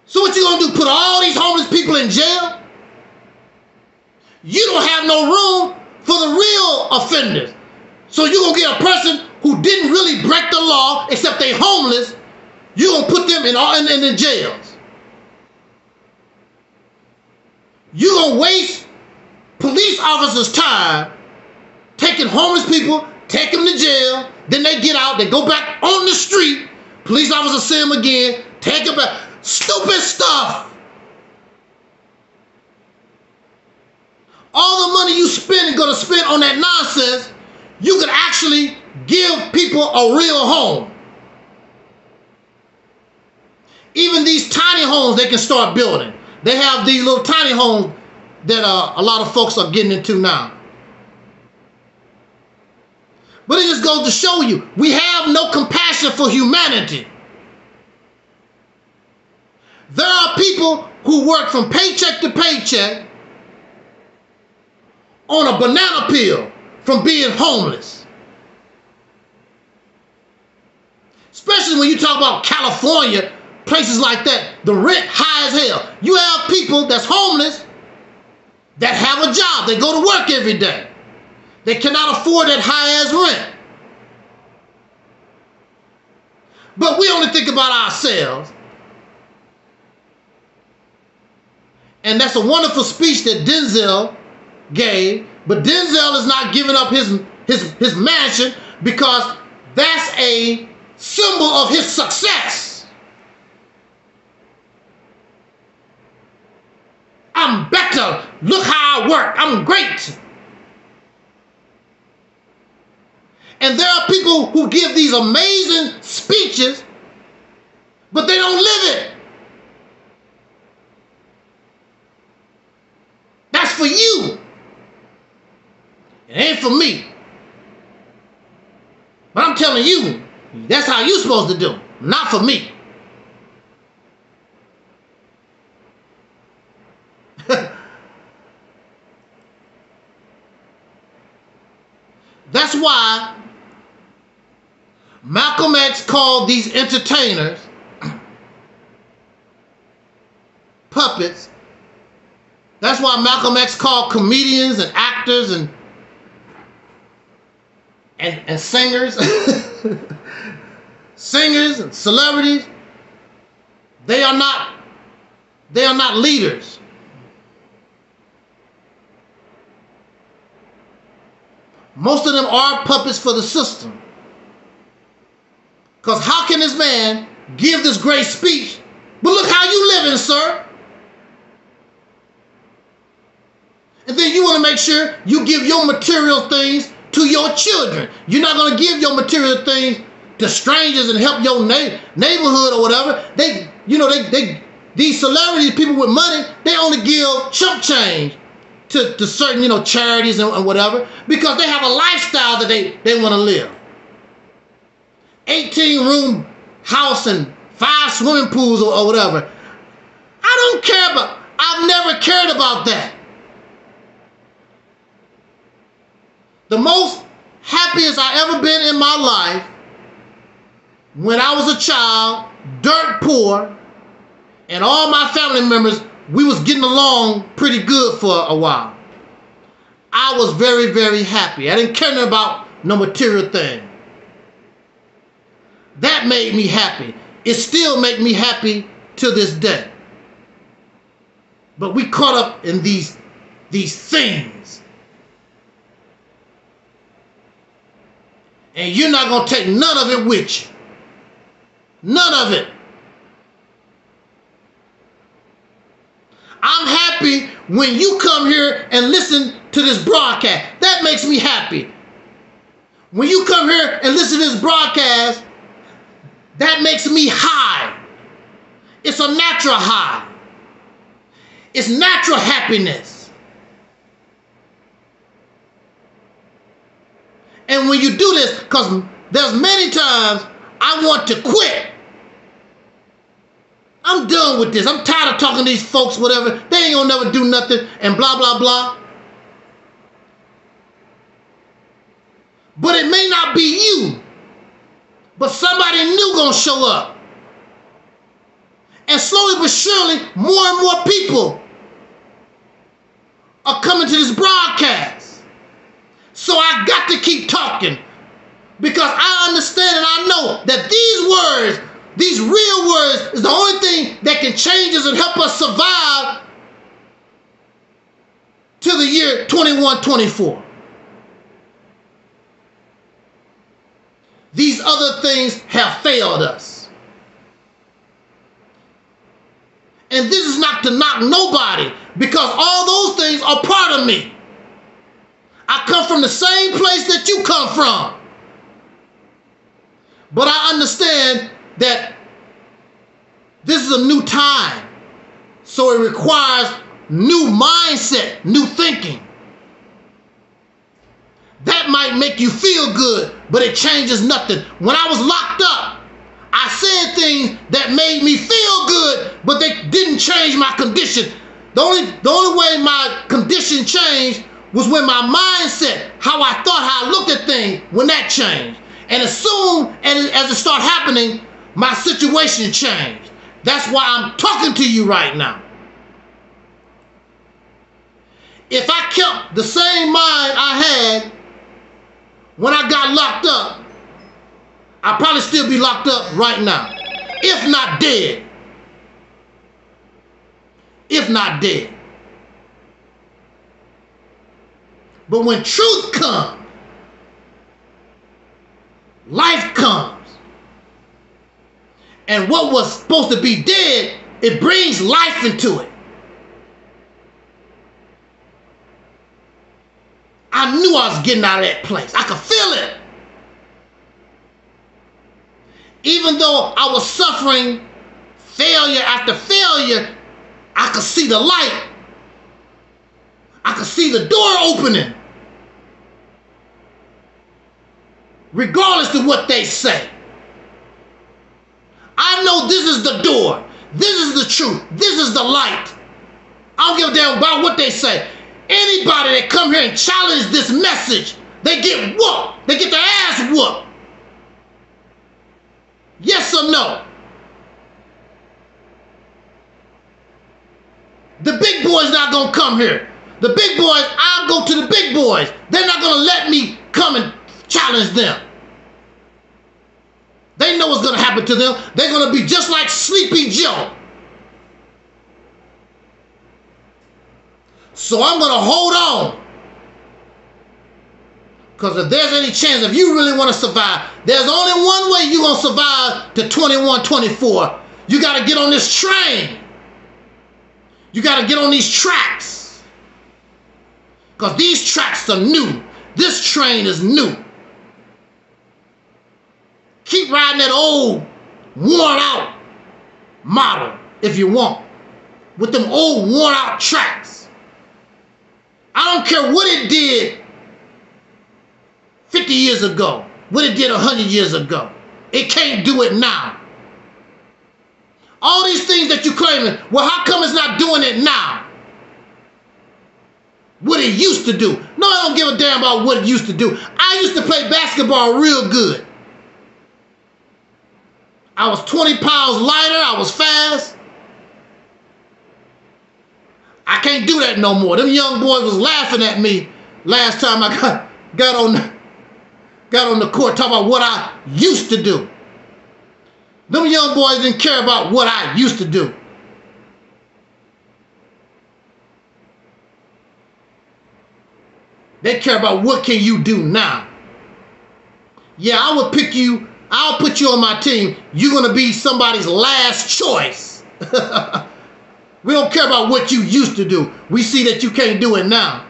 So what you gonna do? Put all these homeless people in jail? You don't have no room for the real offenders. So you gonna get a person who didn't really break the law, except they homeless. You gonna put them in the jails. You gonna waste police officers' time taking homeless people, take them to jail, then they get out, they go back on the street, police officers see them again, take them back. Stupid stuff. All the money you spend and gonna spend on that nonsense, you could actually give people a real home. Even these tiny homes they can start building. They have these little tiny homes that a lot of folks are getting into now. But it just goes to show you, we have no compassion for humanity. There are people who work from paycheck to paycheck on a banana peel from being homeless. Especially when you talk about California, places like that, the rent high as hell. You have people that's homeless that have a job. They go to work every day. They cannot afford that high-ass rent. But we only think about ourselves. And that's a wonderful speech that Denzel gave. But Denzel is not giving up his mansion because that's a symbol of his success. I'm better. Look how I work. I'm great. And there are people who give these amazing speeches, but they don't live it. That's for you. It ain't for me. But I'm telling you, that's how you're supposed to do it, not for me. That's why Malcolm X called these entertainers puppets. That's why Malcolm X called comedians and actors and singers, singers and celebrities. They are not leaders. Most of them are puppets for the system. Because how can this man give this great speech, but look how you living, sir? And then you want to make sure you give your material things to your children. You're not going to give your material things to strangers and help your neighborhood or whatever. These celebrities, people with money, they only give chump change to certain, charities and whatever, because they have a lifestyle that they want to live. 18-room house and 5 swimming pools or whatever. I don't care about, I've never cared about that. The most happiest I ever been in my life, when I was a child, dirt poor, and all my family members, we was getting along pretty good for a while. I was very, very happy. I didn't care about no material thing. That made me happy. It still makes me happy to this day. But we caught up in these things. And you're not going to take none of it with you. None of it. I'm happy when you come here and listen to this broadcast. That makes me happy. When you come here and listen to this broadcast, that makes me high. It's a natural high. It's natural happiness. And when you do this, because there's many times I want to quit. I'm done with this. I'm tired of talking to these folks, whatever. They ain't gonna never do nothing and blah, blah, blah. But it may not be you, but somebody new gonna show up. And slowly but surely, more and more people are coming to this broadcast. So I got to keep talking because I understand and I know that these words, these real words, is the only thing that can change us and help us survive to the year 2124. These other things have failed us. And this is not to knock nobody, because all those things are part of me. I come from the same place that you come from. But I understand that this is a new time. So it requires new mindset, new thinking. That might make you feel good, but it changes nothing. When I was locked up, I said things that made me feel good, but they didn't change my condition. The only way my condition changed was when my mindset, how I thought, how I looked at things, when that changed. And as soon as it started happening, my situation changed. That's why I'm talking to you right now. If I kept the same mind I had when I got locked up, I'd probably still be locked up right now. If not dead. If not dead. But when truth comes, life comes. And what was supposed to be dead, it brings life into it. I knew I was getting out of that place. I could feel it. Even though I was suffering failure after failure, I could see the light. I could see the door opening. Regardless of what they say. I know this is the door. This is the truth. This is the light. I don't give a damn about what they say. Anybody that come here and challenge this message, they get whooped. They get their ass whooped. Yes or no? The big boys not gonna come here. The big boys, I'll go to the big boys. They're not gonna let me come and challenge them. They know what's gonna happen to them. They're gonna be just like Sleepy Joe. So I'm gonna hold on. Because if there's any chance, if you really want to survive, there's only one way you're gonna survive to 2124. You gotta get on this train. You gotta get on these tracks. Because these tracks are new. This train is new. Keep riding that old, worn out model if you want. With them old, worn out tracks. I don't care what it did 50 years ago, what it did 100 years ago. It can't do it now. All these things that you're claiming, well, how come it's not doing it now? What it used to do. No, I don't give a damn about what it used to do. I used to play basketball real good. I was 20 pounds lighter. I was fast. I can't do that no more. Them young boys was laughing at me last time I got on the court talking about what I used to do. Them young boys didn't care about what I used to do. They care about what can you do now. Yeah, I will pick you. I'll put you on my team. You're going to be somebody's last choice. We don't care about what you used to do. We see that you can't do it now.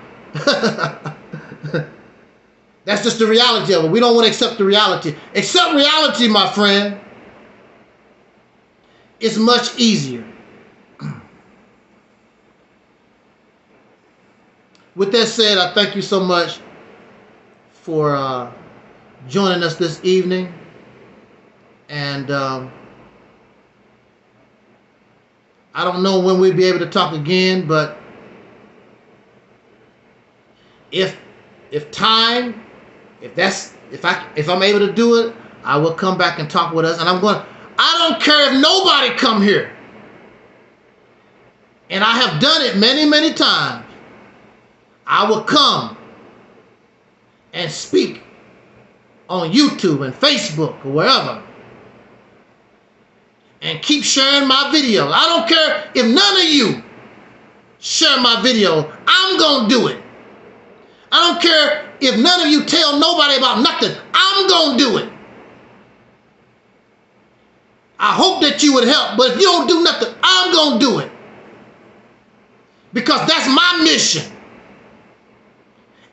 That's just the reality of it. We don't want to accept the reality. Accept reality, my friend. It's much easier. With that said, I thank you so much for joining us this evening. And I don't know when we'll be able to talk again, but if I'm able to do it, I will come back and talk with us. And I don't care if nobody come here. And I have done it many, many times. I will come and speak on YouTube and Facebook or wherever. And keep sharing my videos. I don't care if none of you share my video. I'm going to do it. I don't care if none of you tell nobody about nothing. I'm going to do it. I hope that you would help, but if you don't do nothing, I'm going to do it. Because that's my mission.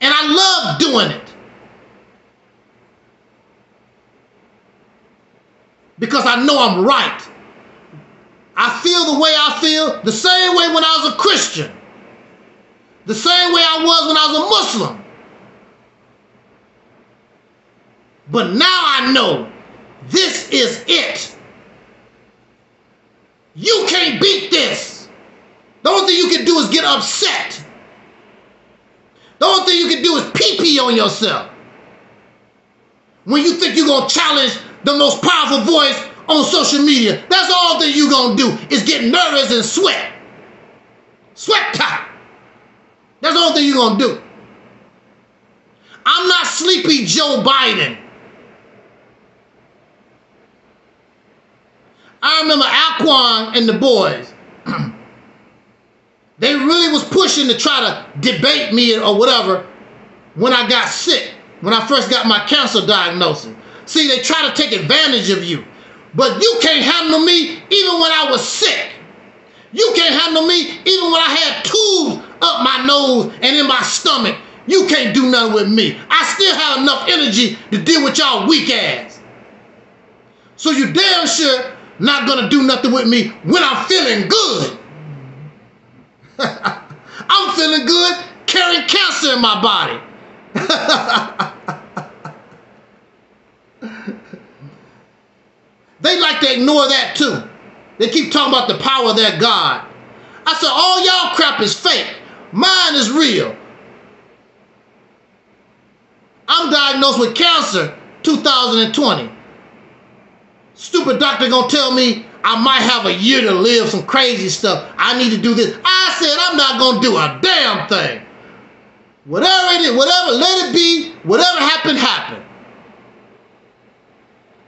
And I love doing it. Because I know I'm right. I feel the way I feel the same way when I was a Christian. The same way I was when I was a Muslim. But now I know this is it. You can't beat this. The only thing you can do is get upset. The only thing you can do is pee-pee on yourself. When you think you're going to challenge the most powerful voice on social media, that's the only thing you're going to do is get nervous and sweat. Sweat top. That's the only thing you're going to do. I'm not sleepy Joe Biden. I remember Alquan and the boys. They really was pushing to try to debate me or whatever when I got sick, when I first got my cancer diagnosis. See, they try to take advantage of you. But you can't handle me even when I was sick. You can't handle me even when I had tubes up my nose and in my stomach. You can't do nothing with me. I still have enough energy to deal with y'all weak ass. So you damn sure not gonna do nothing with me when I'm feeling good. I'm feeling good carrying cancer in my body. They like to ignore that too. They keep talking about the power of their God. I said, all y'all crap is fake. Mine is real. I'm diagnosed with cancer 2020. Stupid doctor gonna tell me I might have a year to live, some crazy stuff. I need to do this. I said I'm not gonna do a damn thing. Whatever it is, whatever, let it be. Whatever happened, happened.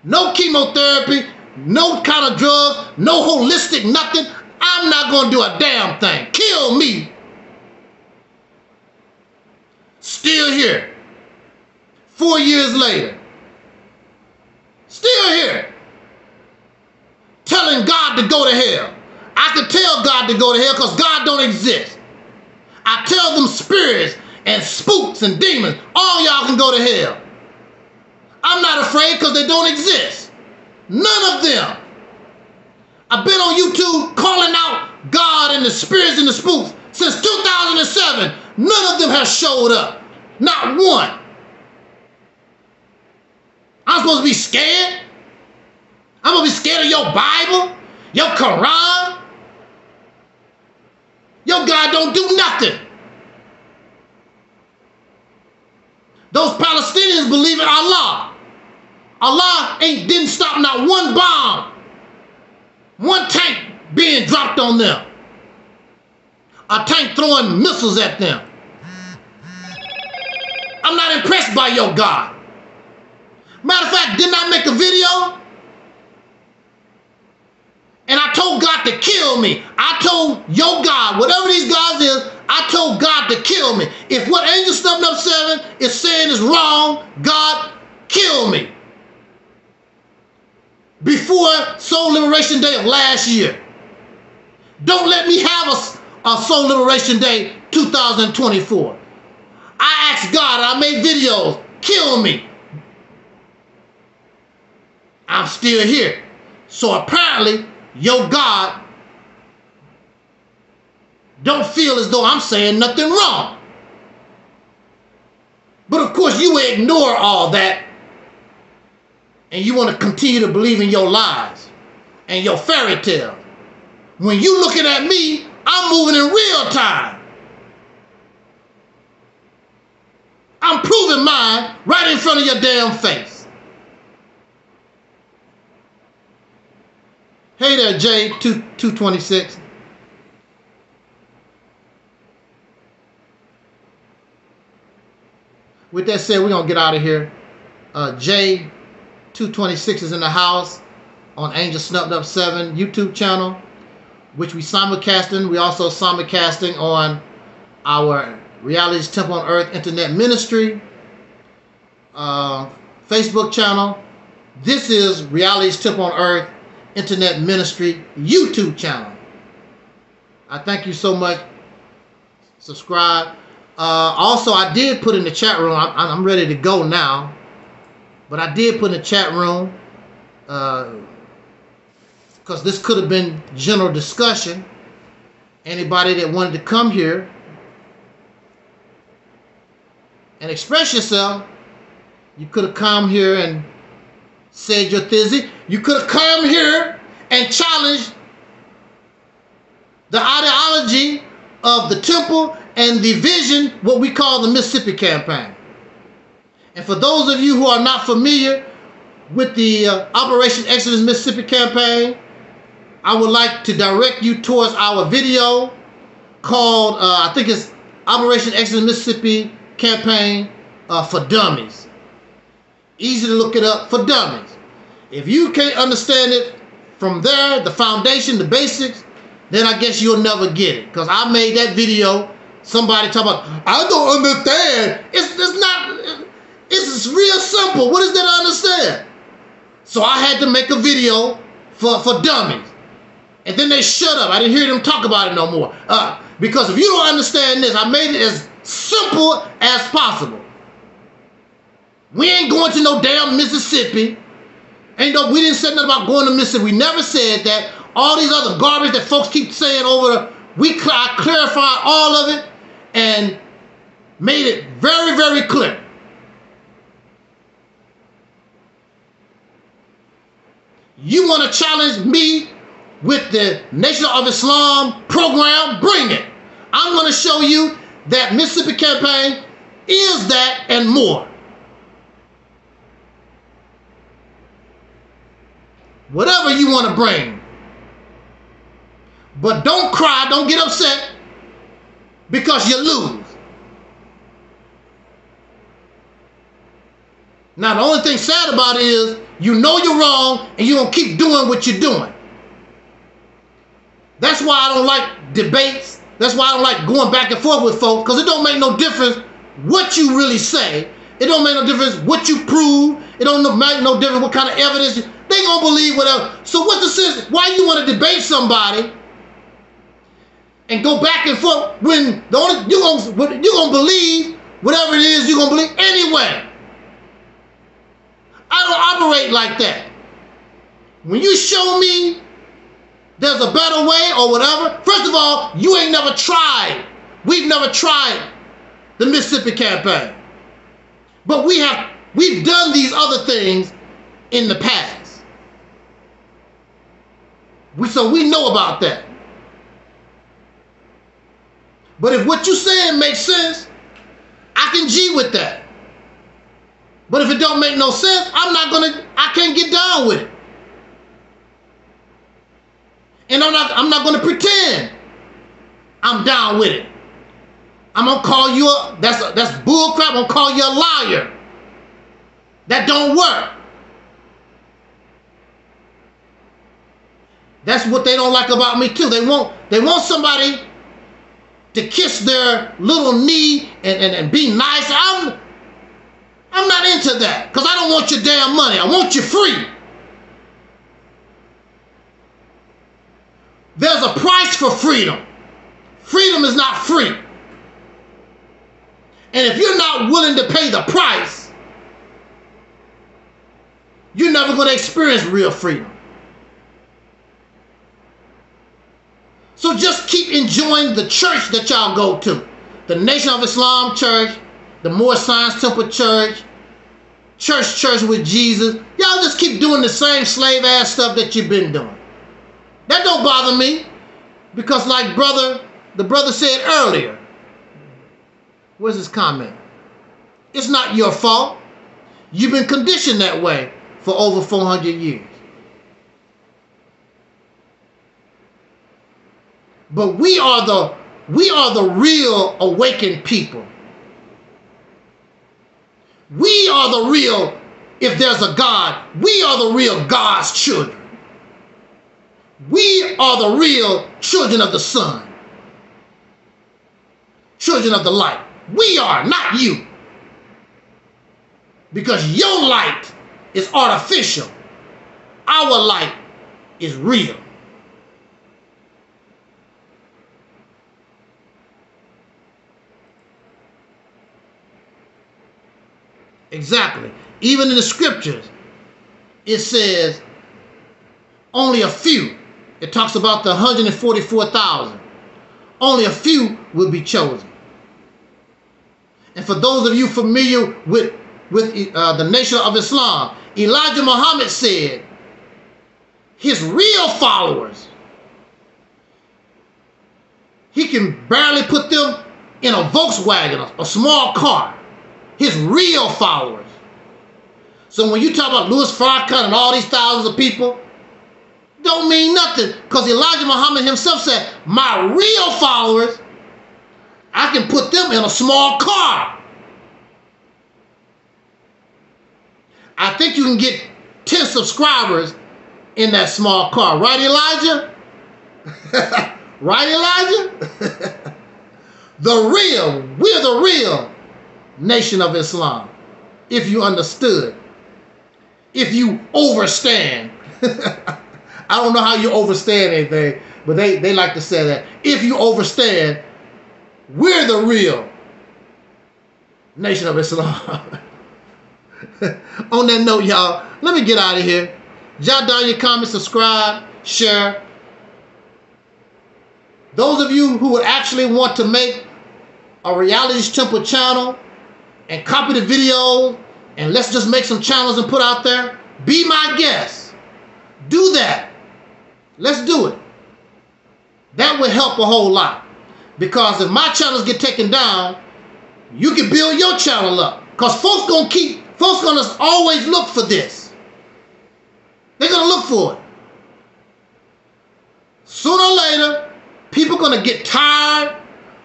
No chemotherapy, no kind of drug, no holistic nothing. I'm not gonna do a damn thing. Kill me. Still here. 4 years later. Still here. Telling God to go to hell. I can tell God to go to hell because God don't exist. I tell them spirits and spooks and demons, all y'all can go to hell. I'm not afraid because they don't exist. None of them. I've been on YouTube calling out God and the spirits and the spooks since 2007. None of them have showed up. Not one. I'm supposed to be scared? I'm going to be scared of your Bible? Your Quran? Your God don't do nothing. Those Palestinians believe in Allah. Allah didn't stop not one bomb, one tank being dropped on them, a tank throwing missiles at them. I'm not impressed by your God. Matter of fact, didn't I make a video? And I told God to kill me. I told your God, whatever these gods is, I told God to kill me. If what Angelsnupnup7 is saying is wrong, God, kill me. Before Soul Liberation Day of last year. Don't let me have a Soul Liberation Day 2024. I asked God, I made videos, kill me. I'm still here. So apparently, your God don't feel as though I'm saying nothing wrong. But of course, you ignore all that and you want to continue to believe in your lies and your fairy tales. When you looking at me, I'm moving in real time. I'm proving mine right in front of your damn face. Hey there, J226. With that said, we're going to get out of here. J226 is in the house on Angelsnupnup7 YouTube channel, which we simulcasting. We also simulcasting on our Reality's Temple on Earth Internet Ministry Facebook channel. This is Reality's Temple on Earth Internet Ministry YouTube channel. I thank you so much. Subscribe. Also, I did put in the chat room, I'm ready to go now, but I did put in the chat room, because this could have been general discussion. Anybody that wanted to come here and express yourself, you could have come here and said your theory. You could have come here and challenged the ideology of the temple and the vision, what we call the Mississippi Campaign. And for those of you who are not familiar with the Operation Exodus Mississippi Campaign, I would like to direct you towards our video called, I think it's Operation Exodus Mississippi Campaign for Dummies. Easy to look it up, for dummies. If you can't understand it from there, the foundation, the basics, then I guess you'll never get it. Because I made that video. Somebody talk about, I don't understand. It's real simple. What is there to understand? So I had to make a video for dummies. And then they shut up. I didn't hear them talk about it no more. Because if you don't understand this, I made it as simple as possible. We ain't going to no damn Mississippi. We didn't say nothing about going to Mississippi. We never said that. All these other garbage that folks keep saying I clarified all of it and made it very, very clear. You want to challenge me with the Nation of Islam program? Bring it. I'm going to show you that Mississippi Campaign is that and more. Whatever you want to bring. But don't cry, don't get upset because you lose. Now, the only thing sad about it is you know you're wrong and you're going to keep doing what you're doing. That's why I don't like debates. That's why I don't like going back and forth with folks, because it don't make no difference what you really say. It don't make no difference what you prove. It don't make no difference what kind of evidence. They going to believe whatever. So what's the sense? Why you want to debate somebody and go back and forth when you're going to believe whatever it is you're going to believe anyway? I don't operate like that. When you show me there's a better way or whatever, first of all, you ain't never tried. We've never tried the Mississippi Campaign. But we've done these other things in the past. So we know about that. But if what you're saying makes sense, I can G with that. But if it don't make no sense, I can't get down with it. And I'm not gonna pretend I'm down with it. I'm gonna call you that's bull crap. I'm gonna call you a liar. That don't work. That's what they don't like about me too. They want somebody to kiss their little knee and be nice. I'm not into that, because I don't want your damn money. I want you free. There's a price for freedom. Freedom is not free. And if you're not willing to pay the price, you're never going to experience real freedom. So just keep enjoying the church that y'all go to. The Nation of Islam Church, the Moore Science Temple Church, Church with Jesus. Y'all just keep doing the same slave ass stuff that you've been doing. That don't bother me, because like the brother said earlier, where's his comment? It's not your fault. You've been conditioned that way for over 400 years. But we are the real awakened people. We are the real, if there's a God, we are the real God's children. We are the real children of the sun. Children of the light. We are, not you. Because your light is artificial. Our light is real. Exactly. Even in the scriptures, it says only a few. It talks about the 144,000. Only a few will be chosen. And for those of you familiar with the Nation of Islam, Elijah Muhammad said his real followers, he can barely put them in a Volkswagen, a small car. His real followers. So when you talk about Louis Farrakhan and all these thousands of people, don't mean nothing, because Elijah Muhammad himself said, my real followers, I can put them in a small car. I think you can get 10 subscribers in that small car. Right, Elijah? Right, Elijah? We're the real Nation of Islam. If you understood. If you overstand. I don't know how you overstand anything, but they like to say that. If you overstand, we're the real Nation of Islam. On that note, y'all, let me get out of here. Jot down your comments, subscribe, share. Those of you who would actually want to make a Realities Temple channel and copy the video and let's just make some channels and put out there, be my guest. Do that. Let's do it. That would help a whole lot. Because if my channels get taken down, you can build your channel up. Because folks gonna always look for this. They're gonna look for it. Sooner or later, people gonna get tired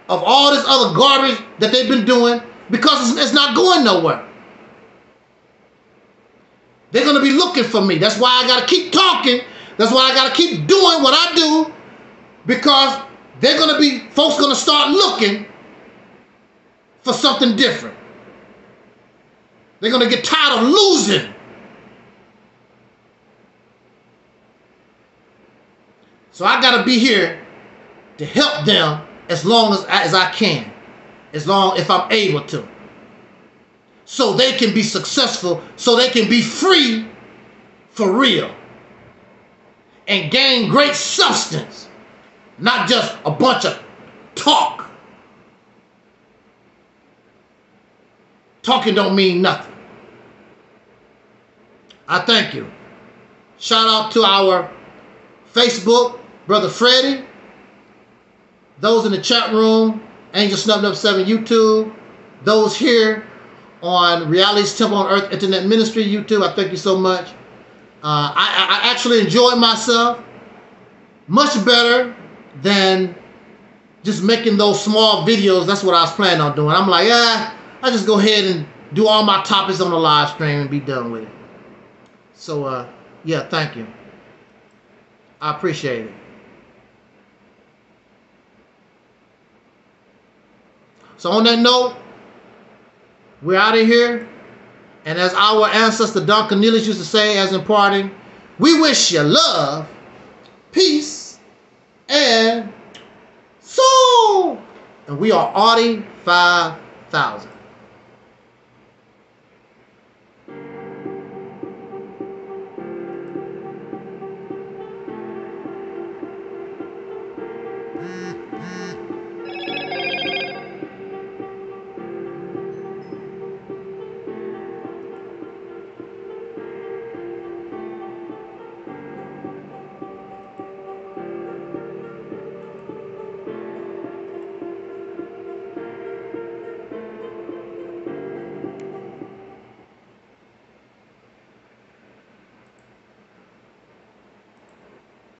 of all this other garbage that they've been doing, because it's not going nowhere. They're gonna be looking for me. That's why I gotta keep talking. That's why I gotta keep doing what I do, because folks gonna start looking for something different. They're gonna get tired of losing. So I gotta be here to help them as long as I can, if I'm able to, so they can be successful, so they can be free for real and gain great substance, not just a bunch of talk. Talking don't mean nothing. I thank you. Shout out to our Facebook, Brother Freddie. Those in the chat room, Angelsnupnup7 YouTube. Those here on Realities Temple on Earth Internet Ministry YouTube, I thank you so much. I actually enjoyed myself much better than just making those small videos. That's what I was planning on doing. I'm like, I just go ahead and do all my topics on the live stream and be done with it. So, yeah, thank you. I appreciate it. So on that note, we're out of here. And as our ancestor Don Cornelius used to say as in parting, we wish you love, peace, and soul. And we are Audi 5000.